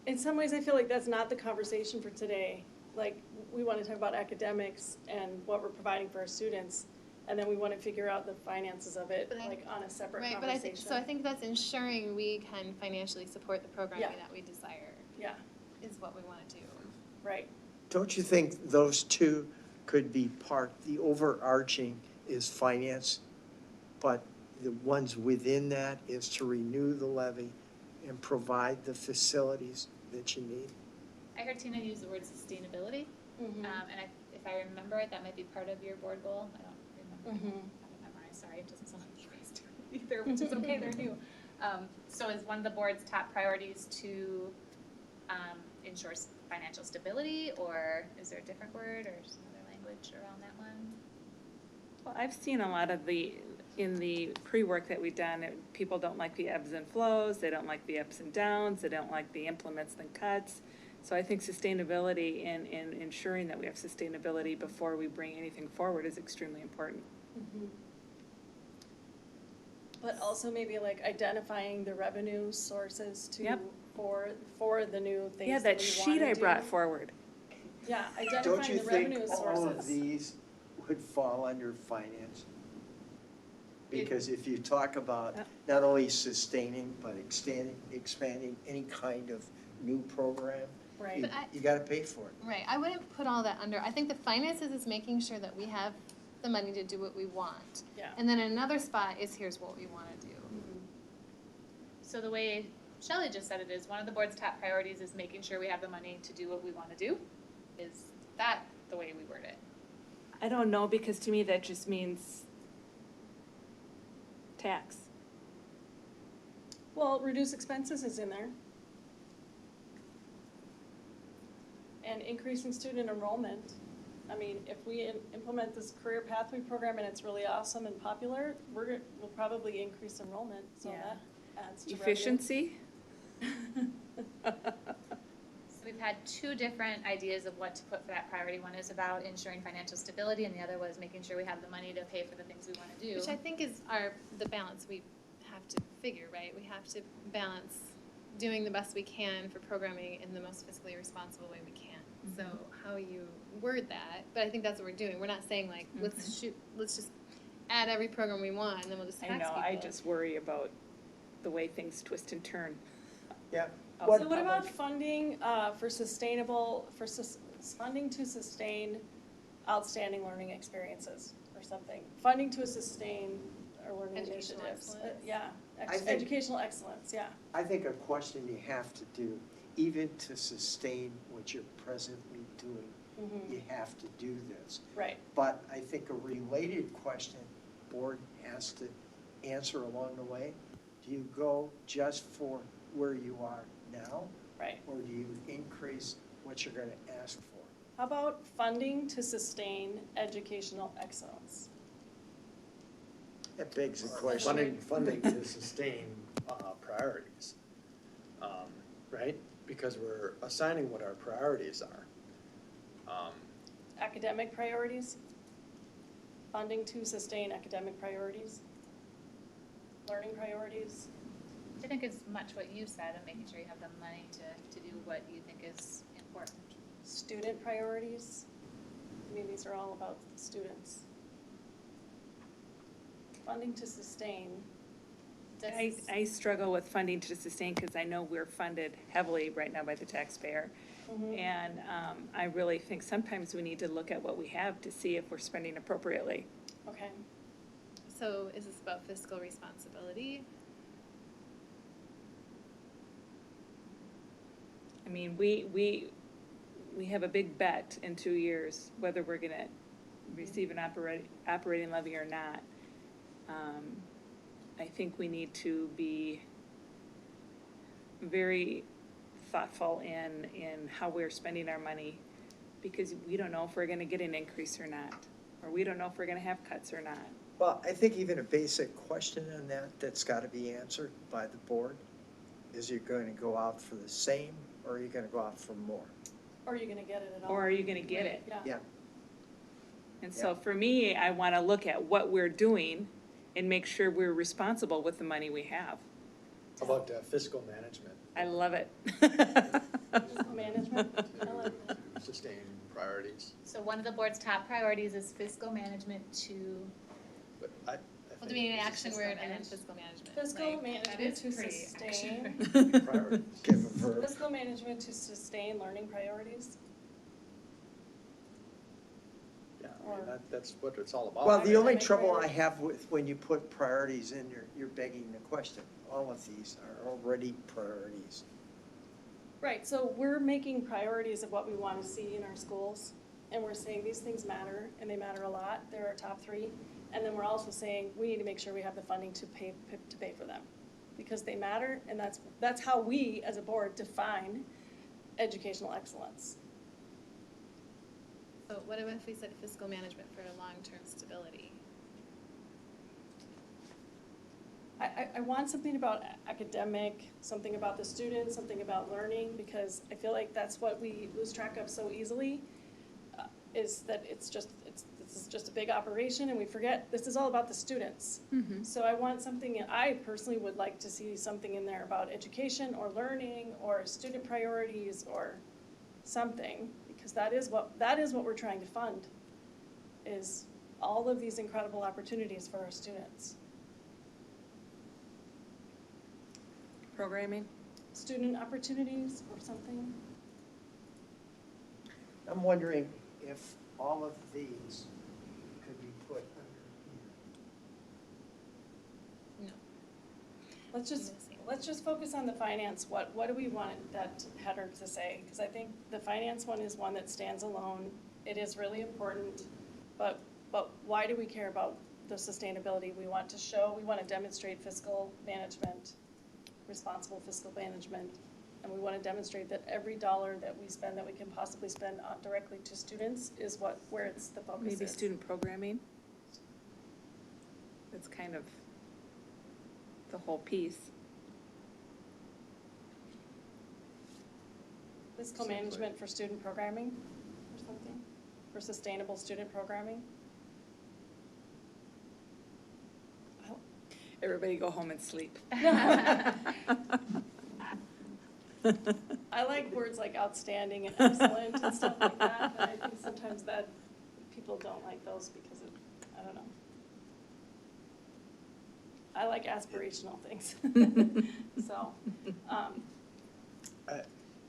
in some ways, I feel like that's not the conversation for today. Like, we want to talk about academics and what we're providing for our students, and then we want to figure out the finances of it, But I- like, on a separate Right, conversation. but I think that's ensuring we can financially support the programming Yeah. that we desire Yeah, is what we want to do. right. Don't you think those two could be the overarching is finance, but the ones within that is to renew the levy and provide the facilities that you need? I heard Tina use the word sustainability, Mhm. and if I remember it, that might be part of your board goal. I don't remember. Mhm. I haven't memorized, sorry, it doesn't sound like you guys do it either, which is okay, they're new. So is one of the board's top priorities to ensure financial stability, or is there a different word or some other language around that one? Well, I've seen a lot of in the pre-work that we've done, people don't like the ebbs and flows, they don't like the ups and downs, they don't like the implements and cuts. So I think sustainability and ensuring that we have sustainability before we bring anything forward is extremely important. Mhm. But also maybe like identifying the revenue sources Yep. for the new things Yeah, that that we sheet wanna I brought do. forward. Yeah, Don't identifying you the revenue think sources. all of these would fall under finance? Because if you talk about Yep. not only sustaining, but expanding any kind of new program, Right. But I- you gotta pay for it. Right, I wouldn't put all that under, I think the finances is making sure that we have the money to do what we want. Yeah. And then another spot is here's what we wanna do. So the way Shelley just said it is, one of the board's top priorities is making sure we have the money to do what we want to do. Is that the way we word it? I don't know, because to me that just means tax. Well, reduce expenses is in there. And increasing student enrollment. I mean, if we implement this career pathway program and it's really awesome and popular, we'll probably increase enrollment, so Yeah. that adds to revenue. Efficiency? So we've had two different ideas of what to put for that priority. One is about ensuring financial stability, and the other was making sure we have the money to pay for the things we want to do. Which I think is the balance we have to figure, right? We have to balance doing the best we can for programming in the most fiscally responsible way we can. So how you word that, but I think that's what we're doing. We're not saying like, let's just add every program we want and then we'll just I tax know, people. I just worry about the way things twist and turn. Yeah. So what about funding for funding to sustain outstanding learning experiences or something. Funding to sustain our learning Educational initiatives. excellence. Yeah, I think- educational excellence, yeah. I think a question you have to do, even to sustain what you're presently doing, you have to do this. Right. But I think a related question board has to answer along the way, do you go just for where you are now? Right. Or do you increase what you're gonna ask for? How about funding to sustain educational excellence? That begs the question. Funding to sustain priorities, right? Because we're assigning what our priorities are. Academic priorities? Funding to sustain academic priorities? Learning priorities? I think it's much what you said, and making sure you have the money to do what you think is important. Student priorities? I mean, these are all about the students. Funding to sustain. I struggle with funding to sustain because I know we're funded heavily right now by the taxpayer. And I really think sometimes we need to look at what we have to see if we're spending appropriately. Okay. So is this about fiscal responsibility? I mean, we have a big bet in 2 years, whether we're gonna receive an operating levy or not. I think we need to be very thoughtful in how we're spending our money, because we don't know if we're gonna get an increase or not, or we don't know if we're gonna have cuts or not. Well, I think even a basic question on that, that's gotta be answered by the board, is you're going to go out for the same, or are you gonna go out for more? Or are you gonna get it at all? Or are you gonna get it? Yeah. Yeah, And so for me, I wanna look at what we're doing and make sure we're responsible with the money we have. How about fiscal management? I love it. Fiscal management, I like that. Sustain priorities. So one of the board's top priorities is fiscal management to, But I well, do we need an action fiscal word and then management. fiscal management? Fiscal Like, that management is to pretty sustain, action. priorities. give a verb. fiscal management to sustain learning priorities. Yeah, I mean, that's what it's all about. Well, the only Academic trouble I priorities. have with, when you put priorities in, you're begging the question. All of these are already priorities. Right, so we're making priorities of what we want to see in our schools, and we're saying these things matter, and they matter a lot, they're our top three. And then we're also saying, we need to make sure we have the funding to pay for them, because they matter, and that's how we, as a board, define educational excellence. So what if we said fiscal management for long-term stability? I want something about academic, something about the students, something about learning, because I feel like that's what we lose track of so easily, is that this is just a big operation, and we forget, this is all about the students. So I want something, I personally would like to see something in there about education or learning or student priorities or something, because that is what we're trying to fund, is all of these incredible opportunities for our students. Programming? Student opportunities or something. I'm wondering if all of these could be put under here. No. Let's just focus on the finance. What do we want that header to say? Because I think the finance one is one that stands alone. It is really important, but why do we care about the sustainability? We want to demonstrate fiscal management, responsible fiscal management, and we want to demonstrate that every dollar that we spend, that we can possibly spend directly to students, is where it's the focus is. Maybe student programming? That's kind of the whole piece. Fiscal management for student programming or something, for sustainable student programming. Everybody go home and sleep. I like words like outstanding and excellent and stuff like that, but I think sometimes that people don't like those because of, I don't know. I like aspirational things. So,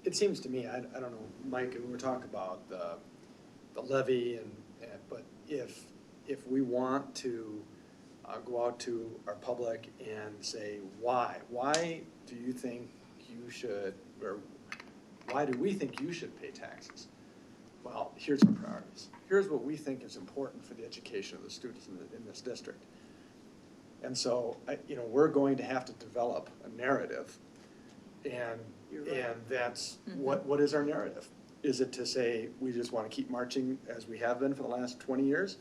it seems to me, I don't know, Mike, we were talking about the levy but if we want to go out to our public and say, why do you think you should, or why do we think you should pay taxes? Well, here's our priorities. Here's what we think is important for the education of the students in this district. And so, we're going to have to develop a narrative. And that's, what is our narrative? Is it to say, we just want to keep marching as we have been for the last 20 years?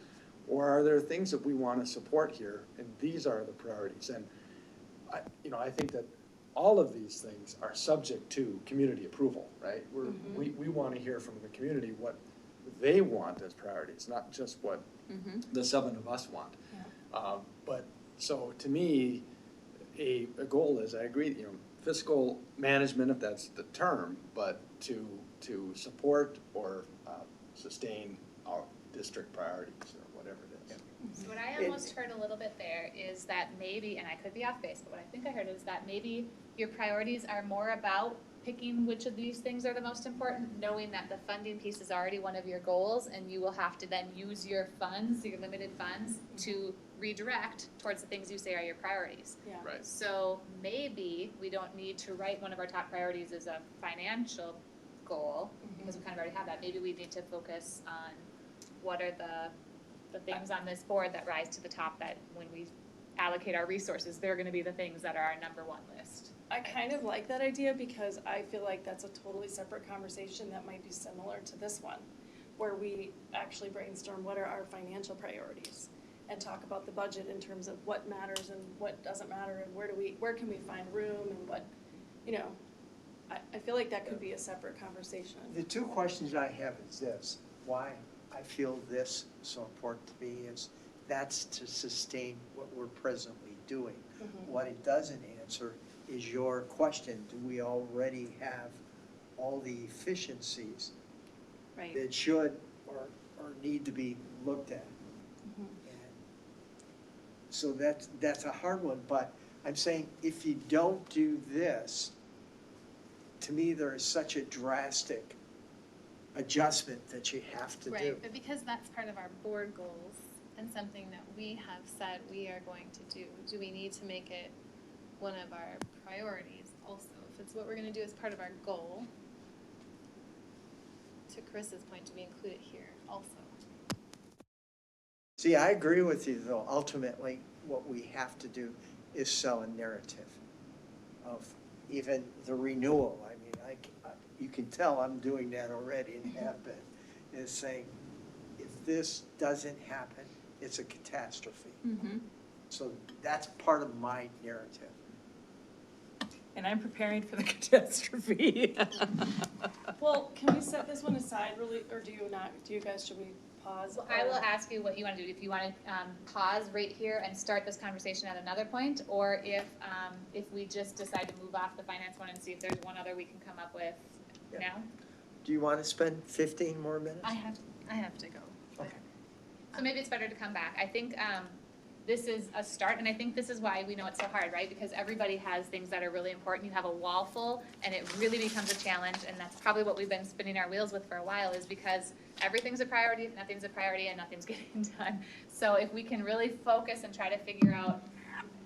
Or are there things that we want to support here? And these are the priorities. And I think that all of these things are subject to community approval, right? We want to hear from the community what they want as priorities, not just what the 7 of us want. But so to me, a goal is, I agree, fiscal management, if that's the term, but to support or sustain our district priorities or whatever it is. So what I almost heard a little bit there is that maybe, and I could be off base, but what I think I heard is that maybe your priorities are more about picking which of these things are the most important, knowing that the funding piece is already one of your goals, and you will have to then use your funds, your limited funds, to redirect towards the things you say are your priorities. Yeah. Right. So maybe we don't need to write one of our top priorities as a financial goal, because we kind of already have that. Maybe we need to focus on what are the things on this board that rise to the top, that when we allocate our resources, they're gonna be the things that are our number one list. I kind of like that idea because I feel like that's a totally separate conversation that might be similar to this one, where we actually brainstorm what are our financial priorities and talk about the budget in terms of what matters and what doesn't matter and where can we find room and what, I feel like that could be a separate conversation. The 2 questions I have is this: why I feel this so important to me is that's to sustain what we're presently doing. What it doesn't answer is your question: do we already have all the efficiencies Right. that should or need to be looked at? And so that's a hard one, but I'm saying if you don't do this, to me, there is such a drastic adjustment that you have to do. Right, but because that's part of our board goals and something that we have said we are going to do we need to make it one of our priorities also? If it's what we're gonna do as part of our goal, to Chris's point, do we include it here also? See, I agree with you, though. Ultimately, what we have to do is sell a narrative of even the renewal. I mean, you can tell I'm doing that already and have been, is saying, if this doesn't happen, it's a catastrophe. So that's part of my narrative. And I'm preparing for the catastrophe. Well, can we set this one aside really, or do you guys, should we pause? Well, I will ask you what you want to do. If you want to pause right here and start this conversation at another point, or if we just decide to move off the finance one and see if there's one other we can come up with now. Do you want to spend 15 more minutes? I have to go. Okay. So maybe it's better to come back. I think this is a start, and I think this is why we know it's so hard, right? Because everybody has things that are really important. You have a wall full, and it really becomes a challenge, and that's probably what we've been spinning our wheels with for a while, is because everything's a priority, nothing's a priority, and nothing's getting done. So if we can really focus and try to figure out,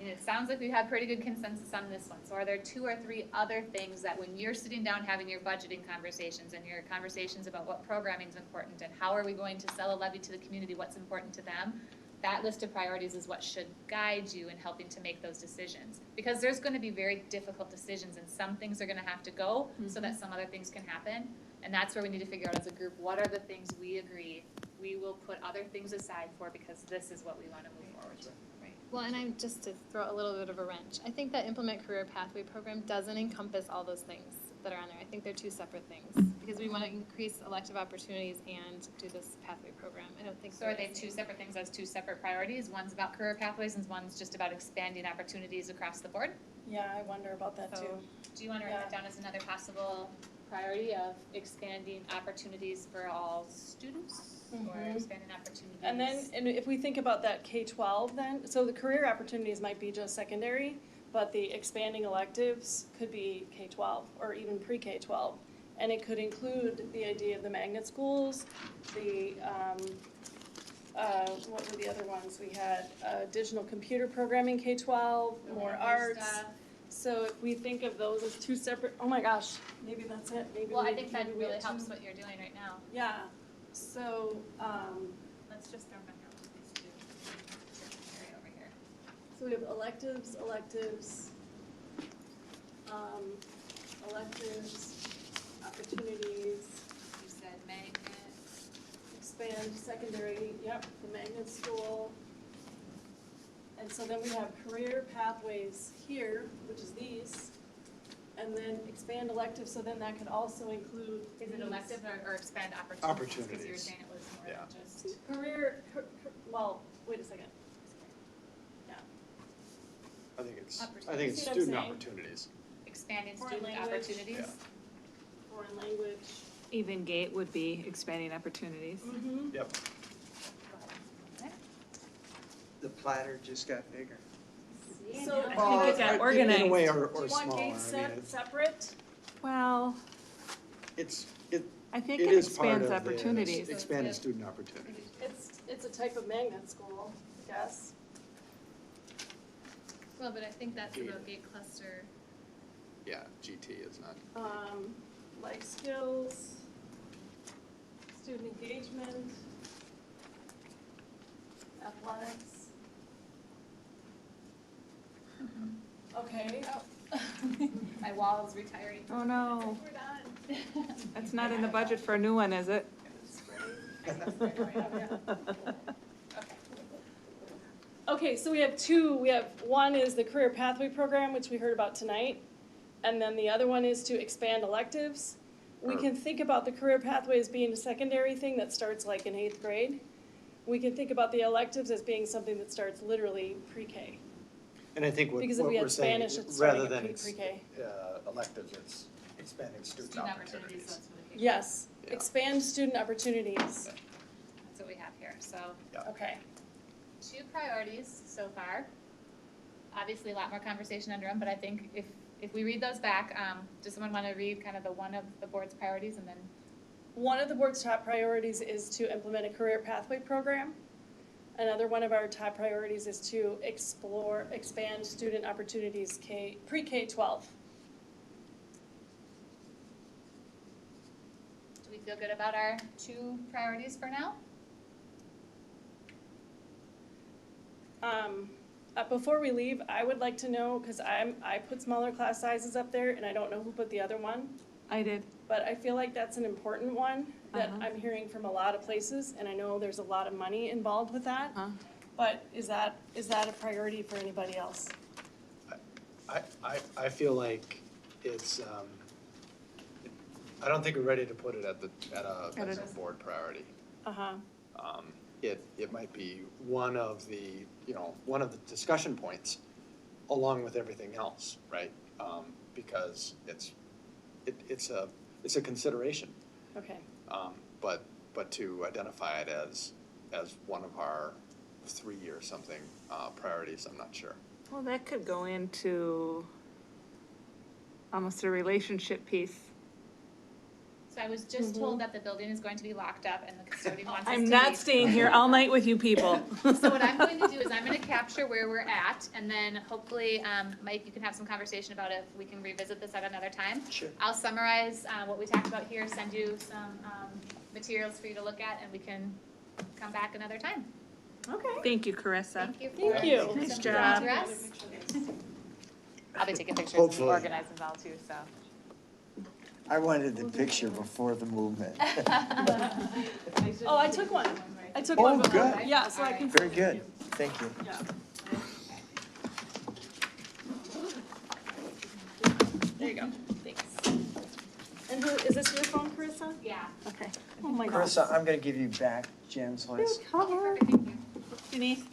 and it sounds like we have pretty good consensus on this one. So are there 2 or 3 other things that when you're sitting down having your budgeting conversations and your conversations about what programming is important and how are we going to sell a levy to the community, what's important to them, that list of priorities is what should guide you in helping to make those decisions. Because there's going to be very difficult decisions, and some things are going to have to go so that some other things can happen. And that's where we need to figure out as a group, what are the things we agree we will put other things aside for, because this is what we want to move forward with. Right. Well, and I'm just to throw a little bit of a wrench. I think that Implement Career Pathway program doesn't encompass all those things that are on there. I think they're 2 separate things, because we want to increase elective opportunities and do this pathway program. I don't think So are they 2 separate things as 2 separate priorities? One's about career pathways and one's just about expanding opportunities across the board? Yeah, I wonder about that too. Do you want to write that down as another possible priority of expanding opportunities for all students? Or expanding opportunities? And then, if we think about that K-12 then, so the career opportunities might be just secondary, but the expanding electives could be K-12 or even pre-K-12. And it could include the idea of the magnet schools, the, what were the other ones? We had digital computer programming, K-12, more arts. So if we think of those as two separate, oh my gosh, maybe that's it, maybe. Well, I we- think that maybe we really have helps two- what you're doing right now. Yeah, so, Let's just throw them in here, these two. Carry over here. so we have electives, opportunities, You said magnet. expand secondary, yep, the magnet school. And so then we have career pathways here, which is these, and then expand electives, so then that could also include. Is it these. elective or expand opportunities? Because you were Opportunities. saying it was more Yeah. than just. Well, wait a second. Yeah, I think it's Opportunities. See what I'm student saying? opportunities. Expanding Foreign student language. opportunities. Yeah. foreign language. Even GATE would be expanding opportunities. Yep. The platter just got bigger. So I think it got organized. In a way, do or you want smaller, gate I mean, separate? Well, it I think it it is part expands of the opportunities. expanded student opportunities. It's a type of magnet school, I guess. Well, but I think that's about gate cluster. Yeah, GT is not. Life skills, student engagement, athletics. Okay. My wall is retiring. Oh, no. We're done. That's not in the budget for a new one, is it? Okay, so we have one is the career pathway program, which we heard about tonight. And then the other one is to expand electives. We can think about the career pathway as being a secondary thing that starts like in 8th grade. We can think about the electives as being something that starts literally pre-K. And I think what Because if we we're had saying, Spanish, it's starting rather at than pre-K. electives, it's expanding student Student opportunities, opportunities. that's what it. Yes, Yeah. expand student opportunities. That's what we have here, so. Okay. 2 priorities so far. Obviously, a lot more conversation under them, but I think if we read those back, does someone want to read kind of the one of the board's priorities and then? One of the board's top priorities is to implement a career pathway program. Another one of our top priorities is to expand student opportunities pre-K-12. Do we feel good about our 2 priorities for now? Before we leave, I would like to know, because I put smaller class sizes up there, and I don't know who put the other one, I did. but I feel like that's an important one that I'm hearing from a lot of places, and I know there's a lot of money involved with that. But is that a priority for anybody else? I feel like it's, I don't think we're ready to put it as a board priority. Uh-huh. It might be one of the discussion points along with everything else, right? Because it's a consideration. Okay. But to identify it as one of our 3 or something priorities, I'm not sure. Well, that could go into almost a relationship piece. So I was just told that the building is going to be locked up and the custodian wants us to I'm leave. not staying here all night with you people. So what I'm going to do is I'm going to capture where we're at, and then hopefully, Mike, you can have some conversation about if we can revisit this at another time. Sure. I'll summarize what we talked about here, send you some materials for you to look at, and we can come back another time. Okay. Thank you, Carissa. Thank you. Thank you. Nice some job. progress. I'll be taking pictures Hopefully. and organizing them all too, so. I wanted the picture before the movement. Oh, I took one. I took Oh, one before. good. Yeah, so I can. Very good, thank you. Yeah. There you go. Thanks. And is this your phone, Carissa? Yeah. Okay. Oh my gosh. Carissa, I'm gonna give you back Jen's list. Cover. Thank you. Denise,